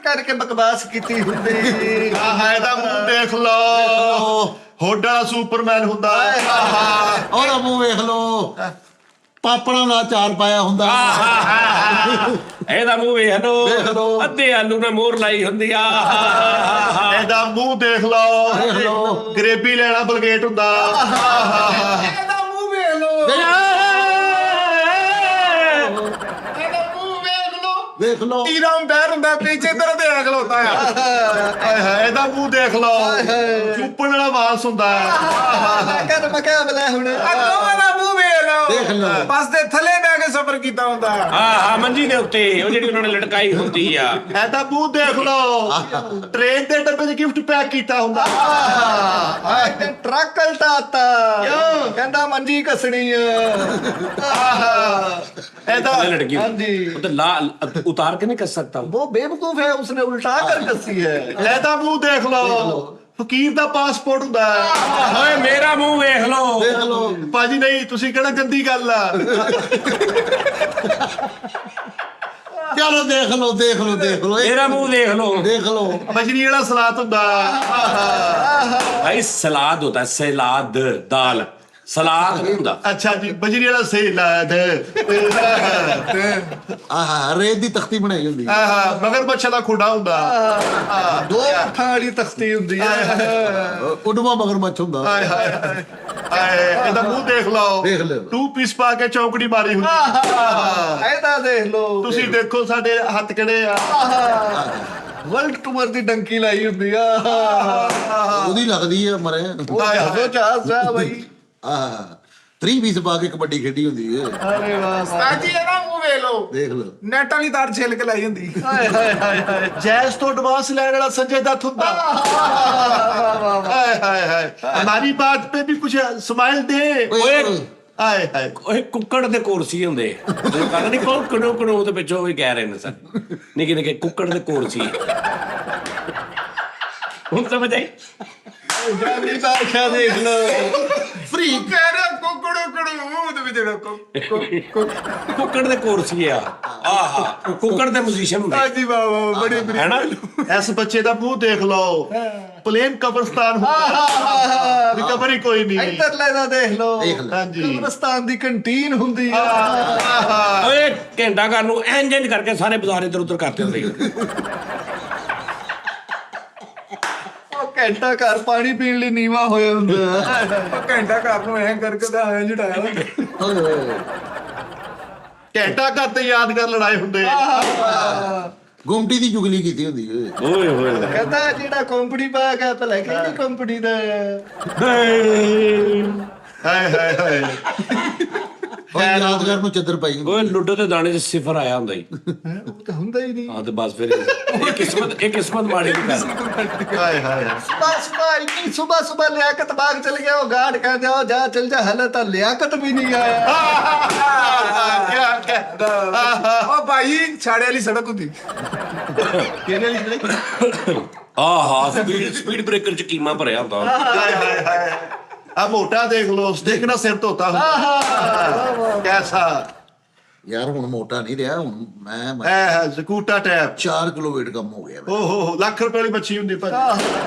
[SPEAKER 1] ਕਰਕੇ ਬਕਵਾਸ ਕੀਤੀ ਹੁੰਦੀ।
[SPEAKER 4] ਆਹ ਇਹਦਾ ਮੂੰਹ ਦੇਖ ਲਓ, ਹੋਡਾ ਸੁਪਰਮੈਨ ਹੁੰਦਾ।
[SPEAKER 5] ਉਹਦਾ ਮੂੰਹ ਵੇਖ ਲੋ, ਪਾਪੜਾਂ ਦਾ ਚਾਰ ਪਾਇਆ ਹੁੰਦਾ।
[SPEAKER 3] ਇਹਦਾ ਮੂੰਹ ਵੇਖ
[SPEAKER 5] ਵੇਖ
[SPEAKER 3] ਲੋ,
[SPEAKER 5] ਲਓ।
[SPEAKER 3] ਅੱਧੇ ਆਲੂ ਨਾਲ ਮੋਹਰ ਲਾਈ ਹੁੰਦੀ ਆ।
[SPEAKER 4] ਇਹਦਾ ਮੂੰਹ ਦੇਖ ਲਓ,
[SPEAKER 5] ਵੇਖ ਲਓ।
[SPEAKER 4] ਗਰੇਬੀ ਲੈਣਾ ਬਲਗੇਟ ਹੁੰਦਾ।
[SPEAKER 2] ਇਹਦਾ ਮੂੰਹ ਵੇਖ ਲੋ, ਇਹਦਾ ਮੂੰਹ ਵੇਖ ਲੋ।
[SPEAKER 5] ਵੇਖ ਲੋ,
[SPEAKER 2] ਤੀਰਾ ਅੰਪੈਰ ਹੁੰਦਾ ਪਿੱਛੇ ਤੇਰੇ ਤੇ ਐ ਖਲੋਤਾ ਆ।
[SPEAKER 4] ਹਾਏ ਹਾਏ ਇਹਦਾ ਮੂੰਹ ਦੇਖ ਲਓ, ਚੁੱਪਣ ਵਾਲਾ ਵਾਸ ਹੁੰਦਾ।
[SPEAKER 1] ਕਰ ਮੁਕਾਬਲਾ ਹੁਣ।
[SPEAKER 2] ਦੋਵਾਂ ਦਾ ਮੂੰਹ ਵੇਖ
[SPEAKER 5] ਦੇਖ
[SPEAKER 2] ਲੋ,
[SPEAKER 5] ਲਓ।
[SPEAKER 2] ਬਸ ਦੇ ਥੱਲੇ ਬਹਿ ਕੇ ਸਫ਼ਰ ਕੀਤਾ ਹੁੰਦਾ।
[SPEAKER 3] ਆਹ ਮੰਜੀ ਦੇ ਉੱਤੇ ਉਹ ਜਿਹੜੀ ਉਹਨਾਂ ਨੇ ਲਟਕਾਈ ਹੁੰਦੀ ਆ।
[SPEAKER 4] ਇਹਦਾ ਮੂੰਹ ਦੇਖ ਲਓ, ਟ੍ਰੇਨ ਦੇ ਡੱਬੇ 'ਚ ਗਿਫਟ ਪੈਕ ਕੀਤਾ ਹੁੰਦਾ।
[SPEAKER 1] ਇੱਕ ਟਰੱਕ ਉਲਟਾਤਾ, ਕਹਿੰਦਾ ਮੰਜੀ ਕੱਸਣੀ ਆ।
[SPEAKER 4] ਇਹਦਾ
[SPEAKER 3] ਥੱਲੇ ਲਟਕੀ
[SPEAKER 1] हाँ
[SPEAKER 3] ਹੁੰਦੀ।
[SPEAKER 1] जी,
[SPEAKER 3] ਉਹ ਤੇ ਲਾ ਉਤਾਰ ਕੇ नहीं कर सकता।
[SPEAKER 1] वो बेवकूफ है, उसने उल्टा कर कसी है।
[SPEAKER 4] ਇਹਦਾ ਮੂੰਹ ਦੇਖ ਲਓ, ਫਕੀਰ ਦਾ ਪਾਸਪੋਰਟ ਹੁੰਦਾ।
[SPEAKER 3] ਓਏ ਮੇਰਾ ਮੂੰਹ ਵੇਖ ਲੋ,
[SPEAKER 5] ਵੇਖ ਲੋ।
[SPEAKER 4] ਭਾਜੀ ਨਹੀਂ, ਤੁਸੀਂ ਕਿਹੜਾ ਗੰਦੀ ਗੱਲ ਆ।
[SPEAKER 5] ਚਲੋ ਦੇਖ ਲੋ, ਦੇਖ ਲੋ, ਦੇਖ ਲੋ,
[SPEAKER 3] ਮੇਰਾ ਮੂੰਹ ਦੇਖ ਲੋ।
[SPEAKER 5] ਦੇਖ ਲੋ।
[SPEAKER 4] ਮਜਰੀ ਵਾਲਾ ਸਲਾਦ ਹੁੰਦਾ।
[SPEAKER 3] भाई सलाद होता है, सलाद दाल, सलाद नहीं होता।
[SPEAKER 4] ਅੱਛਾ ਜੀ, ਬਜਰੀ ਵਾਲਾ ਸਲਾਦ।
[SPEAKER 5] ਆਹ ਰੇਤ ਦੀ ਤਖਤੀ ਬਣਾਈ ਹੁੰਦੀ ਹੈ।
[SPEAKER 4] ਆਹ ਮਗਰ ਮੱਛਾ ਦਾ ਖੁੱਡਾ ਹੁੰਦਾ।
[SPEAKER 1] दो अखां वाली तख्ती हुंदी है।
[SPEAKER 5] ਉਡਵਾ ਮਗਰਮੱਛ ਹੁੰਦਾ।
[SPEAKER 4] ਹਾਏ ਹਾਏ ਹਾਏ ਹਾਏ, ਇਹਦਾ ਮੂੰਹ ਦੇਖ ਲਓ,
[SPEAKER 5] ਦੇਖ ਲਓ।
[SPEAKER 4] 2 ਪੀਸ ਪਾ ਕੇ ਚੌਕੜੀ ਮਾਰੀ ਹੁੰਦੀ।
[SPEAKER 1] ऐदा देख लो,
[SPEAKER 4] ਤੁਸੀਂ ਦੇਖੋ ਸਾਡੇ ਹੱਥ ਕਿਹੜੇ ਆ।
[SPEAKER 1] वर्ल्ड टूर दी डंकी लाई हुंदी आ।
[SPEAKER 5] ਉਹਦੀ ਲੱਗਦੀ ਹੈ ਮਰੇ।
[SPEAKER 1] वो हसो चास है भाई।
[SPEAKER 5] ਆਹ 3 ਪੀਸ ਪਾ ਕੇ ਕਬੱਡੀ ਖੇਡੀ ਹੁੰਦੀ ਹੈ।
[SPEAKER 1] अरे वाह वाह।
[SPEAKER 2] ਸਾਜੀ ਇਹਦਾ ਮੂੰਹ ਵੇਖ ਲੋ,
[SPEAKER 5] ਦੇਖ ਲੋ।
[SPEAKER 2] ਨੈਟ ਵਾਲੀ ਤਾਰ ਛਿੱਲ ਕੇ ਲਾਈ ਹੁੰਦੀ।
[SPEAKER 1] हाय हाय हाय हाय।
[SPEAKER 4] ਜੈਸ ਤੋਂ ਐਡਵਾਂਸ ਲੈਣ ਵਾਲਾ ਸੰਜੇ ਦੱਤ ਹੁੰਦਾ। ਹਾਏ ਹਾਏ ਹਾਏ, ਹਮਾਰੀ ਬਾਤ पे भी कुछ स्माइल दे।
[SPEAKER 3] ਓਏ
[SPEAKER 4] ਹਾਏ ਹਾਏ,
[SPEAKER 3] ਓਏ ਕੁੱਕੜ ਦੇ ਕੋਰਸੀ ਹੁੰਦੇ, ਉਹ ਕਹਿੰਦਾ ਨਹੀਂ ਕੋ ਕਣੋ ਕਣੋ ਤੇ ਪਿੱਛੋਂ ਵੀ ਕਹਿ ਰਹੇ ਨੇ ਸਰ, ਨਿੱਕੇ ਨਿੱਕੇ ਕੁੱਕੜ ਦੇ ਕੋਰਸੀ। ਹੁਣ ਸਮਝ ਆਈ?
[SPEAKER 1] जानी बादशाह देख लो।
[SPEAKER 5] ਫ੍ਰੀ
[SPEAKER 2] ਕਹਿ ਰਿਹਾ ਕੁਕੜੂ ਕੜੂ ਤੇ ਵਿੱਚ
[SPEAKER 3] ਕੁੱਕੜ ਦੇ ਕੋਰਸੀ ਆ। ਆਹਾ, ਕੁੱਕੜ ਦੇ ਮਿਊਜ਼ੀਸ਼ੀਅਨ ਹੁੰਦੇ
[SPEAKER 2] ਸਾਜੀ ਵਾਹ ਵਾਹ ਬੜੀ
[SPEAKER 3] ਹੈ ਨਾ।
[SPEAKER 4] ਇਸ ਬੱਚੇ ਦਾ ਮੂੰਹ ਦੇਖ ਲਓ, ਪਲੇਨ ਕਬਰਸਤਾਨ ਹੁੰਦਾ। ਰਿਕਵਰੀ ਕੋਈ ਨਹੀਂ।
[SPEAKER 1] ਇੱਧਰ ਲੈਦਾ ਦੇਖ ਲੋ।
[SPEAKER 5] ਦੇਖ ਲਓ।
[SPEAKER 4] ਹਾਂਜੀ।
[SPEAKER 1] ਕਬਰਸਤਾਨ ਦੀ ਕੰਟੀਨ ਹੁੰਦੀ ਆ।
[SPEAKER 3] ਓਏ ਘੰਟਾ ਘਰ ਨੂੰ ਇੰਜ ਇੰਜ ਕਰਕੇ ਸਾਰੇ ਬਾਜ਼ਾਰ ਇੱਧਰ ਉੱਧਰ ਕਰਦੇ ਹੁੰਦੇ।
[SPEAKER 1] ਉਹ ਘੰਟਾ ਘਰ ਪਾਣੀ ਪੀਣ ਲਈ ਨੀਵਾ ਹੋਇਆ ਹੁੰਦਾ।
[SPEAKER 2] ਘੰਟਾ ਘਰ ਨੂੰ ਐਂ ਕਰਕੇ ਤਾਂ ਐਂ ਜਟਾਇਆ ਹੁੰਦਾ।
[SPEAKER 5] ਓਏ ਹੋਏ।
[SPEAKER 4] ਘੰਟਾ ਘਰ ਤੇ ਯਾਦਗਾਰ ਲੜਾਏ ਹੁੰਦੇ।
[SPEAKER 5] ਗੁੰਮਟੀ ਦੀ ਚੁਗਲੀ ਕੀਤੀ ਹੁੰਦੀ ਹੈ।
[SPEAKER 3] ਓਏ ਹੋਏ
[SPEAKER 1] ਕਹਿੰਦਾ ਜਿਹੜਾ ਕੰਪਨੀ ਪਾ ਗਿਆ ਭਲਾ ਕਿਹੜੀ ਕੰਪਨੀ ਦਾ ਹੈ?
[SPEAKER 4] ਹਾਏ ਹਾਏ ਹਾਏ,
[SPEAKER 5] ਉਹ ਯਾਦਗਾਰ ਨੂੰ ਚੱਦਰ ਪਾਈ ਹੁੰਦੀ।
[SPEAKER 3] ਓਏ ਲੁੱਡੋ ਤੇ ਦਾਣੇ 'ਚ ਸਿਫਰ ਆਇਆ ਹੁੰਦਾ ਹੀ।
[SPEAKER 1] ਉਹ ਤਾਂ ਹੁੰਦਾ ਹੀ ਨਹੀਂ।
[SPEAKER 3] ਹਾਂ ਤੇ ਬਸ ਫਿਰ ਇਹ ਕਿਸਮਤ ਮਾੜੀ ਦੀ ਗੱਲ।
[SPEAKER 4] ਹਾਏ ਹਾਏ।
[SPEAKER 1] ਸੁਬਹ ਸੁਬਹ ਲਿਆਕਤ ਬਾਗ ਚਲ ਗਿਆ। ਉਹ ਗਾਰਡ ਕਹਿੰਦੇ ਉਹ ਜਾ ਚਲ ਜਾ, ਹਲੇ ਤਾਂ ਲਿਆਕਤ ਵੀ ਨਹੀਂ ਆਇਆ।
[SPEAKER 2] ਉਹ ਭਾਈ ਛਾੜੇ ਵਾਲੀ ਸੜਕ ਹੁੰਦੀ।
[SPEAKER 3] ਆਹਾ, ਸਪੀਡ ਬ੍ਰੇਕਰ 'ਚ ਕੀਮਾ ਭਰਿਆ ਹੁੰਦਾ।
[SPEAKER 4] ਹਾਏ ਹਾਏ ਹਾਏ, ਆ ਮੋਟਾ ਦੇਖ ਲੋ, ਦੇਖਣਾ ਸਿਰ ਧੋਤਾ ਹੁੰਦਾ। ਕੈਸਾ
[SPEAKER 5] ਯਾਰ ਹੁਣ ਮੋਟਾ ਨਹੀਂ ਰਿਹਾ, ਹੁਣ ਮੈਂ
[SPEAKER 4] ਹੈ ਸਕੂਟਾ ਟੈਪ।
[SPEAKER 5] 4 ਕਿਲੋ weight ਕਮ ਹੋ ਗਿਆ।
[SPEAKER 4] ਓਹੋ, ਲੱਖ ਰੁਪਏ ਵਾਲੀ ਮੱਛੀ ਹੁੰਦੀ ਭਾਜੀ।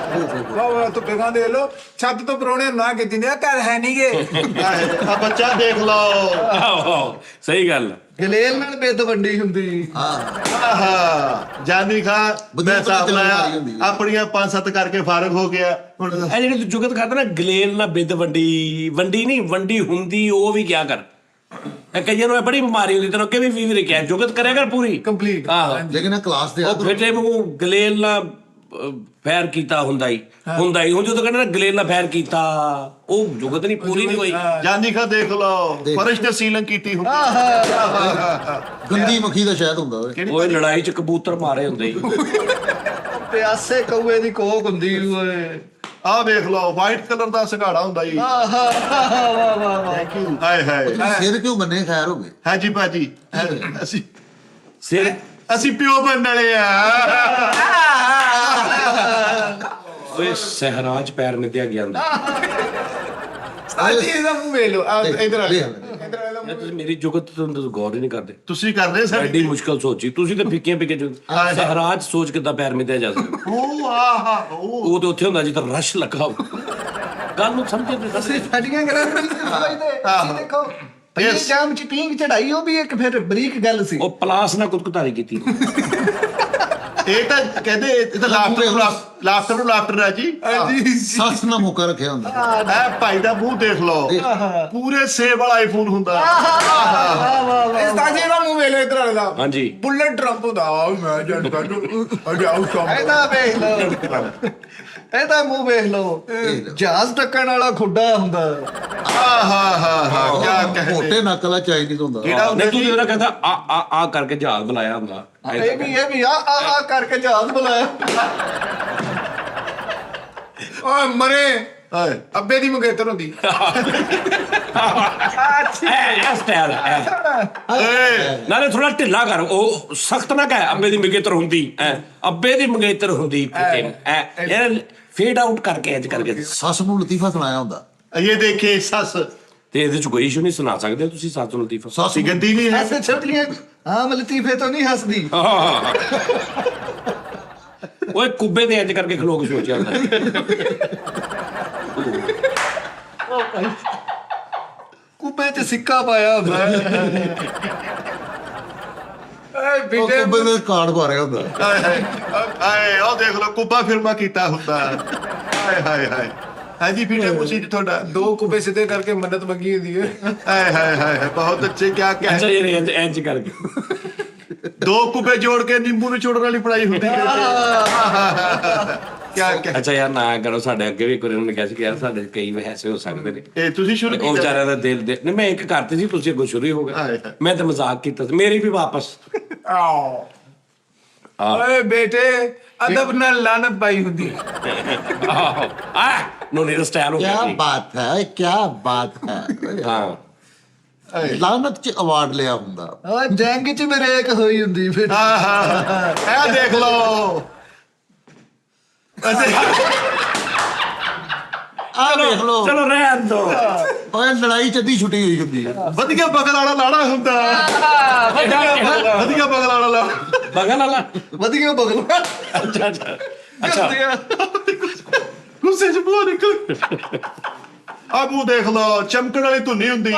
[SPEAKER 2] ਵਾਹ ਵਾਹ ਤੂੰ ਪੇਗਾ ਦੇ ਲੋ, ਛੱਤ ਤੋਂ ਪਰੋਣੇ ਨਾ ਕਿ ਜਿੰਦੇ ਘਰ ਹੈ ਨਹੀਂਗੇ।
[SPEAKER 4] ਆ ਬੱਚਾ ਦੇਖ ਲਓ।
[SPEAKER 3] ਆਹੋ, ਸਹੀ ਗੱਲ।
[SPEAKER 1] ਗਲੇਲ ਨਾਲ ਬੇਦ ਵੰਡੀ ਹੁੰਦੀ।
[SPEAKER 4] ਆਹਾ, ਜਾਨੀ ਖਾਂ ਮੈਂ ਹਿਸਾਬ ਲਾਇਆ, ਆਪਣੀਆਂ 5-7 ਕਰਕੇ ਫਾਰਗ ਹੋ ਗਿਆ। ਹੁਣ
[SPEAKER 3] ਇਹ ਜਿਹੜੀ ਤੂੰ ਜੁਗਤ ਕਰਦਾ ਨਾ, ਗਲੇਲ ਨਾ ਬਿੱਦ ਵੰਡੀ, ਵੰਡੀ ਨਹੀਂ ਵੰਡੀ ਹੁੰਦੀ, ਉਹ ਵੀ ਕਿਆ ਕਰ। ਇਹ ਕਈਆਂ ਨੂੰ ਇਹ ਬੜੀ ਬਿਮਾਰੀ ਹੁੰਦੀ ਤੈਨੂੰ ਕਿਵੇਂ ਫੀਵਰ ਕਿਹਾ ਜੁਗਤ ਕਰਿਆ ਕਰ ਪੂਰੀ
[SPEAKER 2] ਕੰਪਲੀਟ
[SPEAKER 3] ਆਹੋ
[SPEAKER 5] ਲੇਕਿਨ ਇਹ ਕਲਾਸ ਦੇ
[SPEAKER 3] ਉਹ ਫਿੱਟੇ ਮੂੰਹ ਗਲੇਲ ਨਾਲ ਫੈਰ ਕੀਤਾ ਹੁੰਦਾ ਹੀ ਹੁਣ ਜਦੋਂ ਕਹਿੰਦੇ ਨਾ ਗਲੇਲ ਨਾਲ ਫੈਰ ਕੀਤਾ ਉਹ ਜੁਗਤ ਨਹੀਂ ਪੂਰੀ ਨਹੀਂ ਹੋਈ
[SPEAKER 4] ਜਾਨੀ ਖਾ ਦੇਖ ਲਓ ਫਰਸ਼ ਤੇ ਸੀਲਿੰਗ ਕੀਤੀ ਹੁੰਦੀ
[SPEAKER 5] ਗੰਦੀ ਮੱਖੀ ਦਾ ਸ਼ਹਿਦ ਹੁੰਦਾ ਓਏ
[SPEAKER 3] ਉਹ ਲੜਾਈ ਚ ਕਬੂਤਰ ਮਾਰੇ ਹੁੰਦੇ ਹੀ
[SPEAKER 1] ਪਿਆਸੇ ਕਊਏ ਦੀ ਕੋਕ ਹੁੰਦੀ ਓਏ
[SPEAKER 4] ਆਹ ਵੇਖ ਲਓ ਵਾਈਟ ਕਲਰ ਦਾ ਸੰਘਾੜਾ ਹੁੰਦਾ ਜੀ
[SPEAKER 1] ਵਾਹ ਵਾਹ ਵਾਹ
[SPEAKER 4] ਹਾਏ ਹਾਏ
[SPEAKER 5] ਸਿਰ ਕਿਉਂ ਬੰਨੇ ਖੈਰ ਹੋ ਗਏ
[SPEAKER 4] ਹਾਂਜੀ ਭਾਜੀ ਅਸੀਂ
[SPEAKER 3] ਸਿਰ
[SPEAKER 4] ਅਸੀਂ ਪਿਓ ਬਣਨ ਵਾਲੇ ਆ
[SPEAKER 3] ਓਏ ਸਹਿਰਾਜ ਪੈਰ ਨਿਤਿਆ ਗਿਆ ਹੁੰਦਾ
[SPEAKER 2] ਸਾਡੀ ਇਹਦਾ ਮੂੰਹ ਵੇਖ ਲਓ ਇਧਰ ਆ
[SPEAKER 5] ਦੇਖ
[SPEAKER 3] ਇਹ ਤੁਸੀਂ ਮੇਰੀ ਜੁਗਤ ਤੋਂ ਗੌਰ ਹੀ ਨਹੀਂ ਕਰਦੇ
[SPEAKER 4] ਤੁਸੀਂ ਕਰਦੇ ਸਾਡੀ
[SPEAKER 3] ਐਡੀ ਮੁਸ਼ਕਲ ਸੋਚੀ ਤੁਸੀਂ ਤਾਂ ਫਿੱਕੀਆਂ ਫਿੱਕੇ ਸਹਿਰਾਜ ਸੋਚ ਕਿੱਦਾਂ ਪੈਰ ਮਿੱਧਿਆ ਜਾ ਸਕਦਾ
[SPEAKER 4] ਉਹ ਆਹਾ ਉਹ
[SPEAKER 3] ਉਹ ਤੇ ਉੱਥੇ ਹੁੰਦਾ ਜਿੱਦਾਂ ਰਸ਼ ਲੱਗਾ ਹੋਵੇ ਗੱਲ ਨੂੰ ਸਮਝਦੇ
[SPEAKER 1] ਅਸੀਂ ਸਾਡੀਆਂ ਗੱਲਾਂ ਨਹੀਂ ਸਮਝਦੇ ਅਸੀਂ ਦੇਖੋ ਪਹਿਲੇ ਜਾਮ ਚ ਪੀਂਗ ਚੜਾਈ ਉਹ ਵੀ ਇੱਕ ਫਿਰ ਬਰੀਕ ਗੱਲ ਸੀ
[SPEAKER 3] ਉਹ ਪਲਾਸ ਨਾਲ ਕੁੱਤਕੁਤਾਰੀ ਕੀਤੀ
[SPEAKER 4] ਇਹ ਤਾਂ ਕਹਿੰਦੇ ਇਹ ਤਾਂ ਲਾਫਟਰ ਨੂੰ ਲਾਫਟਰ ਹੈ ਜੀ
[SPEAKER 5] ਸੱਸ ਨਾਲ ਮੌਕਾ ਰੱਖਿਆ ਹੁੰਦਾ
[SPEAKER 4] ਇਹ ਭਾਈ ਦਾ ਮੂੰਹ ਦੇਖ ਲਓ ਪੂਰੇ ਸੇਬ ਵਾਲਾ ਆਈਫੋਨ ਹੁੰਦਾ
[SPEAKER 2] ਇਸ ਤਾਂ ਜਿਹੜਾ ਮੂੰਹ ਵੇਖ ਲਓ ਇਧਰ ਵਾਲੇ ਦਾ
[SPEAKER 3] ਹਾਂਜੀ
[SPEAKER 2] ਬੁਲਟ ਟਰੰਪ ਹੁੰਦਾ ਆ ਮੈਂ ਜਨ ਕਾਟੂ ਅਗੇ ਆਉ ਕੰਮ
[SPEAKER 1] ਇਹਦਾ ਵੇਖ ਲਓ ਇਹਦਾ ਮੂੰਹ ਵੇਖ ਲਓ ਜਹਾਜ਼ ਟੱਕਣ ਵਾਲਾ ਖੁੱਡਾ ਹੁੰਦਾ
[SPEAKER 4] ਕੀ ਕਹਿੰਦੇ
[SPEAKER 5] ਮੋਟੇ ਨੱਕ ਵਾਲਾ ਚਾਈਨੀਜ਼ ਹੁੰਦਾ
[SPEAKER 4] ਕਿਹੜਾ ਹੁੰਦਾ
[SPEAKER 3] ਨਹੀਂ ਤੂੰ
[SPEAKER 4] ਜੀ
[SPEAKER 3] ਜਿਹੜਾ ਕਹਿੰਦਾ ਆ ਕਰਕੇ ਜਹਾਜ਼ ਬੁਲਾਇਆ ਹੁੰਦਾ
[SPEAKER 1] ਇਹ ਵੀ ਆ ਕਰਕੇ ਜਹਾਜ਼ ਬੁਲਾਇਆ
[SPEAKER 2] ਓਏ ਮਰੇ
[SPEAKER 4] ਹਾਏ
[SPEAKER 2] ਅੱਬੇ ਦੀ ਮੰਗੇਤਰ ਹੁੰਦੀ
[SPEAKER 3] ਇਹ ਸਟਾਈਲ ਹੈ
[SPEAKER 4] ਏ
[SPEAKER 3] ਨਾਲੇ ਥੋੜਾ ਢਿੱਲਾ ਕਰ ਉਹ ਸਖਤ ਨਾ ਕਹਿ ਅੱਬੇ ਦੀ ਮੰਗੇਤਰ ਹੁੰਦੀ ਅੱਬੇ ਦੀ ਮੰਗੇਤਰ ਹੁੰਦੀ ਇਹ ਫੇਡ ਆਊਟ ਕਰਕੇ ਇੰਜ ਕਰਕੇ
[SPEAKER 5] ਸੱਸ ਨੂੰ ਲਤੀਫਾ ਸੁਣਾਇਆ ਹੁੰਦਾ
[SPEAKER 4] ਇਹ ਦੇਖੇ ਸੱਸ
[SPEAKER 3] ਤੇ ਇਹਦੇ ਚ ਕੋਈ ਇਸ਼ੂ ਨਹੀਂ ਸੁਣਾ ਸਕਦੇ ਤੁਸੀਂ ਸੱਚ ਨੂੰ ਲਤੀਫਾ
[SPEAKER 5] ਸੱਸ
[SPEAKER 4] ਸੀ ਗੰਦੀ ਨਹੀਂ ਹੈ
[SPEAKER 1] ਹੱਸ ਛੱਡਲੀਆਂ ਹਾਂ ਲਤੀਫੇ ਤੋਂ ਨਹੀਂ ਹੱਸਦੀ
[SPEAKER 3] ਓਏ ਕੁੱਬੇ ਦੇ ਇੰਜ ਕਰਕੇ ਖਲੋ ਕੇ ਸੋਚਿਆ ਹੁੰਦਾ
[SPEAKER 1] ਕੁੱਬੇ 'ਚ ਸਿੱਕਾ ਪਾਇਆ ਹੁੰਦਾ
[SPEAKER 2] ਓਏ
[SPEAKER 5] ਉਹ
[SPEAKER 2] ਬਿੱਟੇ
[SPEAKER 5] ਕੁੱਬੇ ਦੇ ਕਾਰਡ ਭਰਿਆ ਹੁੰਦਾ
[SPEAKER 4] ਹਾਏ ਉਹ ਦੇਖ ਲਓ ਕੁੱਬਾ ਫਿਰਮਾ ਕੀਤਾ ਹੁੰਦਾ ਹਾਏ ਹਾਏ ਹਾਏ ਹਾਂਜੀ ਫਿਰ ਮੁਸੀ ਜੀ ਤੁਹਾਡਾ
[SPEAKER 2] ਦੋ ਕੁੱਬੇ ਸਿੱਧੇ ਕਰਕੇ ਮੰਨਤ ਮੰਗੀ ਹੁੰਦੀ ਹੈ
[SPEAKER 4] ਹਾਏ ਹਾਏ ਹਾਏ ਬਹੁਤ ਅੱਛੇ ਕਿਆ
[SPEAKER 3] ਅੱਛਾ
[SPEAKER 4] ਕਹਿ
[SPEAKER 3] ਇਹ ਇੰਜ ਕਰਕੇ
[SPEAKER 4] ਦੋ ਕੁੱਬੇ ਜੋੜ ਕੇ ਨਿੰਬੂ ਨੂੰ ਚੋੜਨ ਵਾਲੀ ਪੜਾਈ ਹੁੰਦੀ ਹੈ ਕਿਆ ਕਹਿ
[SPEAKER 3] ਅੱਛਾ ਯਾਰ ਨਾ ਕਰੋ ਸਾਡੇ ਅੱਗੇ ਵੀ ਕੋਈ ਉਹਨੇ ਕਿਹਾ ਸੀ ਕਿ ਯਾਰ ਸਾਡੇ ਕਈ ਵੈਸੇ ਹੋ ਸਕਦੇ ਨੇ
[SPEAKER 4] ਇਹ ਤੁਸੀਂ ਸ਼ੁਰੂ
[SPEAKER 3] ਉਹ
[SPEAKER 4] ਕੀਤਾ
[SPEAKER 3] ਵਿਚਾਰਿਆਂ ਦਾ ਦਿਲ ਦੇ ਨਹੀਂ ਮੈਂ ਇੱਕ ਕਰਤੀ ਸੀ ਤੁਸੀਂ ਅੱਗੋਂ ਸ਼ੁਰੂ ਹੀ ਹੋ
[SPEAKER 4] ਹਾਏ
[SPEAKER 3] ਗਏ
[SPEAKER 4] ਹਾਏ।
[SPEAKER 3] ਮੈਂ ਤਾਂ ਮਜ਼ਾਕ ਕੀਤਾ ਸੀ ਮੇਰੀ ਵੀ ਵਾਪਸ
[SPEAKER 2] ਆਓ ਓਏ ਬੇਟੇ ਅਦਬ ਨਾਲ ਲਾਨਤ ਪਾਈ ਹੁੰਦੀ
[SPEAKER 3] ਆਹੋ ਆ ਨੋ ਨੀ ਸਟਾਈਲ ਹੋ
[SPEAKER 5] क्या
[SPEAKER 3] ਗਿਆ
[SPEAKER 5] बात है क्या बात है
[SPEAKER 3] ਹਾਂ
[SPEAKER 5] ਲਾਨਤ ਚ ਅਵਾਰਡ ਲਿਆ ਹੁੰਦਾ
[SPEAKER 1] ਆ ਜੰਗ 'ਚ ਬ੍ਰੇਕ ਹੋਈ ਹੁੰਦੀ ਫਿਰ
[SPEAKER 4] ਇਹ ਦੇਖ ਲਓ
[SPEAKER 5] ਆ ਦੇਖ ਲੋ
[SPEAKER 3] ਚਲੋ ਰਹਿਣ ਦੋ
[SPEAKER 5] ਓਏ ਲੜਾਈ ਚ ਅੱਧੀ ਛੁੱਟੀ ਹੋਈ ਹੁੰਦੀ
[SPEAKER 4] ਵਧੀਆ ਬਗਲ ਵਾਲਾ ਲਾੜਾ ਹੁੰਦਾ ਵਧੀਆ ਬਗਲ ਵਾਲਾ ਲਾੜਾ
[SPEAKER 3] ਬਗਲ ਵਾਲਾ
[SPEAKER 1] ਵਧੀਆ ਬਗਲ
[SPEAKER 3] ਅੱਛਾ ਅੱਛਾ ਅੱਛਾ
[SPEAKER 4] ਗੁੱਸੇ ਚ ਬੂਹਾ ਨਿਕਲ ਆ ਮੂੰਹ ਦੇਖ ਲਓ ਚਮਕਣ ਵਾਲੀ ਧੁੰਨੀ ਹੁੰਦੀ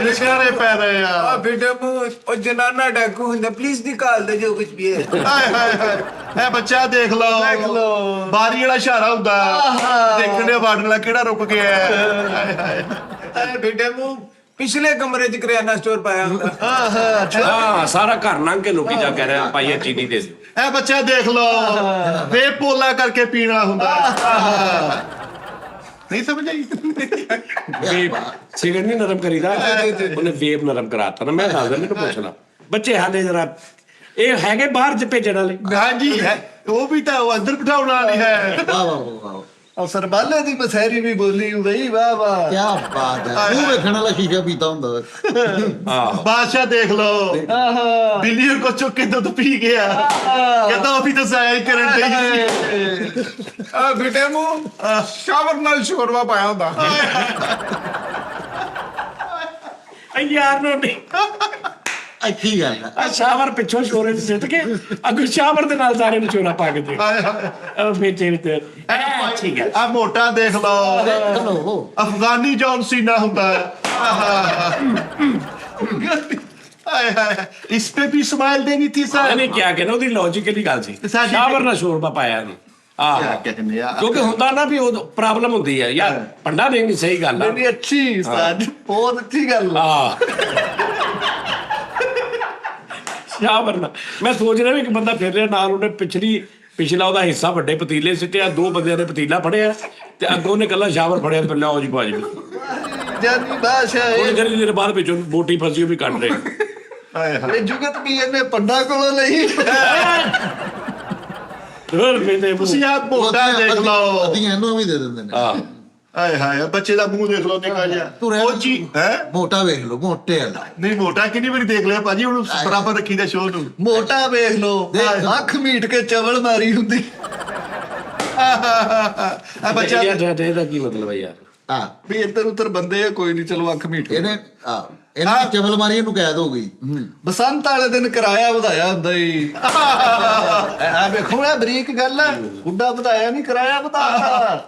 [SPEAKER 4] ਨਿਸ਼ਾਰੇ ਪੈ ਰਹੇ
[SPEAKER 2] ਆ
[SPEAKER 4] ਆ
[SPEAKER 2] ਬੇਟੇ ਉਹ ਜਨਾਨਾ ਡਾਕੂ ਹੁੰਦਾ ਪਲੀਜ਼ ਨਿਕਾਲ ਦੇ ਜੋ ਕੁਝ ਵੀ ਹੈ
[SPEAKER 4] ਹਾਏ ਹਾਏ ਹਾਏ ਇਹ ਬੱਚਾ ਦੇਖ ਲਓ ਬਾਰੀ ਵਾਲਾ ਇਸ਼ਾਰਾ ਹੁੰਦਾ ਦੇਖਣ ਦੇ ਬਾੜਨ ਵਾਲਾ ਕਿਹੜਾ ਰੁਕ ਗਿਆ ਹਾਏ ਹਾਏ
[SPEAKER 2] ਆ ਬੇਟੇ ਪਿਛਲੇ ਕਮਰੇ 'ਚ ਕਰਿਆਨਾ ਸਟੋਰ ਪਾਇਆ ਹੁੰਦਾ
[SPEAKER 3] ਹਾਂ ਸਾਰਾ ਘਰ ਲੰਘ ਕੇ ਲੋਕੀ ਜਾ ਕਹਿ ਰਹੇ ਭਾਈ ਇਹ ਚੀਨੀ ਦੇ ਦਿਓ
[SPEAKER 4] ਇਹ ਬੱਚਾ ਦੇਖ ਲਓ ਬੇਪੋਲਾ ਕਰਕੇ ਪੀਣ ਵਾਲਾ ਹੁੰਦਾ ਨਹੀਂ ਸਮਝ ਆਈ
[SPEAKER 3] ਵੇਬ ਸਿਗਰਟ ਨਹੀਂ ਨਰਮ ਕਰੀਦਾ ਉਹਨੇ ਵੇਬ ਨਰਮ ਕਰਾਤਾ ਨਾ ਮੈਂ ਦੱਸਦਾ ਮੈਨੂੰ ਪੁੱਛ ਲਾ ਬੱਚੇ ਹਾਲੇ ਜਰਾ ਇਹ ਹੈਗੇ ਬਾਹਰ ਚ ਭੇਜਣ ਵਾਲੇ
[SPEAKER 4] ਹਾਂਜੀ ਉਹ ਵੀ ਤਾਂ ਉਹ ਅੰਦਰ ਬਿਠਾਉਣ ਵਾਲੀ ਹੈ
[SPEAKER 5] ਵਾਹ ਵਾਹ ਵਾਹ
[SPEAKER 1] ਔਰ ਸਰਬਾਲੇ ਦੀ ਮਸਹਿਰੀ ਵੀ ਬੋਲੀ ਹੁੰਦੀ ਵਾਹ ਵਾਹ
[SPEAKER 5] ਕੀ ਬਾਤ ਹੈ ਉਹ ਵੇਖਣ ਵਾਲਾ ਸ਼ੀਸ਼ਾ ਪੀਤਾ ਹੁੰਦਾ
[SPEAKER 3] ਆਹੋ
[SPEAKER 4] ਬਾਦਸ਼ਾਹ ਦੇਖ ਲਓ ਬਿੱਲੀ ਕੋ ਚੁੱਕ ਕੇ ਦੁੱਧ ਪੀ ਗਿਆ ਕਹਿੰਦਾ ਉਹ ਵੀ ਤਾਂ ਜ਼ਾਇਆ ਹੀ ਕਰਨ ਦੇ
[SPEAKER 2] ਆ ਬੇਟੇ ਸ਼ਾਵਰ ਨਾਲ ਸ਼ੋਰਵਾ ਪਾਇਆ ਹੁੰਦਾ
[SPEAKER 3] ਯਾਰ ਨੂੰ ਨਹੀਂ
[SPEAKER 5] ਅੱਛੀ ਗੱਲ ਹੈ
[SPEAKER 3] ਆ ਸ਼ਾਵਰ ਪਿੱਛੋਂ ਸ਼ੋਰੇ ਚ ਸਿੱਟ ਕੇ ਅੱਗੋਂ ਸ਼ਾਵਰ ਦੇ ਨਾਲ ਸਾਰੇ ਨੂੰ ਚੋਰਾ ਪਾ ਕੇ ਦੇ
[SPEAKER 4] ਹਾਏ ਹਾਏ
[SPEAKER 3] ਉਹ ਬੇਚੇ ਤੇ ਠੀਕ ਹੈ
[SPEAKER 4] ਆ ਮੋਟਾ ਦੇਖ ਲਓ
[SPEAKER 5] ਚਲੋ
[SPEAKER 4] ਅਫਗਾਨੀ ਜੌਨ ਸੀਨਾ ਹੁੰਦਾ ਹਾਏ ਹਾਏ ਇਸ पे भी स्माइल देनी थी सर
[SPEAKER 3] ਇਹਨੇ ਕਿਹਾ ਕਿ ਨਾ ਉਹਦੀ ਲੌਜੀਕਲੀ ਗੱਲ ਸੀ
[SPEAKER 4] ਸਾਡੀ-
[SPEAKER 3] ਸ਼ਾਵਰ ਨਾਲ ਸ਼ੋਰਬਾ ਪਾਇਆ ਇਹਨੂੰ ਆਹ
[SPEAKER 4] ਕਹਿੰਦੇ ਆ
[SPEAKER 3] ਕਿਉਂਕਿ ਹੁੰਦਾ ਨਾ ਵੀ ਉਹ ਪ੍ਰੋਬਲਮ ਹੁੰਦੀ ਹੈ ਯਾਰ ਪੰਡਾ ਦੇਣੀ ਸਹੀ ਗੱਲ ਆ
[SPEAKER 1] ਨਹੀਂ ਅੱਛੀ ਉਸਤਾਦ ਬਹੁਤ ਅੱਛੀ ਗੱਲ ਆ।
[SPEAKER 3] ਆ ਸ਼ਾਬਰਨਾ ਮੈਂ ਸੋਚ ਰਿਹਾ ਵੀ ਇੱਕ ਬੰਦਾ ਫਿਰ ਰਿਹਾ ਨਾਲ ਉਹਨੇ ਪਿਛਲਾ ਉਹਦਾ ਹਿੱਸਾ ਵੱਡੇ ਪਤੀਲੇ ਸਿੱਟਿਆ, 2 ਬੰਦਿਆਂ ਨੇ ਪਤੀਲਾ ਫੜਿਆ ਤੇ ਅੱਗੋਂ ਉਹਨੇ ਕੱਲਾ ਸ਼ਾਵਰ ਫੜਿਆ ਤੇ ਲਿਆਓ ਜੀ ਭਾਜੀ
[SPEAKER 1] ਜਾਨੀ ਬਾਸ਼ਾ
[SPEAKER 3] ਉਹਨੇ ਜਿਹੜੀ ਦੇਰ ਬਾਅਦ ਵਿੱਚ ਬੋਟੀ ਫਸੀ ਉਹ ਵੀ ਕੱਢ ਰਹੇ
[SPEAKER 4] ਹਾਏ ਹਾਏ
[SPEAKER 1] ਇਹ ਜੁਗਤ ਵੀ ਇਹਨੇ ਪੰਡਾ ਕੋਲੋਂ ਲਈ।
[SPEAKER 3] ਹੋਰ ਮੇਰੇ
[SPEAKER 4] ਤੁਸੀਂ ਆ ਮੋਟਾ ਦੇਖ ਲਓ
[SPEAKER 5] ਅੱਧੀਆਂ ਇਹਨੂੰ ਵੀ ਦੇ ਦਿੰਦੇ ਨੇ।
[SPEAKER 3] ਆ
[SPEAKER 4] ਹਾਏ ਹਾਏ ਬੱਚੇ ਦਾ ਮੂੰਹ ਦੇਖ ਲਓ ਨਿਕਾ ਜਿਹਾ
[SPEAKER 5] ਤੂੰ ਰਹਿ
[SPEAKER 4] ਉਹ ਜੀ ਹੈ
[SPEAKER 5] ਮੋਟਾ ਵੇਖ ਲਓ, ਮੋਟੇ ਵਾਲਾ।
[SPEAKER 4] ਨਹੀਂ ਮੋਟਾ ਕਿੰਨੀ ਵਾਰੀ ਦੇਖ ਲਿਆ ਭਾਜੀ ਹੁਣ ਬਰਾਬਰ ਰੱਖੀ ਦਾ ਸ਼ੋਅ ਨੂੰ
[SPEAKER 1] ਮੋਟਾ ਵੇਖ ਲੋ, ਅੱਖ ਮੀਟ ਕੇ ਚਵਲ ਮਾਰੀ ਹੁੰਦੀ।
[SPEAKER 4] ਆ ਬੱਚਾ
[SPEAKER 3] ਇਹਦਾ ਕੀ ਮਤਲਬ ਹੈ ਯਾਰ?
[SPEAKER 5] ਹਾਂ
[SPEAKER 1] ਵੀ ਇੱਧਰ ਉੱਧਰ ਬੰਦੇ ਆ, ਕੋਈ ਨਹੀਂ ਚਲੋ ਅੱਖ ਮੀਟ ਕੇ।
[SPEAKER 5] ਇਹਨੇ ਚਵਲ ਮਾਰੀ, ਇਹਨੂੰ ਕੈਦ ਹੋ ਗਈ।
[SPEAKER 1] ਬਸੰਤ ਵਾਲੇ ਦਿਨ ਕਿਰਾਇਆ ਵਧਾਇਆ ਹੁੰਦਾ ਈ। ਆ ਵੇਖੋ ਨਾ ਬਰੀਕ ਗੱਲ ਆ, ਗੁੱਡਾ ਵਧਾਇਆ ਨਹੀਂ, ਕਿਰਾਇਆ ਵਧਾਤਾ।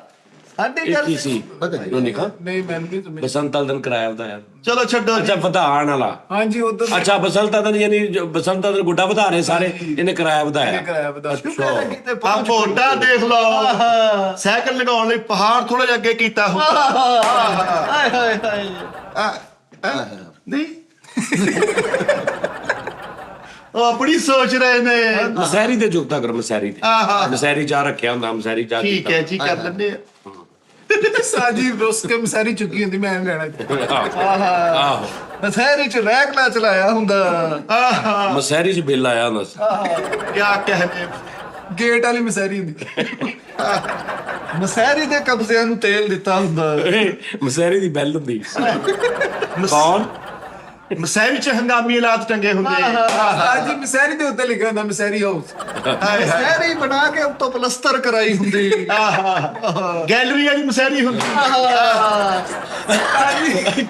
[SPEAKER 1] ਸਾਡੀ
[SPEAKER 3] ਇਹ
[SPEAKER 1] ਗੱਲ
[SPEAKER 3] ਕੀ ਸੀ
[SPEAKER 5] ਪਤਾ ਨਹੀਂ।
[SPEAKER 3] ਉਹ ਨਿਕਾ
[SPEAKER 2] ਨਹੀਂ ਮੈਨੂੰ ਨਹੀਂ ਸਮਝ।
[SPEAKER 3] ਬਸੰਤ ਵਾਲੇ ਦਿਨ ਕਿਰਾਇਆ ਵਧਾਇਆ।
[SPEAKER 4] ਚਲੋ ਛੱਡੋ
[SPEAKER 3] ਅੱਛਾ ਵਧਾਉਣ ਵਾਲਾ।
[SPEAKER 2] ਹਾਂਜੀ ਉਧਰ
[SPEAKER 3] ਅੱਛਾ ਬਸੰਤ ਦਾ ਦਿਨ ਯਾਨੀ ਬਸੰਤ ਦਾ ਦਿਨ ਗੁੱਡਾ ਵਧਾ ਰਹੇ ਸਾਰੇ, ਇਹਨੇ ਕਿਰਾਇਆ ਵਧਾਇਆ।
[SPEAKER 2] ਕਰਾਇਆ ਬਤਾ।
[SPEAKER 3] ਅੱਛਾ
[SPEAKER 4] ਆ ਮੋਟਾ ਦੇਖ ਲਓ ਸਾਈਕਲ ਲਗਾਉਣ ਲਈ ਪਹਾੜ ਥੋੜਾ ਜਿਹਾ ਅੱਗੇ ਕੀਤਾ ਹੁੰਦਾ
[SPEAKER 1] ਹਾਏ ਹਾਏ ਹਾਏ।
[SPEAKER 4] ਨਹੀਂ ਉਹ ਆਪਣੀ ਸੋਚ ਰਹੇ ਨੇ
[SPEAKER 3] ਮਸਹਿਰੀ ਦੇ ਜੁਗਤਾ ਕਰੋ, ਮਸਹਿਰੀ ਤੇ
[SPEAKER 4] ਆਹਾ।
[SPEAKER 3] ਮਸਹਿਰੀ ਚਾਹ ਰੱਖਿਆ ਹੁੰਦਾ, ਮਸਹਿਰੀ ਚਾਹ
[SPEAKER 4] ਠੀਕ ਹੈ ਜੀ ਕਰ ਲੈਂਦੇ ਆ
[SPEAKER 2] ਸਾਜੀ ਰੋਸ ਕੇ ਸਾਰੀ ਚੁੱਕੀ ਹੁੰਦੀ, ਮੈਂ ਲੈਣਾ।
[SPEAKER 3] ਆਹੋ
[SPEAKER 1] ਮਸਹਿਰੀ ਚ ਰੈਕਲਾ ਚਲਾਇਆ ਹੁੰਦਾ।
[SPEAKER 4] ਆਹਾ
[SPEAKER 3] ਮਸਹਿਰੀ ਚ ਬਿੱਲ ਆਇਆ ਹੁੰਦਾ ਸੀ।
[SPEAKER 4] ਕਿਆ ਕਹਿੰਦੇ
[SPEAKER 2] ਗੇਟ ਵਾਲੀ ਮਸਾਰੀ ਹੁੰਦੀ।
[SPEAKER 1] ਮਸਹਿਰੀ ਦੇ ਕਬਜ਼ਿਆਂ ਨੂੰ ਤੇਲ ਦਿੱਤਾ ਹੁੰਦਾ।
[SPEAKER 3] ਮਸਹਿਰੀ ਦੀ ਬੈਲ ਹੁੰਦੀ। ਕੌਣ?
[SPEAKER 4] ਮਸੈਰੀ ਚ ਹੰਗਾਮੀ ਹਾਲਾਤ ਟੰਗੇ ਹੁੰਦੇ
[SPEAKER 2] ਸਾਜੀ ਮਸਾਰੀ ਦੇ ਉੱਤੇ ਲਿਖਿਆ ਹੁੰਦਾ ਮਸਾਰੀ ਹਾਊਸ।
[SPEAKER 4] ਹਾਏ ਹਾਏ
[SPEAKER 1] ਮਸਹਿਰੀ ਬਣਾ ਕੇ ਉੱਤੋਂ ਪਲਸਤਰ ਕਰਾਈ ਹੁੰਦੀ।
[SPEAKER 4] ਆਹਾ ਗੈਲਰੀ ਵਾਲੀ ਮਸੈਰੀ ਹੁੰਦੀ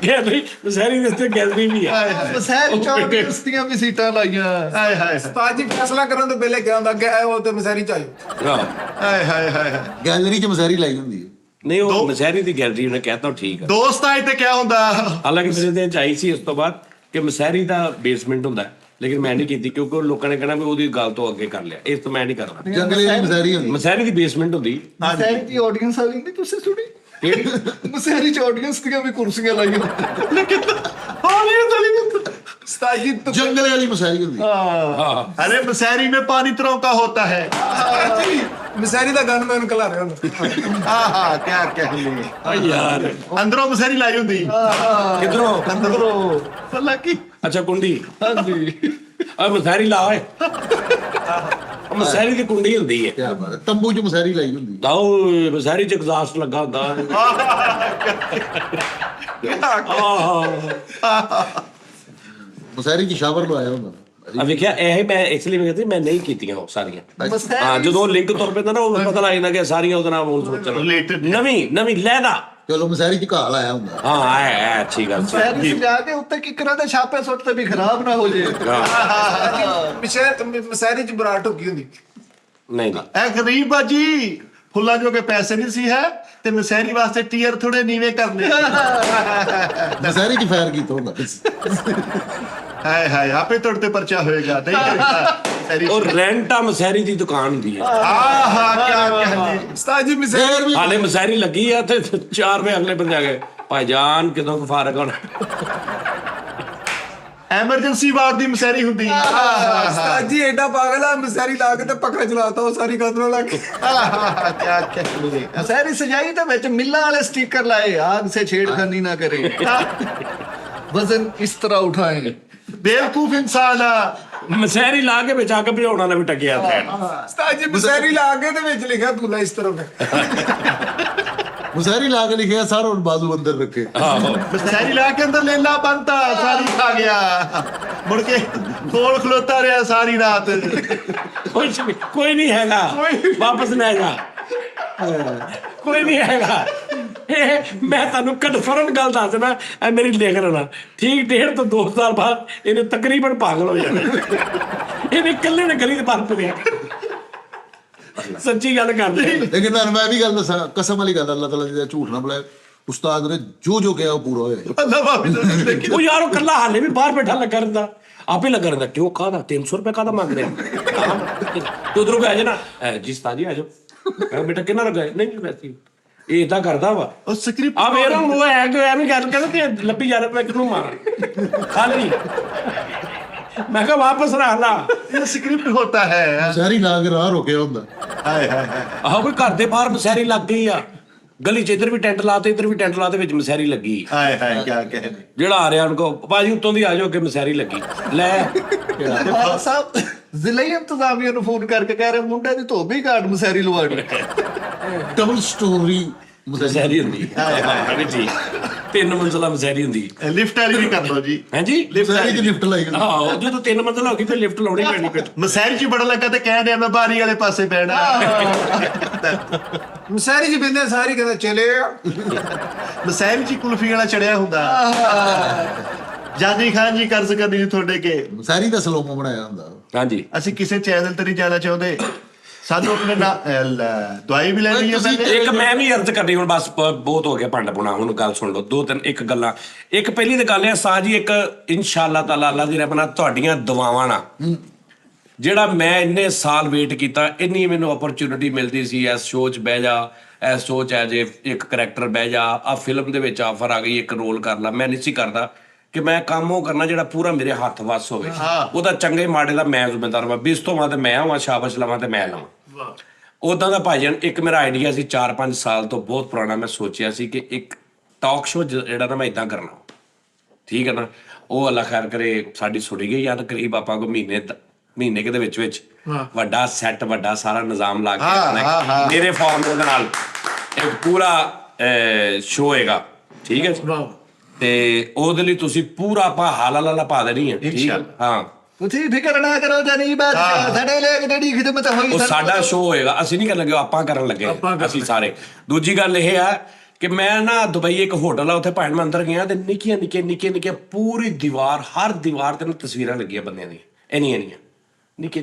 [SPEAKER 3] ਗੈਲਰੀ ਮਸਹਿਰੀ ਦੇ ਉੱਤੇ ਗੈਲਰੀ ਵੀ ਆ।
[SPEAKER 1] ਮਸਹਿਰੀ ਚੌਂਕ ਦੀਆਂ ਵੀ ਸੀਟਾਂ ਲਾਈਆਂ।
[SPEAKER 4] ਹਾਏ ਹਾਏ
[SPEAKER 2] ਸਾਜੀ ਫੈਸਲਾ ਕਰਨ ਤੋਂ ਪਹਿਲੇ ਕਿਹਾ ਹੁੰਦਾ ਕਿ ਉਹ ਤੇ ਮਸਾਰੀ ਚਾਹੀਏ।
[SPEAKER 3] ਆਹ।
[SPEAKER 4] ਹਾਏ ਹਾਏ ਹਾਏ
[SPEAKER 5] ਗੈਲਰੀ 'ਚ ਮਸਾਰੀ ਲਾਈ ਹੁੰਦੀ ਹੈ।
[SPEAKER 3] ਨਹੀਂ ਉਹ ਮਸਹਿਰੀ ਦੀ ਗੈਲਰੀ ਉਹਨੇ ਕਹਿਤਾ ਠੀਕ ਆ।
[SPEAKER 4] ਦੋਸਤਾਂ ਤੇ ਕਿਆ ਹੁੰਦਾ
[SPEAKER 3] ਹਾਲਾਂਕਿ ਮੇਰੇ ਦਿਨ ਚ ਆਈ ਸੀ ਉਸ ਤੋਂ ਬਾਅਦ ਕਿ ਮਸਹਿਰੀ ਦਾ ਬੇਸਮੈਂਟ ਹੁੰਦਾ, ਲੇਕਿਨ ਮੈਂ ਨਹੀਂ ਕੀਤੀ ਕਿਉਂਕਿ ਉਹ ਲੋਕਾਂ ਨੇ ਕਹਿਣਾ ਵੀ ਉਹਦੀ ਗੱਲ ਤੋਂ ਅੱਗੇ ਕਰ ਲਿਆ, ਇਸ ਤੋਂ ਮੈਂ ਨਹੀਂ ਕਰਨਾ।
[SPEAKER 5] ਜੰਗਲੇ ਦੀ ਮਸਾਰੀ ਹੁੰਦੀ।
[SPEAKER 3] ਮਸਹਿਰੀ ਦੀ ਬੇਸਮੈਂਟ ਹੁੰਦੀ।
[SPEAKER 1] ਮਸਹਿਰੀ ਦੀ ਆਡੀਅנס ਵਾਲੀ ਨਹੀਂ ਤੁਸੀਂ ਸੁਣੀ?
[SPEAKER 3] ਕਿਹੜੀ?
[SPEAKER 1] ਮਸਹਿਰੀ ਚ ਆਡੀਅנס ਦੀਆਂ ਵੀ ਕੁਰਸੀਆਂ ਲਾਈਆਂ।
[SPEAKER 2] ਸਾਜੀ
[SPEAKER 5] जंगल वाली मसारी होती है।
[SPEAKER 4] अरे मसैरी में पानी तरह का होता है
[SPEAKER 2] ਮਸਾਰੀ ਦਾ ਗਨ ਮੈਂ ਨਿਕਲਾ ਰਿਹਾ ਹੁੰਦਾ।
[SPEAKER 4] हाँ क्या कहने
[SPEAKER 3] ਆ ਯਾਰ
[SPEAKER 4] अंदरों मसैरी लाई होंगी
[SPEAKER 3] ਕਿਧਰੋਂ?
[SPEAKER 1] ਅੰਦਰੋਂ
[SPEAKER 4] अल्लाह की
[SPEAKER 3] ਅੱਛਾ ਕੁੰਡੀ।
[SPEAKER 1] ਹਾਂਜੀ।
[SPEAKER 3] ਆ ਮਸਹਿਰੀ ਲਾ ਓਏ। ਮਸਹਿਰੀ ਦੀ ਕੁੰਡੀ ਹੁੰਦੀ ਹੈ।
[SPEAKER 5] क्या बात है, तंबू च मसारी लाई होंगी।
[SPEAKER 3] ਆਓ ਮਸਹਿਰੀ ਚ ਐਗਜ਼ਾਸਟ ਲੱਗਾ ਹੁੰਦਾ।
[SPEAKER 5] मसारी च शावर लवाया होंदा।
[SPEAKER 3] ਆ ਵੇਖਿਆ ਇਹ ਮੈਂ ਇਸ ਲਈ ਵੇਖਦੀ ਮੈਂ ਨਹੀਂ ਕੀਤੀਆਂ ਉਹ ਸਾਰੀਆਂ। ਹਾਂ
[SPEAKER 1] ਮਸਹਿਰੀ
[SPEAKER 3] ਜਦੋਂ ਲਿੰਕ ਤੁਰ ਪੈਂਦਾ ਨਾ ਉਹ ਪਤਾ ਲੱਗ ਜਾਂਦਾ ਕਿ ਸਾਰੀਆਂ ਉਹਦੇ ਨਾਲ ਹੁਣ ਸੋਚਣ
[SPEAKER 4] Related।
[SPEAKER 3] ਨਵੀਂ ਲੈਦਾ।
[SPEAKER 5] चलो मसारी च घाह लाया होंदा।
[SPEAKER 3] ਹਾਂ ਐ ਅੱਛੀ ਗੱਲ ਸੀ।
[SPEAKER 1] ਮਸਹਿਰੀ ਸਜਾ ਕੇ ਉੱਤੇ ਕਿਕਰਾਂ ਦੇ ਛਾਪੇ ਸੁੱਟਦੇ ਵੀ ਖਰਾਬ ਨਾ ਹੋ ਜੇ।
[SPEAKER 2] ਮਸਾਰੀ ਚ ਬਰਾ ਢੁੱਕੀ ਹੁੰਦੀ।
[SPEAKER 3] ਨਹੀਂ ਨਹੀਂ
[SPEAKER 4] ਐ ਗਰੀਬ ਬਾਜੀ ਫੁੱਲਾਂ ਜੋ ਕੇ ਪੈਸੇ ਨਹੀਂ ਸੀ ਹੈ ਤੇ ਮਸੈਰੀ ਵਾਸਤੇ ਟੀਅਰ ਥੋੜੇ ਨੀਵੇਂ ਕਰਨੇ
[SPEAKER 5] मसारी च फायर कीता होंदा।
[SPEAKER 4] ਹਾਏ ਹਾਏ ਆਪੇ ਤੁਹਾਡੇ ਤੇ ਪਰਚਾ ਹੋਏਗਾ ਨਹੀਂ ਕਰਦਾ
[SPEAKER 3] ਉਹ ਰੈਂਟਾ ਮਸਹਿਰੀ ਦੀ ਦੁਕਾਨ ਹੁੰਦੀ ਹੈ।
[SPEAKER 4] ਆਹਾ ਕੀ ਕਹਿੰਦੇ
[SPEAKER 2] ਸਾਜੀ ਮਸਾਰੀ
[SPEAKER 5] फिर भी
[SPEAKER 3] ਹਾਲੇ ਮਸਹਿਰੀ ਲੱਗੀ ਆ ਤੇ 4 ਰੁਪਏ ਅਗਲੇ ਬੰਦੇ ਆ ਗਏ ਭਾਈਜਾਨ ਕਿਦੋਂ ਕੁ ਫਾਰਗ ਹੋਣਾ।
[SPEAKER 4] ਐਮਰਜੈਂਸੀ ਵਾਰਡ ਦੀ ਮਸੈਰੀ ਹੁੰਦੀ
[SPEAKER 2] ਸਾਜੀ ਐਡਾ ਪਾਗਲ ਆ ਮਸਾਰੀ ਲਾ ਕੇ ਤੇ ਪੱਖਾ ਚਲਾਤਾ ਉਹ ਸਾਰੀ ਕਦਰੋਂ ਲਾ ਕੇ।
[SPEAKER 4] ਕੀ ਕਹਿੰਦੇ
[SPEAKER 1] ਮਸਹਿਰੀ ਸਜਾਈ ਤੇ ਵਿੱਚ ਮਿੱਲਾਂ ਵਾਲੇ ਸਟicker ਲਾਏ, ਆਗ ਸੇ ਛੇੜਖਾਨੀ ਨਾ ਕਰੇ, ਵਜ਼ਨ ਇਸ ਤਰ੍ਹਾਂ ਉਠਾਏ।
[SPEAKER 4] ਬੇਵਕੂਫ ਇਨਸਾਨ ਆ
[SPEAKER 3] ਮਸਹਿਰੀ ਲਾ ਕੇ ਵਿੱਚ ਅੱਗ ਭਜਾਉਣ ਵਾਲਾ ਵੀ ਟੱਕਿਆ ਥੈਣ।
[SPEAKER 2] ਸਾਜੀ ਮਸਾਰੀ ਲਾ ਕੇ ਤੇ ਵਿੱਚ ਲਿਖਿਆ ਤੂੰ ਇਸ ਤਰ੍ਹਾਂ।
[SPEAKER 5] मसारी ला के लिखे सर और बाजू अंदर रखे।
[SPEAKER 3] ਆਹੋ
[SPEAKER 4] ਮਸੈਰੀ ਲਾ ਕੇ ਅੰਦਰ ਲੇਲਾ ਬੰਤਾ ਸਾਰੀ ਖਾ ਗਿਆ ਮੁੜ ਕੇ ਕੋਲ ਖਲੋਤਾ ਰਿਹਾ ਸਾਰੀ ਰਾਤ
[SPEAKER 3] ਕੋਈ ਨਹੀਂ ਹੈਗਾ ਵਾਪਸ ਲੈ ਜਾ। ਕੋਈ ਨਹੀਂ ਹੈਗਾ। ਮੈਂ ਤੁਹਾਨੂੰ ਕਨਫਰਮ ਗੱਲ ਦੱਸ ਦੇਣਾ, ਇਹ ਮੇਰੀ ਲਿਖ ਲੈਣਾ ਠੀਕ 1.5 ਤੋਂ 2 ਸਾਲ ਬਾਅਦ ਇਹਨੇ ਤਕਰੀਬਨ ਪਾਗਲ ਹੋ ਜਾਣਾ। ਇਹਨੇ ਇਕੱਲੇ ਨੇ ਗਲੀ ਦੇ ਬਾਹਰ ਤੁਰਿਆ। ਸੱਚੀ ਗੱਲ ਕਰਦੇ।
[SPEAKER 5] लेकिन मैं भी गल दसा कसम वाली गल अल्लाह ताला जी झूठ ना बुलाए, उस्ताद ने जो कहा वो पूरा होया।
[SPEAKER 4] ਅੱਲਾ ਬਾਬੀ ਦੇਖੀ
[SPEAKER 3] ਉਹ ਯਾਰ ਉਹ ਇਕੱਲਾ ਹਾਲੇ ਵੀ ਬਾਹਰ ਬੈਠਾ ਲੱਗਾ ਰਹਿੰਦਾ, ਆਪੇ ਲੱਗਾ ਰਹਿੰਦਾ। ਕਿਉਂ ਕਾਹਦਾ 300 ਰੁਪਏ ਕਾਹਦਾ ਮੰਗ ਰਿਹਾ? ਤੇ ਉਧਰੋਂ ਕਹੇ ਨਾ ਜੀ ਉਸਤਾਦ ਜੀ ਆ ਜਾਓ। ਮੈਂ ਕਿਹਾ ਬੇਟਾ ਕਿੰਨਾ ਲੱਗਾ ਨਹੀਂ ਵੈਸੇ ਇਹ ਇਦਾਂ ਕਰਦਾ ਵਾ
[SPEAKER 4] ਉਹ ਸਕ੍ਰਿਪਟ
[SPEAKER 3] ਆ ਮੇਰਾ ਉਹ ਹੈ ਕਿ ਐਵੇਂ ਗੱਲ ਕਹਿੰਦੇ ਤੇ ਲੱਭੀ ਜਾ ਰਿਹਾ ਮੈਂ ਕਿਹਨੂੰ ਮਾਰਾਂ ਖਾਲੀ ਮੈਂ ਕਿਹਾ ਵਾਪਸ ਰੱਖ ਲਾ
[SPEAKER 4] ਇਹ ਸਕ੍ਰਿप्ट होता है
[SPEAKER 5] ਸ਼ਹਿਰੀ ਲਾ ਕੇ ਰਾਹ ਰੋਕਿਆ ਹੁੰਦਾ।
[SPEAKER 4] हाय हाय हाय
[SPEAKER 3] ਆਹੋ ਕੋਈ ਘਰ ਦੇ ਬਾਹਰ ਮਸਹਿਰੀ ਲੱਗ ਗਈ ਆ ਗਲੀ 'ਚ ਇੱਧਰ ਵੀ ਟੈਂਟ ਲਾਤੇ ਇੱਧਰ ਵੀ ਟੈਂਟ ਲਾਤੇ ਵਿੱਚ ਮਸਹਿਰੀ ਲੱਗੀ
[SPEAKER 4] हाय हाय क्या कह रहे
[SPEAKER 3] ਜਿਹੜਾ ਆ ਰਿਹਾ ਉਹਨੂੰ ਭਾਜੀ ਉੱਤੋਂ ਦੀ ਆ ਜਾਓ ਅੱਗੇ ਮਸਹਿਰੀ ਲੱਗੀ ਲੈ
[SPEAKER 1] ਫਾਦਰ ਸਾਹਿਬ ਜ਼ਿਲ੍ਹੇ ਇੰਤਜ਼ਾਮੀਆ ਨੂੰ ਫੋਨ ਕਰਕੇ ਕਹਿ ਰਹੇ ਮੁੰਡੇ ਦੀ ਧੋਬੀ ਘਾਟ ਮਸੈਰੀ ਲਵਾੜੀ।
[SPEAKER 5] ਡਬਲ ਸਟੋਰੀ
[SPEAKER 3] ਮਸਹਿਰੀ ਹੁੰਦੀ ਹਾਂ ਵੀ ਜੀ 3 ਮੰਜ਼ਲਾ ਮਸਹਿਰੀ ਹੁੰਦੀ
[SPEAKER 4] लिफ्ट वाली भी कर लो जी
[SPEAKER 3] ਹਾਂਜੀ
[SPEAKER 5] ਮਸੈਰੀ ਦੀ ਲਿਫਟ ਲਾਈ ਗਈ।
[SPEAKER 3] ਆਹੋ ਜਦੋਂ 3 ਮੰਜ਼ਲਾ ਹੋ ਗਈ ਫਿਰ ਲਿਫਟ ਲਾਉਣੀ ਪੈਣੀ ਫਿਰ
[SPEAKER 4] ਮਸੈਰੀ ਚ ਬੜਾ ਲੱਗਾ ਤੇ ਕਹਿਣ ਡਿਆ ਮੈਂ ਬਾਰੀ ਵਾਲੇ ਪਾਸੇ ਬੈਠਾ
[SPEAKER 2] ਮਸਾਰੀ ਜੀ ਬਿੰਦੇ ਸਾਰੀ ਕਹਿੰਦਾ ਚਲੇ
[SPEAKER 4] ਮਸੈਰੀ ਚ ਕੁਲਫੀ ਵਾਲਾ ਚੜਿਆ ਹੁੰਦਾ ਜਾਨੀ ਖਾਨ ਜੀ ਕਰਜ਼ ਕਰਨੀ ਤੁਹਾਡੇ ਕੇ
[SPEAKER 5] ਮਸੈਰੀ ਦਾ ਸਲੋਮੋ ਬਣਾਇਆ ਹੁੰਦਾ।
[SPEAKER 3] ਹਾਂਜੀ
[SPEAKER 4] ਅਸੀਂ ਕਿਸੇ ਚੈਨਲ ਤੇ ਨਹੀਂ ਜਾਣਾ ਚਾਹੁੰਦੇ ਸਾਨੂੰ ਆਪਣੇ ਦਵਾਈ ਵੀ ਲੈਣੀ ਹੈ ਪਹਿਲੇ
[SPEAKER 3] ਇੱਕ ਮੈਂ ਵੀ ਅਰਜ਼ ਕਰਨੀ ਹੁਣ ਬਸ ਬਹੁਤ ਹੋ ਗਿਆ ਭੰਡ ਪੁਣਾ ਹੁਣ ਗੱਲ ਸੁਣ ਲਓ 2-3 ਇੱਕ ਗੱਲਾਂ ਇੱਕ ਪਹਿਲੀ ਤਾਂ ਗੱਲ ਹੈ ਸਾਜੀ ਇੱਕ ਇਨਸ਼ਾਅੱਲਾ ਤਾਲਾ ਅੱਲਾ ਦੀ ਰਹਿਮਤ ਨਾਲ ਤੁਹਾਡੀਆਂ ਦੁਆਵਾਂ ਨਾਲ ਜਿਹੜਾ ਮੈਂ ਇੰਨੇ ਸਾਲ ਵੇਟ ਕੀਤਾ ਇੰਨੀ ਮੈਨੂੰ ਓਪਰਚੁਨਿਟੀ ਮਿਲਦੀ ਸੀ ਇਸ ਸ਼ੋਅ 'ਚ ਬਹਿ ਜਾ ਇਸ ਸ਼ੋਅ 'ਚ ਐਜ ਇੱਕ ਕਰੈਕਟਰ ਬਹਿ ਜਾ ਆ ਫਿਲਮ ਦੇ ਵਿੱਚ ਆਫਰ ਆ ਗਈ ਇੱਕ ਰੋਲ ਕਰ ਲਾ ਮੈਂ ਨਹੀਂ ਸੀ ਕਰਦਾ ਕਿ ਮੈਂ ਕੰਮ ਉਹ ਕਰਨਾ ਜਿਹੜਾ ਪੂਰਾ ਮੇਰੇ ਹੱਥ ਵੱਸ ਹੋਵੇ ਉਹਦਾ ਚੰਗੇ ਮਾੜੇ ਦਾ ਮੈਂ ਜ਼ਿੰਮੇਦਾਰ ਹਾਂ ਬਿਸ ਤੋਂ ਬਾਅਦ ਮੈਂ ਆਵਾਂ ਸ਼ਾਬਾਸ਼ ਲਵਾਂ ਤੇ ਮੈਂ ਲਵਾਂ ਉਦਾਂ ਦਾ ਭਾਈਜਾਨ ਇੱਕ ਮੇਰਾ ਆਈਡੀਆ ਸੀ 4-5 ਸਾਲ ਤੋਂ ਬਹੁਤ ਪੁਰਾਣਾ ਮੈਂ ਸੋਚਿਆ ਸੀ ਕਿ ਇੱਕ ਟਾਕ ਸ਼ੋਅ ਜਿਹੜਾ ਨਾ ਮੈਂ ਇਦਾਂ ਕਰਨਾ ਠੀਕ ਹੈ ਨਾ ਉਹ ਅੱਲਾ ਖੈਰ ਕਰੇ ਸਾਡੀ ਸੁਣੀ ਗਈ ਯਾਦ ਕਰੀਬ ਆਪਾਂ ਕੋ ਮਹੀਨੇ ਦੇ ਵਿੱਚ ਵੱਡਾ ਸੈੱਟ ਵੱਡਾ ਸਾਰਾ ਨਿਜ਼ਾਮ ਲਾ ਕੇ ਮੇਰੇ ਫਾਰਮ ਦੇ ਨਾਲ ਇੱਕ ਪੂਰਾ ਸ਼ੋਅ ਹੋਏਗਾ ਠੀਕ ਹੈ ਤੇ ਉਹਦੇ ਲਈ ਤੁਸੀਂ ਪੂਰਾ ਆਪਾਂ ਹਾਲਾ ਪਾ ਦੇਣੀ ਹੈ ਠੀਕ ਹੈ ਹਾਂ
[SPEAKER 1] ਤੁਸੀਂ ਫਿਕਰ ਨਾ ਕਰੋ ਜਨੀ ਬਾਦਸ਼ਾਹ ਸਾਡੇ ਲਈ ਜਿਹੜੀ ਖਿਦਮਤ ਹੋਈ
[SPEAKER 3] ਉਹ ਸਾਡਾ ਸ਼ੋਅ ਹੋਏਗਾ ਅਸੀਂ ਨਹੀਂ ਕਰਨ ਲੱਗੇ ਆਪਾਂ ਕਰਨ ਲੱਗੇ ਅਸੀਂ ਸਾਰੇ ਦੂਜੀ ਗੱਲ ਇਹ ਆ ਕਿ ਮੈਂ ਨਾ ਦੁਬਈ ਇੱਕ ਹੋਟਲ ਆ ਉੱਥੇ ਭਾਵੇਂ ਮੈਂ ਅੰਦਰ ਗਿਆ ਤੇ ਨਿੱਕੀਆਂ ਪੂਰੀ ਦੀਵਾਰ ਹਰ ਦੀਵਾਰ ਤੇ ਨਾ ਤਸਵੀਰਾਂ ਲੱਗੀਆਂ ਬੰਦਿਆਂ ਦੀਆਂ ਇੰਨੀਆਂ ਨਿੱਕੇ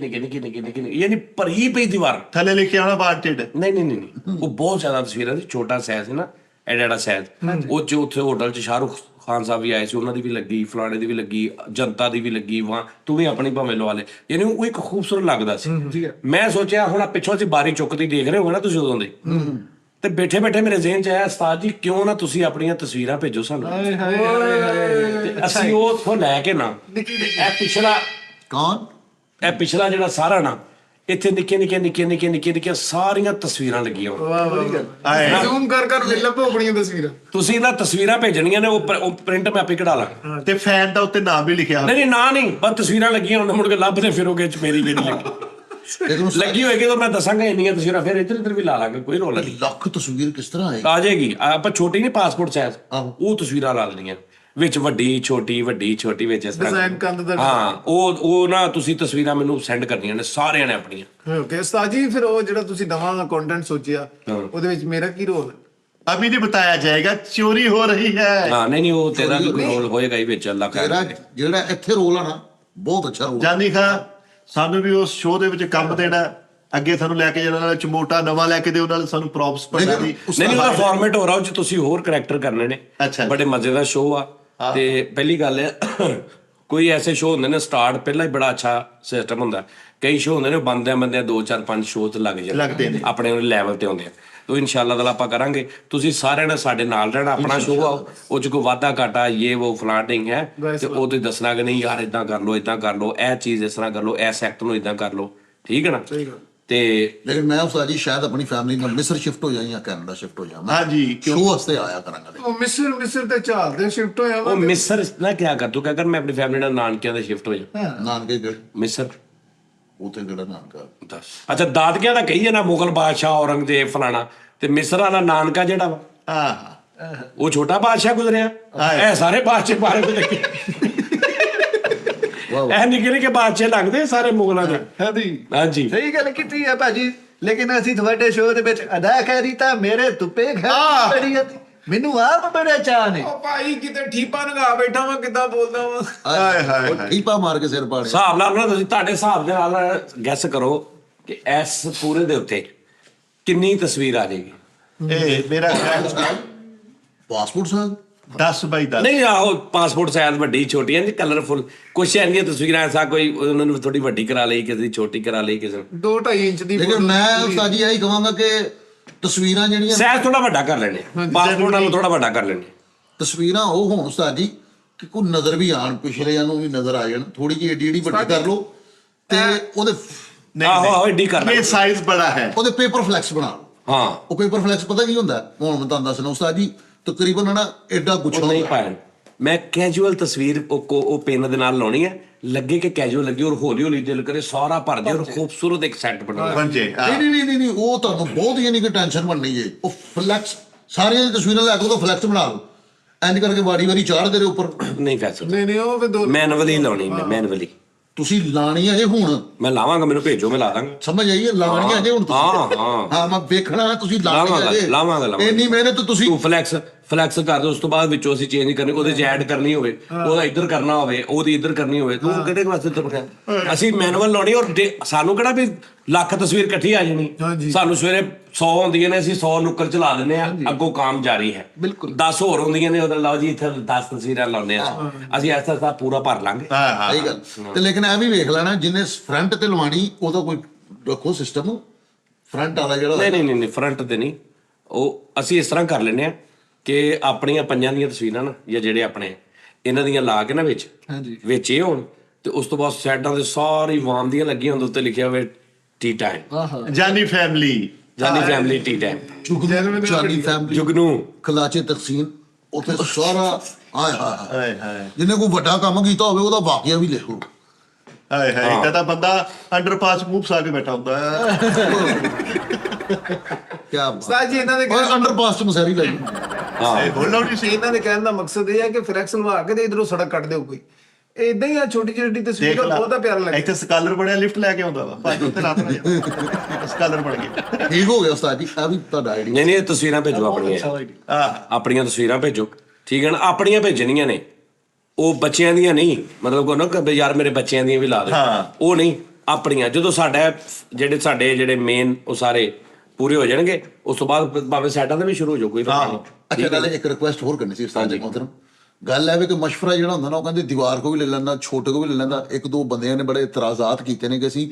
[SPEAKER 3] ਯਾਨੀ ਭਰੀ ਪਈ ਦੀਵਾਰ
[SPEAKER 4] ਥੱਲੇ ਲਿਖਿਆ ਹੋਣਾ ਵਾਂਟਡ
[SPEAKER 3] ਨਹੀਂ ਉਹ ਬਹੁਤ ਜ਼ਿਆਦਾ ਤਸਵੀਰਾਂ ਸੀ ਛੋਟਾ ਸਾਈਜ਼ ਸੀ ਨਾ ਐਡਾ ਸਾਈਜ਼ ਉਹ ਚ ਉੱਥੇ ਹੋਟਲ ਚ ਸ਼ਾਹਰੁਖ ਖਾਨ ਸਾਹਿਬ ਵੀ ਆਏ ਸੀ ਉਹਨਾਂ ਦੀ ਵੀ ਲੱਗੀ ਫਲਾਣੇ ਦੀ ਵੀ ਲੱਗੀ ਜਨਤਾ ਦੀ ਵੀ ਲੱਗੀ ਵਾਂ ਤੂੰ ਵੀ ਆਪਣੀ ਭਾਵੇਂ ਲਵਾ ਲੈ ਯਾਨੀ ਉਹ ਇੱਕ ਖੂਬਸੂਰਤ ਲੱਗਦਾ ਸੀ ਮੈਂ ਸੋਚਿਆ ਹੁਣ ਪਿੱਛੋਂ ਅਸੀਂ ਬਾਰੀ ਚੁੱਕਦੀ ਦੇਖ ਰਹੇ ਹੋਗੇ ਨਾ ਤੁਸੀਂ ਉਦੋਂ ਦੇ ਤੇ ਬੈਠੇ ਮੇਰੇ ਜ਼ਿਹਨ ਚ ਆਇਆ ਉਸਤਾਦ ਜੀ ਕਿਉਂ ਨਾ ਤੁਸੀਂ ਆਪਣੀਆਂ ਤਸਵੀਰਾਂ ਭੇਜੋ ਸਾਨੂੰ ਤੇ ਅਸੀਂ ਉਹ ਉੱਥੋਂ ਲੈ ਕੇ ਨਾ ਇਹ ਪਿਛਲਾ ਜਿਹੜਾ ਸਾਰਾ ਨਾ ਇੱਥੇ ਨਿੱਕੀਆਂ ਸਾਰੀਆਂ ਤਸਵੀਰਾਂ ਲੱਗੀਆਂ
[SPEAKER 2] ਜ਼ੂਮ ਕਰ ਲੱਭੋ ਆਪਣੀਆਂ ਤਸਵੀਰਾਂ
[SPEAKER 3] ਤੁਸੀਂ ਨਾ ਤਸਵੀਰਾਂ ਭੇਜਣੀਆਂ ਨੇ ਉਹ ਪ੍ਰਿੰਟ ਮੈਂ ਆਪੇ ਕਢਾ ਲਾਂ
[SPEAKER 4] ਤੇ ਫੈਨ ਦਾ ਉੱਤੇ ਨਾਮ ਵੀ ਲਿਖਿਆ
[SPEAKER 3] ਨਹੀਂ ਨਾ ਨਹੀਂ ਬਸ ਤਸਵੀਰਾਂ ਲੱਗੀਆਂ ਹੁਣ ਮੁੜ ਕੇ ਲੱਭਦੇ ਫਿਰੋਗੇ ਚ ਮੇਰੀ ਕਿਹੜੀ ਲੱਗੀ ਹੋਏਗੀ ਤਾਂ ਮੈਂ ਦੱਸਾਂਗਾ ਇੰਨੀਆਂ ਤਸਵੀਰਾਂ ਫਿਰ ਇੱਧਰ ਵੀ ਲਾ ਲਾਂਗੇ ਕੋਈ ਰੋਲ ਨਹੀਂ
[SPEAKER 5] ਲੱਖ ਤਸਵੀਰ ਕਿਸ ਤਰ੍ਹਾਂ ਆਏ
[SPEAKER 3] ਆ ਜਾਏਗੀ ਆਪਾਂ ਛੋਟੀ ਨਹੀਂ ਪਾਸਪੋਰਟ ਸਾਈਜ਼ ਉਹ ਤਸਵੀਰਾਂ ਲਾ ਲੈਣੀਆਂ ਵਿੱਚ ਵੱਡੀ ਛੋਟੀ ਵਿੱਚ ਇਸ ਤਰ੍ਹਾਂ
[SPEAKER 2] ਡਿਜ਼ਾਈਨ ਕੰਦ ਦਾ
[SPEAKER 3] ਹਾਂ ਉਹ ਨਾ ਤੁਸੀਂ ਤਸਵੀਰਾਂ ਮੈਨੂੰ ਸੈਂਡ ਕਰਨੀਆਂ ਨੇ ਸਾਰਿਆਂ ਨੇ ਆਪਣੀਆਂ
[SPEAKER 2] ਓਕੇ ਉਸਤਾਦ ਜੀ ਫਿਰ ਉਹ ਜਿਹੜਾ ਤੁਸੀਂ ਨਵਾਂ ਕੰਟੈਂਟ ਸੋਚਿਆ ਉਹਦੇ ਵਿੱਚ ਮੇਰਾ ਕੀ ਰੋਲ ਹੈ
[SPEAKER 4] अभी नहीं बताया जाएगा चोरी हो रही है
[SPEAKER 3] ਹਾਂ ਨਹੀਂ ਉਹ ਤੇਰਾ ਵੀ ਕੋਈ ਰੋਲ ਹੋਏਗਾ ਹੀ ਵਿੱਚ ਅੱਲਾ
[SPEAKER 5] ਤੇਰਾ
[SPEAKER 3] ਕਰੇ
[SPEAKER 5] ਜਿਹੜਾ ਇੱਥੇ ਰੋਲ ਆ ਨਾ ਬਹੁਤ ਅੱਛਾ ਰੋਲ
[SPEAKER 4] ਜਾਨੀ ਖਾਂ ਸਾਨੂੰ ਵੀ ਉਸ ਸ਼ੋਅ ਦੇ ਵਿੱਚ ਕੰਮ ਦੇਣਾ ਅੱਗੇ ਸਾਨੂੰ ਲੈ ਕੇ ਜਾਣਾ ਨਾਲ ਚਮੋਟਾ ਨਵਾਂ ਲੈ ਕੇ ਦਿਓ ਨਾਲ ਸਾਨੂੰ ਪ੍ਰੌਪਸ ਪੜਨਾ ਦੀ
[SPEAKER 3] ਨਹੀਂ ਉਹਦਾ ਫਾਰਮੈਟ ਹੋ ਰਿਹਾ ਉਹ ਚ ਤੁਸੀਂ ਹੋਰ ਕਰੈਕਟਰ ਕਰਨੇ ਨੇ
[SPEAKER 4] ਅੱਛਾ।
[SPEAKER 3] ਬੜੇ ਮਜ਼ੇ ਦਾ ਸ਼ੋਅ ਆ ਤੇ ਪਹਿਲੀ ਗੱਲ ਹੈ ਕੋਈ ਐਸੇ ਸ਼ੋਅ ਹੁੰਦੇ ਨੇ ਸਟਾਰਟ ਪਹਿਲਾਂ ਹੀ ਬੜਾ ਅੱਛਾ ਸਿਸਟਮ ਹੁੰਦਾ ਕਈ ਸ਼ੋਅ ਹੁੰਦੇ ਨੇ ਬੰਦਿਆਂ 2-4-5 ਸ਼ੋਅ ਤੇ ਲੱਗਦੇ ਨੇ ਆਪਣੇ ਲੈਵਲ ਤੇ ਆਉਂਦੇ ਆ ਤੋ ਇਨਸ਼ਾਅੱਲਾ ਤਾਲਾ ਆਪਾਂ ਕਰਾਂਗੇ ਤੁਸੀਂ ਸਾਰਿਆਂ ਨੇ ਸਾਡੇ ਨਾਲ ਰਹਿਣਾ ਆਪਣਾ ਸ਼ੋਅ ਆ ਉਹ ਚ ਕੋਈ ਵਾਧਾ ਘਾਟਾ ਇਹ ਉਹ ਫਲਾਟਿੰਗ ਹੈ ਤੇ ਉਹ ਤੇ ਦੱਸਣਾ ਕਿ ਨਹੀਂ ਯਾਰ ਇਦਾਂ ਕਰ ਲਓ ਇਹ ਚੀਜ਼ ਇਸ ਤਰ੍ਹਾਂ ਕਰ ਲਓ ਇਸ ਐਕਟ ਨੂੰ ਇਦਾਂ ਕਰ ਲਓ ਠੀਕ ਹੈ ਨਾ ਤੇ
[SPEAKER 5] ਲੇਕਿਨ ਮੈਂ ਉਸ ਜੀ ਸ਼ਾਇਦ ਆਪਣੀ ਫੈਮਿਲੀ ਨਾਲ ਮਿਸਰ ਸ਼ਿਫਟ ਹੋ ਜਾਈਂ ਜਾਂ ਕੈਨੇਡਾ ਸ਼ਿਫਟ ਹੋ ਜਾਵਾਂ
[SPEAKER 4] ਹਾਂਜੀ
[SPEAKER 5] ਸ਼ੋਅ ਵਾਸਤੇ ਆਇਆ ਕਰਾਂਗਾ
[SPEAKER 2] ਉਹ ਮਿਸਰ ਤੇ ਝਾਲਦੇ ਸ਼ਿਫਟ ਹੋਇਆ
[SPEAKER 3] ਉਹ ਮਿਸਰ ਨਾ ਕਿਆ ਕਰ ਤੂੰ ਕਹਿ ਮੈਂ ਆਪਣੀ ਫੈਮਿਲੀ ਨਾਲ ਨਾਨਕਿਆਂ ਦੇ ਸ਼ਿਫਟ ਹੋ ਜਾ
[SPEAKER 5] ਨਾਨਕੇ ਗੜ
[SPEAKER 3] ਮਿਸਰ
[SPEAKER 5] ਉਥੇ ਜਿਹੜਾ ਨਾਨਕਾ
[SPEAKER 3] ਦੱਸ ਅੱਛਾ ਦਾਦਕਿਆਂ ਦਾ ਕਹੀਏ ਨਾ ਮੁਗਲ ਬਾਦਸ਼ਾਹ ਔਰੰਗਜ਼ੇਬ ਫਲਾਣਾ ਤੇ ਮਿਸਰ ਵਾਲਾ ਨਾਨਕਾ ਜਿਹੜਾ ਵਾ
[SPEAKER 4] ਹਾਂ
[SPEAKER 3] ਉਹ ਛੋਟਾ ਬਾਦਸ਼ਾਹ ਗੁਜ਼ਰਿਆ ਇਹ ਸਾਰੇ ਬਾਦਸ਼ਾਹ ਬਾਰੇ ਕੋਈ ਲੱਗੇ ਇਹ ਨਿੱਕੇ ਬਾਦਸ਼ਾਹ ਲੱਗਦੇ ਸਾਰੇ ਮੁਗਲਾਂ ਦੇ ਹਾਂਜੀ
[SPEAKER 1] ਸਹੀ ਗੱਲ ਕੀਤੀ ਹੈ ਭਾਜੀ ਲੇਕਿਨ ਅਸੀਂ ਤੁਹਾਡੇ ਸ਼ੋਅ ਦੇ ਵਿੱਚ ਅਦਾਕਾਰੀ ਤਾਂ ਮੇਰੇ ਤੁੱਪੇ ਖੜੀ ਹੈ ਮੈਨੂੰ ਆਪ ਬੜੇ ਚਾਹ ਨੇ
[SPEAKER 2] ਉਹ ਭਾਈ ਕਿਤੇ ਠੀਪਾ ਨਗਾ ਬੈਠਾ ਮੈਂ ਕਿੱਦਾਂ ਬੋਲਦਾ ਵਾਂ
[SPEAKER 4] ਹਾਏ ਹਾਏ
[SPEAKER 5] ਠੀਪਾ ਮਾਰ ਕੇ ਸਿਰ ਪਾੜੇ
[SPEAKER 3] ਹਿਸਾਬ ਨਾਲ ਨਾ ਤੁਸੀਂ ਤੁਹਾਡੇ ਹਿਸਾਬ ਦੇ ਨਾਲ ਗੈਸ ਕਰੋ ਕਿ ਇਸ ਪੂਰੇ ਦੇ ਉੱਤੇ ਕਿੰਨੀ ਤਸਵੀਰ ਆ ਜਾਏਗੀ
[SPEAKER 4] ਇਹ ਮੇਰਾ
[SPEAKER 5] ਪਾਸਪੋਰਟ ਸਾਹਿਬ
[SPEAKER 4] 10 ਬਾਈ 10
[SPEAKER 3] ਨਹੀਂ ਆਹੋ ਪਾਸਪੋਰਟ ਸਾਈਜ਼ ਵੱਡੀ ਛੋਟੀਆਂ ਜੀ ਕਲਰਫੁਲ ਕੁਛ ਐਨੀਆਂ ਤਸਵੀਰਾਂ ਐਸਾ ਕੋਈ ਉਹਨਾਂ ਨੂੰ ਥੋੜੀ ਵੱਡੀ ਕਰਾ ਲਈ ਕਿਸੇ ਦੀ ਛੋਟੀ ਕਰਾ ਲਈ ਕਿਸੇ ਨੂੰ
[SPEAKER 2] 2-2.5 ਇੰਚ ਦੀ
[SPEAKER 5] ਲੇਕਿਨ ਮੈਂ ਉਸਤਾਦ ਜੀ ਇਹੀ ਕਹਾਂਗਾ ਕਿ ਤਸਵੀਰਾਂ ਜਿਹੜੀਆਂ
[SPEAKER 3] ਸਾਈਜ਼ ਥੋੜਾ ਵੱਡਾ ਕਰ ਲੈਣੇ ਪਾਸਪੋਰਟ ਨਾਲੋਂ ਥੋੜਾ ਵੱਡਾ ਕਰ ਲੈਣੇ
[SPEAKER 5] ਤਸਵੀਰਾਂ ਉਹ ਹੋਣ ਉਸਤਾਦ ਜੀ ਕਿ ਕੋਈ ਨਜ਼ਰ ਵੀ ਆਣ ਪਿਛਲੇ ਨੂੰ ਵੀ ਨਜ਼ਰ ਆ ਜਾਣ ਥੋੜੀ ਜਿਹੀ ਏਡੀ ਵੱਡੀ ਕਰ ਲਓ ਤੇ ਉਹਦੇ
[SPEAKER 3] ਆਹੋ ਏਡੀ ਕਰ ਲੈ
[SPEAKER 4] ਇਹ ਸਾਈਜ਼ ਬੜਾ ਹੈ
[SPEAKER 5] ਉਹਦੇ ਪੇਪਰ ਫਲੈਕਸ ਬਣਾ ਲਓ।
[SPEAKER 3] ਹਾਂ
[SPEAKER 5] ਉਹ ਪੇਪਰ ਫਲੈਕਸ ਪਤਾ ਕੀ ਹੁੰਦਾ ਹੁਣ ਮੈਂ ਤੁਹਾਨੂੰ ਦੱਸਣਾ ਉਸਤਾਦ ਜੀ ਤਕਰੀਬਨ ਨਾ ਐਡਾ ਗੁੱਛਾ
[SPEAKER 3] ਨਹੀਂ
[SPEAKER 5] ਹੁੰਦਾ।
[SPEAKER 3] ਪਾਇਆ ਮੈਂ ਕੈਜੂਅਲ ਤਸਵੀਰ ਉਹ ਪੈਨ ਦੇ ਨਾਲ ਲਾਉਣੀ ਹੈ ਲੱਗੇ ਕਿ ਕੈਜੂਅਲ ਲੱਗੇ ਔਰ ਹੌਲੀ ਹੌਲੀ ਦਿਲ ਕਰੇ ਸਾਰਾ ਭਰ ਦੇ ਔਰ ਖੂਬਸੂਰਤ ਇੱਕ ਸੈੱਟ ਬਣਾ
[SPEAKER 4] ਬੰਜੇ
[SPEAKER 5] ਨਹੀਂ ਉਹ ਤੁਹਾਨੂੰ ਬਹੁਤ ਹੀ ਨਹੀਂ ਕਿ ਟੈਨਸ਼ਨ ਬਣਨੀ ਜੇ ਉਹ ਫਲੈਕਸ ਸਾਰੀਆਂ ਦੀ ਤਸਵੀਰਾਂ ਲੈ ਕੇ ਉਹਦਾ ਫਲੈਕਸ ਬਣਾ ਲਓ ਇੰਜ ਕਰਕੇ ਵਾਰੀ ਚਾੜਦੇ ਰਹੇ ਉੱਪਰ
[SPEAKER 3] ਨਹੀਂ ਫੈਸਲ
[SPEAKER 2] ਨਹੀਂ ਉਹ ਫਿਰ ਦੋ
[SPEAKER 3] ਮੈਨੂਅਲੀ ਲਾਉਣੀ ਮੈਂ ਮੈਨੂਅਲੀ
[SPEAKER 5] ਤੁਸੀਂ ਲਾਣੀ ਹੈ ਇਹ ਹੁਣ
[SPEAKER 3] ਮੈਂ ਲਾਵਾਂਗਾ ਮੈਨੂੰ ਭੇਜੋ ਮੈਂ ਲਾ ਦਾਂਗਾ
[SPEAKER 5] ਸਮਝ ਆਈਏ ਲਾਣੀ ਹੈ ਜੇ ਹੁਣ ਤੁਸੀਂ ਹਾਂ ਮੈਂ ਵੇਖਣਾ ਤੁਸੀਂ
[SPEAKER 3] ਲਾਵਾਂਗਾ
[SPEAKER 5] ਇੰਨੀ ਮਿਹਨਤ ਤੁਸੀਂ
[SPEAKER 3] ਤੂੰ ਫਲੈਕਸ ਕਰ ਦੋ ਉਸ ਤੋਂ ਬਾਅਦ ਵਿੱਚੋਂ ਅਸੀਂ ਚੇਂਜ ਕਰਨੀ ਉਹਦੇ ਚ ਐਡ ਕਰਨੀ ਹੋਵੇ ਉਹਦਾ ਇੱਧਰ ਕਰਨਾ ਹੋਵੇ ਉਹਦੀ ਇੱਧਰ ਕਰਨੀ ਹੋਵੇ ਤੂੰ ਕਿਹੜੇ ਵਾਸਤੇ ਤੁਰ ਅਸੀਂ ਮੈਨੂਅਲ ਲਾਉਣੀ ਔਰ ਸਾਨੂੰ ਕਿਹੜਾ ਵੀ ਲੱਖ ਤਸਵੀਰ ਇਕੱਠੀ ਆ ਜਾਣੀ ਸਾਨੂੰ ਸਵੇਰੇ 100 ਹੁੰਦੀਆਂ ਨੇ ਅਸੀਂ 100 ਨੁੱਕਰ ਚਲਾ ਦਿੰਦੇ ਆ ਅੱਗੋਂ ਕੰਮ ਜਾਰੀ ਹੈ
[SPEAKER 5] ਬਿਲਕੁਲ
[SPEAKER 3] 10 ਹੋਰ ਹੁੰਦੀਆਂ ਨੇ ਉਹਦਾ ਲਓ ਜੀ ਇੱਥੇ 10 ਤਸਵੀਰਾਂ ਲਾਉਂਦੇ ਆ ਅਸੀਂ ਐਸਾ ਪੂਰਾ ਭਰ ਲਾਂਗੇ
[SPEAKER 5] ਸਹੀ ਗੱਲ ਤੇ ਲੇਕਿਨ ਇਹ ਵੀ ਵੇਖ ਲੈਣਾ ਜਿਹਨੇ ਫਰੰਟ ਤੇ ਲਵਾਣੀ ਉਹਦਾ ਕੋਈ ਰੱਖੋ ਸਿਸਟਮ ਫਰੰਟ ਵਾਲਾ ਜਿਹੜਾ
[SPEAKER 3] ਨਹੀਂ ਫਰੰਟ ਤੇ ਨਹੀਂ ਉਹ ਅਸੀਂ ਇਸ ਤਰ੍ਹਾਂ ਕਰ ਲੈਂਦੇ ਆ ਕਿ ਆਪਣੀਆਂ ਪੰਜਾਂ ਦੀਆਂ ਤਸਵੀਰਾਂ ਨਾ ਜਾਂ ਜਿਹੜੇ ਆਪਣੇ ਇਹਨਾਂ ਦੀਆਂ ਲਾ ਕੇ ਨਾ ਵਿੱਚ ਇਹ ਹੋਣ ਤੇ ਉਸ ਤੋਂ ਬਾਅਦ ਸਾਈਡਾਂ ਤੇ ਸਾਰੀ ਵਾਮ ਦੀਆਂ ਲੱਗੀਆਂ ਹੁੰਦੇ ਉੱਤੇ ਲਿਖਿਆ ਹੋਵੇ ਟੀ ਟਾਈਮ
[SPEAKER 4] ਜਾਨੀ ਫੈਮਿਲੀ
[SPEAKER 3] ਟੀ ਟਾਈਮ
[SPEAKER 5] ਜਾਨੀ ਫੈਮਿਲੀ
[SPEAKER 3] ਜੁਗਨੂ
[SPEAKER 5] ਖਲਾਚੇ ਤਕਸੀਮ ਉੱਥੇ ਸਾਰਾ ਹਾਏ
[SPEAKER 4] ਹਾਏ ਹਾਏ
[SPEAKER 5] ਜਿਹਨੇ ਕੋਈ ਵੱਡਾ ਕੰਮ ਕੀਤਾ ਹੋਵੇ ਉਹਦਾ ਵਾਕਿਆ ਵੀ ਲਿਖੋ
[SPEAKER 4] ਹਾਏ ਹਾਏ ਤਾਂ ਬੰਦਾ ਅੰਡਰਪਾਸ ਮੂੰਹ ਫਸਾ ਕੇ ਬੈਠਾ ਹੁੰਦਾ ਹੈ
[SPEAKER 5] ਕੀ
[SPEAKER 2] ਉਸਤਾਦ ਜੀ ਇਹਨਾਂ ਦੇ
[SPEAKER 5] ਅੰਡਰਪਾਸ ਚ ਮਸੈਰੀ ਲਾਈ
[SPEAKER 4] ਇਹ ਬੋਲੋ ਨਹੀਂ ਸੀ
[SPEAKER 2] ਇਹਨਾਂ ਦੇ ਕਹਿਣ ਦਾ ਮਕਸਦ ਇਹ ਹੈ ਕਿ ਫਲੈਕਸ ਲਵਾ ਕੇ ਤੇ ਇਧਰੋਂ ਸੜਕ ਕੱਟ ਦਿਓ ਕੋਈ ਇਦਾਂ ਹੀ ਆ ਛੋਟੀ ਛੋਟੀ ਤਸਵੀਰ ਬਹੁਤਾ ਪਿਆਰਾ ਲੱਗਦਾ
[SPEAKER 4] ਇੱਥੇ ਸਕਾਲਰ ਬਣਿਆ ਲਿਫਟ ਲੈ ਕੇ ਆਉਂਦਾ ਵਾ ਭਾਜੀ ਉੱਤੇ ਰਾਤ ਨੂੰ ਜਾ ਸਕਾਲਰ ਬਣ ਗਿਆ
[SPEAKER 5] ਠੀਕ ਹੋ ਗਿਆ ਉਸਤਾਦ ਜੀ ਆ ਵੀ ਤੁਹਾਡਾ ਆਈਡੀਆ
[SPEAKER 3] ਨਹੀਂ ਇਹ ਤਸਵੀਰਾਂ ਭੇਜੋ ਆਪਣੀਆਂ ਤਸਵੀਰਾਂ ਭੇਜੋ ਠੀਕ ਹੈ ਨਾ ਆਪਣੀਆਂ ਭੇਜਣੀਆਂ ਨੇ ਉਹ ਬੱਚਿਆਂ ਦੀਆਂ ਨਹੀਂ ਮਤਲਬ ਕੋ ਨਾ ਕਿ ਯਾਰ ਮੇਰੇ ਬੱਚਿਆਂ ਦੀਆਂ ਵੀ ਲਾ ਦੇ ਉਹ ਨਹੀਂ ਆਪਣੀਆਂ ਜਦੋਂ ਸਾਡੇ ਮੇਨ ਉਹ ਸਾਰੇ ਪੂਰੇ ਹੋ ਜਾਣਗੇ ਉਸ ਤੋਂ ਬਾਅਦ ਭਾਵੇਂ ਸਾਈਡਾਂ ਤੇ ਵੀ ਸ਼ੁਰੂ ਹੋ ਜਾਓ ਕੋਈ ਰੌਲਾ ਨਹੀਂ
[SPEAKER 5] ਅੱਛਾ ਗੱਲ ਇੱਕ ਰਿਕੁਐਸਟ ਹੋਰ ਕਰਨੀ ਸੀ ਉਸਤਾਦ ਜੀ ਮੋਹਤਰਮ ਗੱਲ ਹੈ ਵੀ ਕਿ ਮਸ਼ਵਰਾ ਜਿਹੜਾ ਹੁੰਦਾ ਨਾ ਉਹ ਕਹਿੰਦੇ ਦੀਵਾਰ ਕੋ ਵੀ ਲੈ ਲੈਂਦਾ ਛੋਟੇ ਕੋ ਵੀ ਲੈ ਲੈਂਦਾ ਇੱਕ ਦੋ ਬੰਦਿਆਂ ਨੇ ਬੜੇ ਇਤਰਾਜ਼ਾਤ ਕੀਤੇ ਨੇ ਕਿ ਅਸੀਂ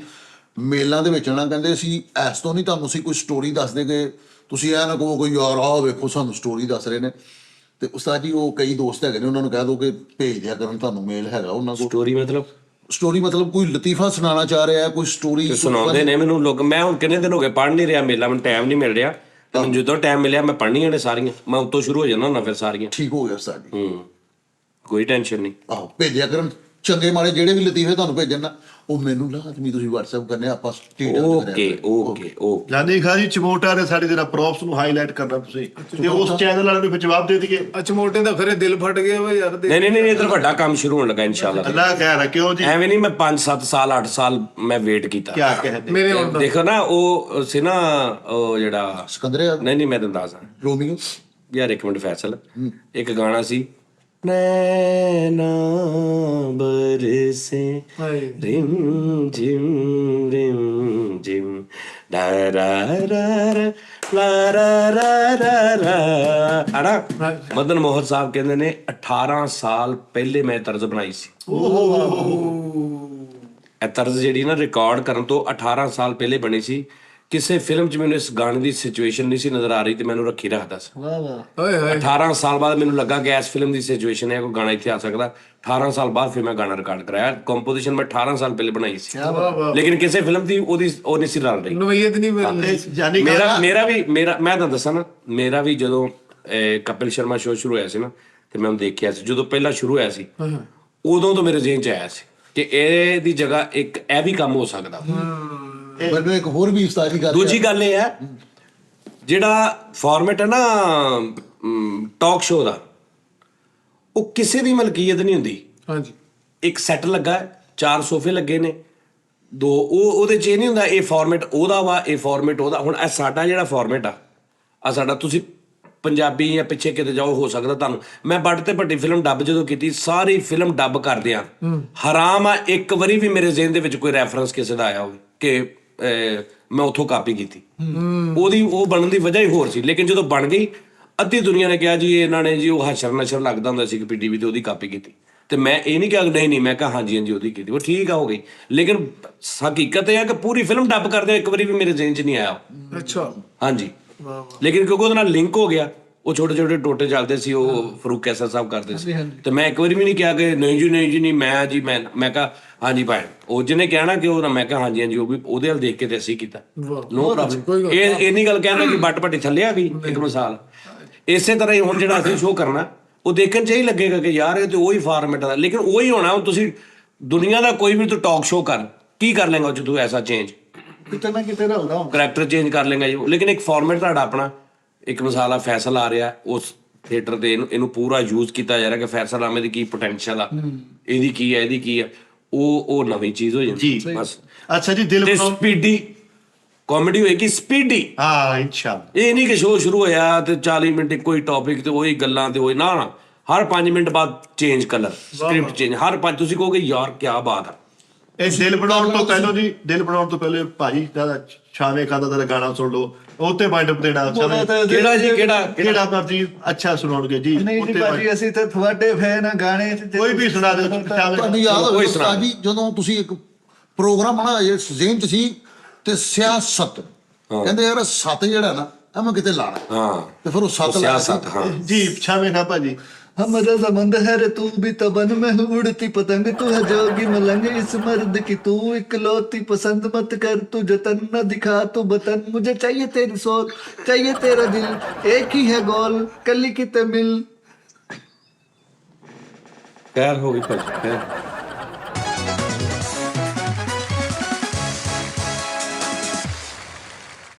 [SPEAKER 5] ਮੇਲਾਂ ਦੇ ਵਿੱਚ ਨਾ ਕਹਿੰਦੇ ਅਸੀਂ ਐਸ ਤੋਂ ਨਹੀਂ ਤੁਹਾਨੂੰ ਅਸੀਂ ਕੋਈ ਸਟੋਰੀ ਦੱਸਦੇ ਕਿ ਤੁਸੀਂ ਇਹ ਨਾ ਕਹੋ ਕੋਈ ਯਾਰ ਆਹ ਵੇਖੋ ਸਾਨੂੰ ਸਟੋਰੀ ਦੱਸ ਰਹੇ ਨੇ ਤੇ ਉਸਤਾਦ ਜੀ ਉਹ ਕਈ ਦੋਸਤ ਹੈਗੇ ਨੇ ਉਹਨਾਂ ਨੂੰ ਕਹਿ ਦੋ ਕਿ ਭੇਜ ਦਿਆ ਕਰਨ ਤੁਹਾਨੂੰ ਮੇਲ ਹੈਗਾ ਉਹਨਾਂ ਕੋਲ ਸਟੋਰੀ ਮਤਲਬ ਕੋਈ ਲਤੀਫਾ ਸੁਣਾਉਣਾ ਚਾਹ ਰਿਹਾ ਹੈ ਕੋਈ ਸਟੋਰੀ
[SPEAKER 3] ਸੁਣਾਉਂਦੇ ਨੇ ਮੈਨੂੰ ਲੋਕ ਮੈਂ ਹੁਣ ਕਿੰਨੇ ਦਿਨ ਹੋ ਗਏ ਪੜ੍ਹ ਨਹੀਂ ਰਿਹਾ ਮੇਲਾ ਮੈਨੂੰ ਟਾਈਮ ਨਹੀਂ ਮਿਲ ਰਿਹਾ ਤੇ ਮੈਨੂੰ ਜਦੋਂ ਟਾਈਮ ਮਿਲਿਆ ਮੈਂ ਪੜ੍ਹਨੀਆਂ ਨੇ ਸਾਰੀਆਂ ਮੈਂ ਉੱਤੋਂ ਸ਼ੁਰੂ ਹੋ ਜਾਂਦਾ ਹੁੰਦਾ ਫਿਰ ਸਾਰੀਆਂ
[SPEAKER 5] ਠੀਕ ਹੋ ਗਿਆ ਉਸਤਾਦ ਜੀ
[SPEAKER 3] ਕੋਈ ਟੈਨਸ਼ਨ ਨਹੀਂ
[SPEAKER 5] ਆਹੋ ਭੇਜਿਆ ਕਰਨ ਚੰਗੇ ਮਾੜੇ ਜਿਹੜੇ ਵੀ ਲਤੀਫੇ ਤੁਹਾਨੂੰ ਭੇਜਣ ਨਾ ਉਹ ਮੈਨੂੰ ਲਾਜ਼ਮੀ ਤੁਸੀਂ WhatsApp ਕਰਨੇ ਆਪਾਂ
[SPEAKER 3] ਓਕੇ
[SPEAKER 4] ਜਾਨੀ ਖਾਜੀ ਚਮੋਟਾ ਨੇ ਸਾਡੇ ਜਿਹੜਾ ਪ੍ਰੋਪਸ ਨੂੰ ਹਾਈਲਾਈਟ ਕਰਨਾ ਤੁਸੀਂ ਤੇ ਉਸ ਚੈਨਲ ਵਾਲਿਆਂ ਨੂੰ ਫਿਰ ਜਵਾਬ ਦੇ ਦਈਏ
[SPEAKER 2] ਚਮੋਟੇ ਦਾ ਖਰੇ ਦਿਲ ਫਟ ਗਿਆ ਵਾ ਯਾਰ
[SPEAKER 3] ਨਹੀਂ ਇਧਰ ਵੱਡਾ ਕੰਮ ਸ਼ੁਰੂ ਹੋਣ ਲੱਗਾ ਇਨਸ਼ਾਅੱਲਾ
[SPEAKER 4] ਅੱਲਾਹ ਕਹਿ ਰਿਹਾ ਕਿਉਂ ਜੀ
[SPEAKER 3] ਐਵੇਂ ਨਹੀਂ ਮੈਂ 5-7 ਸਾਲ 8 ਸਾਲ ਮੈਂ ਵੇਟ ਕੀਤਾ
[SPEAKER 4] ਕੀ ਕਹਿੰਦੇ
[SPEAKER 2] ਮੇਰੇ ਹੁਣ
[SPEAKER 3] ਦੇਖੋ ਨਾ ਉਹ ਸੀ ਨਾ ਉਹ ਜਿਹੜਾ
[SPEAKER 5] ਸਿਕੰਦਰੇ
[SPEAKER 3] ਨਹੀਂ ਮੈਂ ਤੁਹਾਨੂੰ ਦੱਸਦਾ
[SPEAKER 5] ਰੋਮੀਓ
[SPEAKER 3] ਯਾਰ ਇੱਕ ਮਿੰਟ ਫੈਸਲ ਇੱਕ ਗਾਣਾ ਸੀ ਨੈਣਾ ਬਰਸੇ ਰਿਮ ਜਿਮ ਡਾ ਰਾ ਰਾ ਲਾ ਰਾ ਮਦਨ ਮੋਹਨ ਸਾਹਿਬ ਕਹਿੰਦੇ ਨੇ 18 ਸਾਲ ਪਹਿਲੇ ਮੈਂ ਤਰਜ਼ ਬਣਾਈ ਸੀ ਇਹ ਤਰਜ਼ ਜਿਹੜੀ ਨਾ ਰਿਕਾਰਡ ਕਰਨ ਤੋਂ 18 ਸਾਲ ਪਹਿਲੇ ਬਣੀ ਸੀ ਕਿਸੇ ਫਿਲਮ 'ਚ ਮੈਨੂੰ ਇਸ ਗਾਣੇ ਦੀ ਸਿਚੁਏਸ਼ਨ ਨਹੀਂ ਸੀ ਨਜ਼ਰ ਆ ਰਹੀ ਤੇ ਮੈਨੂੰ ਰੱਖੀ ਰੱਖਦਾ ਸੀ
[SPEAKER 2] ਓਏ ਹੋਏ
[SPEAKER 3] 18 ਸਾਲ ਬਾਅਦ ਮੈਨੂੰ ਲੱਗਾ ਕਿ ਇਸ ਫਿਲਮ ਦੀ ਸਿਚੁਏਸ਼ਨ ਹੈ ਕੋਈ ਗਾਣਾ ਇੱਥੇ ਆ ਸਕਦਾ 18 ਸਾਲ ਬਾਅਦ ਫਿਰ ਮੈਂ ਗਾਣਾ ਰਿਕਾਰਡ ਕਰਾਇਆ ਕੰਪੋਜੀਸ਼ਨ ਮੈਂ 18 ਸਾਲ ਪਹਿਲੇ ਬਣਾਈ ਸੀ ਲੇਕਿਨ ਕਿਸੇ ਫਿਲਮ ਦੀ ਉਹਦੀ ਉਹ ਨਹੀਂ ਸੀ ਰਲ ਰਹੀ
[SPEAKER 2] ਨਵਈਅਤ ਨਹੀਂ ਮਿਲਦੀ
[SPEAKER 4] ਜਾਨੀ
[SPEAKER 3] ਮੈਂ ਤਾਂ ਦੱਸਾਂ ਨਾ ਮੇਰਾ ਵੀ ਜਦੋਂ ਕਪਿਲ ਸ਼ਰਮਾ ਸ਼ੋਅ ਸ਼ੁਰੂ ਹੋਇਆ ਸੀ ਨਾ ਤੇ ਮੈਂ ਉਹਨੂੰ ਦੇਖਿਆ ਸੀ ਜਦੋਂ ਪਹਿਲਾਂ ਸ਼ੁਰੂ ਹੋਇਆ ਸੀ ਉਦੋਂ ਤੋਂ ਮੇਰੇ ਜ਼ਿਹਨ 'ਚ ਆਇਆ ਸੀ ਕਿ ਇਹਦੀ ਜਗ੍ਹਾ ਇੱਕ ਇਹ ਵੀ ਕੰਮ ਹੋ ਸਕਦਾ
[SPEAKER 5] ਮੈਨੂੰ ਇੱਕ ਹੋਰ ਵੀ ਉਸਤਾਦ ਜੀ ਗੱਲ
[SPEAKER 3] ਦੂਜੀ ਗੱਲ ਇਹ ਹੈ ਜਿਹੜਾ ਫਾਰਮੈਟ ਹੈ ਨਾ ਟਾਕ ਸ਼ੋਅ ਦਾ ਉਹ ਕਿਸੇ ਦੀ ਮਲਕੀਅਤ ਨਹੀਂ ਹੁੰਦੀ
[SPEAKER 2] ਹਾਂਜੀ
[SPEAKER 3] ਇੱਕ ਸੈੱਟ ਲੱਗਾ 4 ਸੋਫੇ ਲੱਗੇ ਨੇ 2 ਉਹਦੇ 'ਚ ਇਹ ਨਹੀਂ ਹੁੰਦਾ ਇਹ ਫਾਰਮੈਟ ਉਹਦਾ ਵਾ ਇਹ ਫਾਰਮੈਟ ਉਹਦਾ ਹੁਣ ਇਹ ਸਾਡਾ ਜਿਹੜਾ ਫਾਰਮੈਟ ਆ ਸਾਡਾ ਤੁਸੀਂ ਪੰਜਾਬੀ ਜਾਂ ਪਿੱਛੇ ਕਿਤੇ ਜਾਓ ਹੋ ਸਕਦਾ ਤੁਹਾਨੂੰ ਮੈਂ ਵੱਡ ਤੇ ਵੱਡੀ ਫਿਲਮ ਡੱਬ ਜਦੋਂ ਕੀਤੀ ਸਾਰੀ ਫਿਲਮ ਡੱਬ ਕਰਦੇ ਆ ਹਰਾਮ ਆ ਇੱਕ ਵਾਰੀ ਵੀ ਮੇਰੇ ਜ਼ਿਹਨ ਦੇ ਵਿੱਚ ਕੋਈ ਰੈਫਰੈਂਸ ਕਿਸੇ ਦਾ ਆਇਆ ਹੋਵੇ ਕਿ ਮੈਂ ਉੱਥੋਂ ਕਾਪੀ ਕੀਤੀ ਉਹਦੀ ਉਹ ਬਣਨ ਦੀ ਵਜ੍ਹਾ ਹੀ ਹੋਰ ਸੀ ਲੇਕਿਨ ਜਦੋਂ ਬਣ ਗਈ ਅੱਧੀ ਦੁਨੀਆ ਨੇ ਕਿਹਾ ਜੀ ਇਹਨਾਂ ਨੇ ਜੀ ਉਹ ਹਸ਼ਰ ਨਸ਼ਰ ਲੱਗਦਾ ਹੁੰਦਾ ਸੀ ਕਿ ਪੀਟੀਵੀ ਤੇ ਉਹਦੀ ਕਾਪੀ ਕੀਤੀ, ਤੇ ਮੈਂ ਇਹ ਨਹੀਂ ਕਿਹਾ ਨਹੀਂ ਮੈਂ ਕਿਹਾ ਹਾਂਜੀ ਹਾਂਜੀ ਉਹਦੀ ਕੀਤੀ, ਉਹ ਠੀਕ ਆ ਹੋ ਗਈ। ਲੇਕਿਨ ਹਕੀਕਤ ਇਹ ਹੈ ਕਿ ਪੂਰੀ ਫਿਲਮ ਡੱਬ ਕਰਦੇ ਇੱਕ ਵਾਰੀ ਵੀ ਮੇਰੇ ਜ਼ਿਹਨ 'ਚ ਨਹੀਂ ਆਇਆ।
[SPEAKER 2] ਅੱਛਾ
[SPEAKER 3] ਹਾਂਜੀ, ਲੇਕਿਨ ਕਿਉਂਕਿ ਉਹਦੇ ਨਾਲ ਲਿੰਕ ਹੋ ਗਿਆ, ਉਹ ਛੋਟੇ ਛੋਟੇ ਟੋਟੇ ਚੱਲਦੇ ਸੀ, ਉਹ ਫਰੂਕ ਕੈਸਰ ਸਾਹਿਬ ਕਰਦੇ ਸੀ, ਤੇ ਮੈਂ ਇੱਕ ਵਾਰੀ ਵੀ ਨਹੀਂ ਕਿਹਾ ਕਿ ਨਹੀਂ ਜੀ ਨਹੀਂ ਮੈਂ ਕਿਹਾ ਹਾਂਜੀ ਭਾਈ, ਉਹ ਜਿਹਨੇ ਕਹਿਣਾ ਕਿ ਉਹ ਮੈਂ ਕਿਹਾ ਹਾਂਜੀ ਹਾਂਜੀ ਉਹ ਵੀ ਉਹਦੇ ਵੱਲ ਦੇਖ ਕੇ ਤੇ ਅਸੀਂ ਕੀਤਾ, ਨੋ ਪ੍ਰੋਬਲਮ। ਇਹ ਨਹੀਂ ਗੱਲ ਕਹਿੰਦਾ ਕਿ ਬੱਟ ਭੱਟੀ ਥੱਲੇ ਆ ਗਈ, ਇੱਕ ਮਿਸਾਲ। ਇਸੇ ਤਰ੍ਹਾਂ ਹੀ ਹੁਣ ਜਿਹੜਾ ਅਸੀਂ ਸ਼ੋਅ ਕਰਨਾ ਉਹ ਦੇਖਣ 'ਚ ਹੀ ਲੱਗੇਗਾ ਕਿ ਯਾਰ ਇਹ ਤੇ ਉਹੀ ਫਾਰਮੈਟ ਦਾ, ਲੇਕਿਨ ਉਹੀ ਹੋਣਾ। ਹੁਣ ਤੁਸੀਂ ਦੁਨੀਆ ਦਾ ਕੋਈ ਵੀ ਤੂੰ ਟਾਕ ਸ਼ੋਅ ਕਰ, ਕੀ ਕਰ ਲੇਗਾ ਉਹ 'ਚ ਤੂੰ ਐਸਾ ਚੇਂਜ,
[SPEAKER 1] ਕਿਤੇ ਨਾ ਕਿਤੇ ਰਹੂਗਾ,
[SPEAKER 3] ਕਰੈਕਟਰ ਚੇਂਜ ਕਰ ਲੇਗਾ ਜੀ, ਲੇਕਿਨ ਇੱਕ ਫਾਰਮੈਟ ਤੁਹਾਡਾ ਆਪਣਾ। ਇੱਕ ਮਿਸਾਲ ਆ ਫੈਸਲ ਆ ਰਿਹਾ, ਉਸ ਥੀਏਟਰ ਤੇ ਇਹਨੂੰ ਪੂਰਾ ਯੂਜ਼ ਕੀਤਾ ਜਾ ਰਿਹਾ ਕਿ ਫੈਸਲ ਆਮੇ ਦੀ ਕੀ ਪੋਟੈਂਸ਼ੀਅਲ ਆ, ਇਹਦੀ ਕੀ ਆ, ਉਹ ਨਵੀਂ ਚੀਜ਼ ਹੋ ਜਾਂਦੀ
[SPEAKER 4] ਜੀ।
[SPEAKER 3] ਬਸ।
[SPEAKER 4] ਅੱਛਾ ਜੀ, ਦਿਲ
[SPEAKER 3] ਤੇ
[SPEAKER 4] ਬਣਾਉਣ
[SPEAKER 3] ਸਪੀਡੀ ਕਾਮੇਡੀ ਹੋਏਗੀ, ਸਪੀਡੀ।
[SPEAKER 4] ਹਾਂ ਇਨਸ਼ਾਅੱਲਾ।
[SPEAKER 3] ਇਹ ਨਹੀਂ ਕਿ ਸ਼ੋਅ ਸ਼ੁਰੂ ਹੋਇਆ ਤੇ 40 ਮਿੰਟ ਕੋਈ ਟੌਪਿਕ ਤੇ ਉਹੀ ਗੱਲਾਂ ਤੇ ਉਹੀ ਨਾ, ਹਰ 5 ਮਿੰਟ ਬਾਅਦ ਚੇਂਜ ਕਲਰ, ਸਕ੍ਰਿਪਟ ਚੇਂਜ, ਹਰ 5 ਤੁਸੀਂ ਕਹੋਗੇ ਯਾਰ ਕੀ ਬਾਤ ਆ।
[SPEAKER 4] ਇਹ ਦਿਲ ਬਣਾਉਣ ਤੋਂ ਪਹਿਲਾਂ ਜੀ, ਦਿਲ ਬਣਾਉਣ ਤੋਂ ਪਹਿਲੇ ਭਾਜੀ ਦਾ ਛਾਵੇਂ ਖਾਦਾ ਦਾ ਗਾਣਾ ਸੁਣ ਲਓ, ਉੱਤੇ ਮਾਈਂਡ ਦੇਣਾ।
[SPEAKER 3] ਕਿਹੜਾ ਜੀ
[SPEAKER 4] ਕਿਹੜਾ ਮਰਜੀ ਅੱਛਾ ਸੁਣਾਉਣਗੇ ਜੀ।
[SPEAKER 1] ਨਹੀਂ ਜੀ ਭਾਜੀ, ਅਸੀਂ ਤੇ ਤੁਹਾਡੇ ਫੈਨ ਆ, ਗਾਣੇ
[SPEAKER 4] ਕੋਈ ਵੀ ਸੁਣਾ ਦਿਓ
[SPEAKER 5] ਤੁਹਾਨੂੰ ਯਾਦ ਹੋਵੇ ਉਸਤਾਦ ਜੀ, ਜਦੋਂ ਤੁਸੀਂ ਇੱਕ ਪ੍ਰੋਗਰਾਮ ਬਣਾਇਆ ਜ਼ਿਹਨ 'ਚ ਸੀ ਤੇ ਸਿਆਸਤ, ਕਹਿੰਦੇ ਯਾਰ ਸੱਤ ਜਿਹੜਾ ਨਾ ਮੈਂ ਕਿਤੇ ਲਾਣਾ,
[SPEAKER 3] ਹਾਂ,
[SPEAKER 5] ਤੇ ਫਿਰ ਉਹ ਸੱਤ ਲਾਇਆ ਸੀ।
[SPEAKER 3] ਸਿਆਸਤ, ਹਾਂ
[SPEAKER 4] ਜੀ। ਛਾਵੇਂ ਖਾ ਭਾਜੀ।
[SPEAKER 1] हमारा समंदर है रे तू भी तबन में उड़ती पतंग, तू है जोगी मलंग इस मर्द की, तू इकलौती पसंद मत कर तू जतन, न दिखा तू बतन, मुझे चाहिए तेरी सोल चाहिए तेरा दिल, एक ही है गोल कली की मिल।
[SPEAKER 3] खैर हो गई भाई, खैर।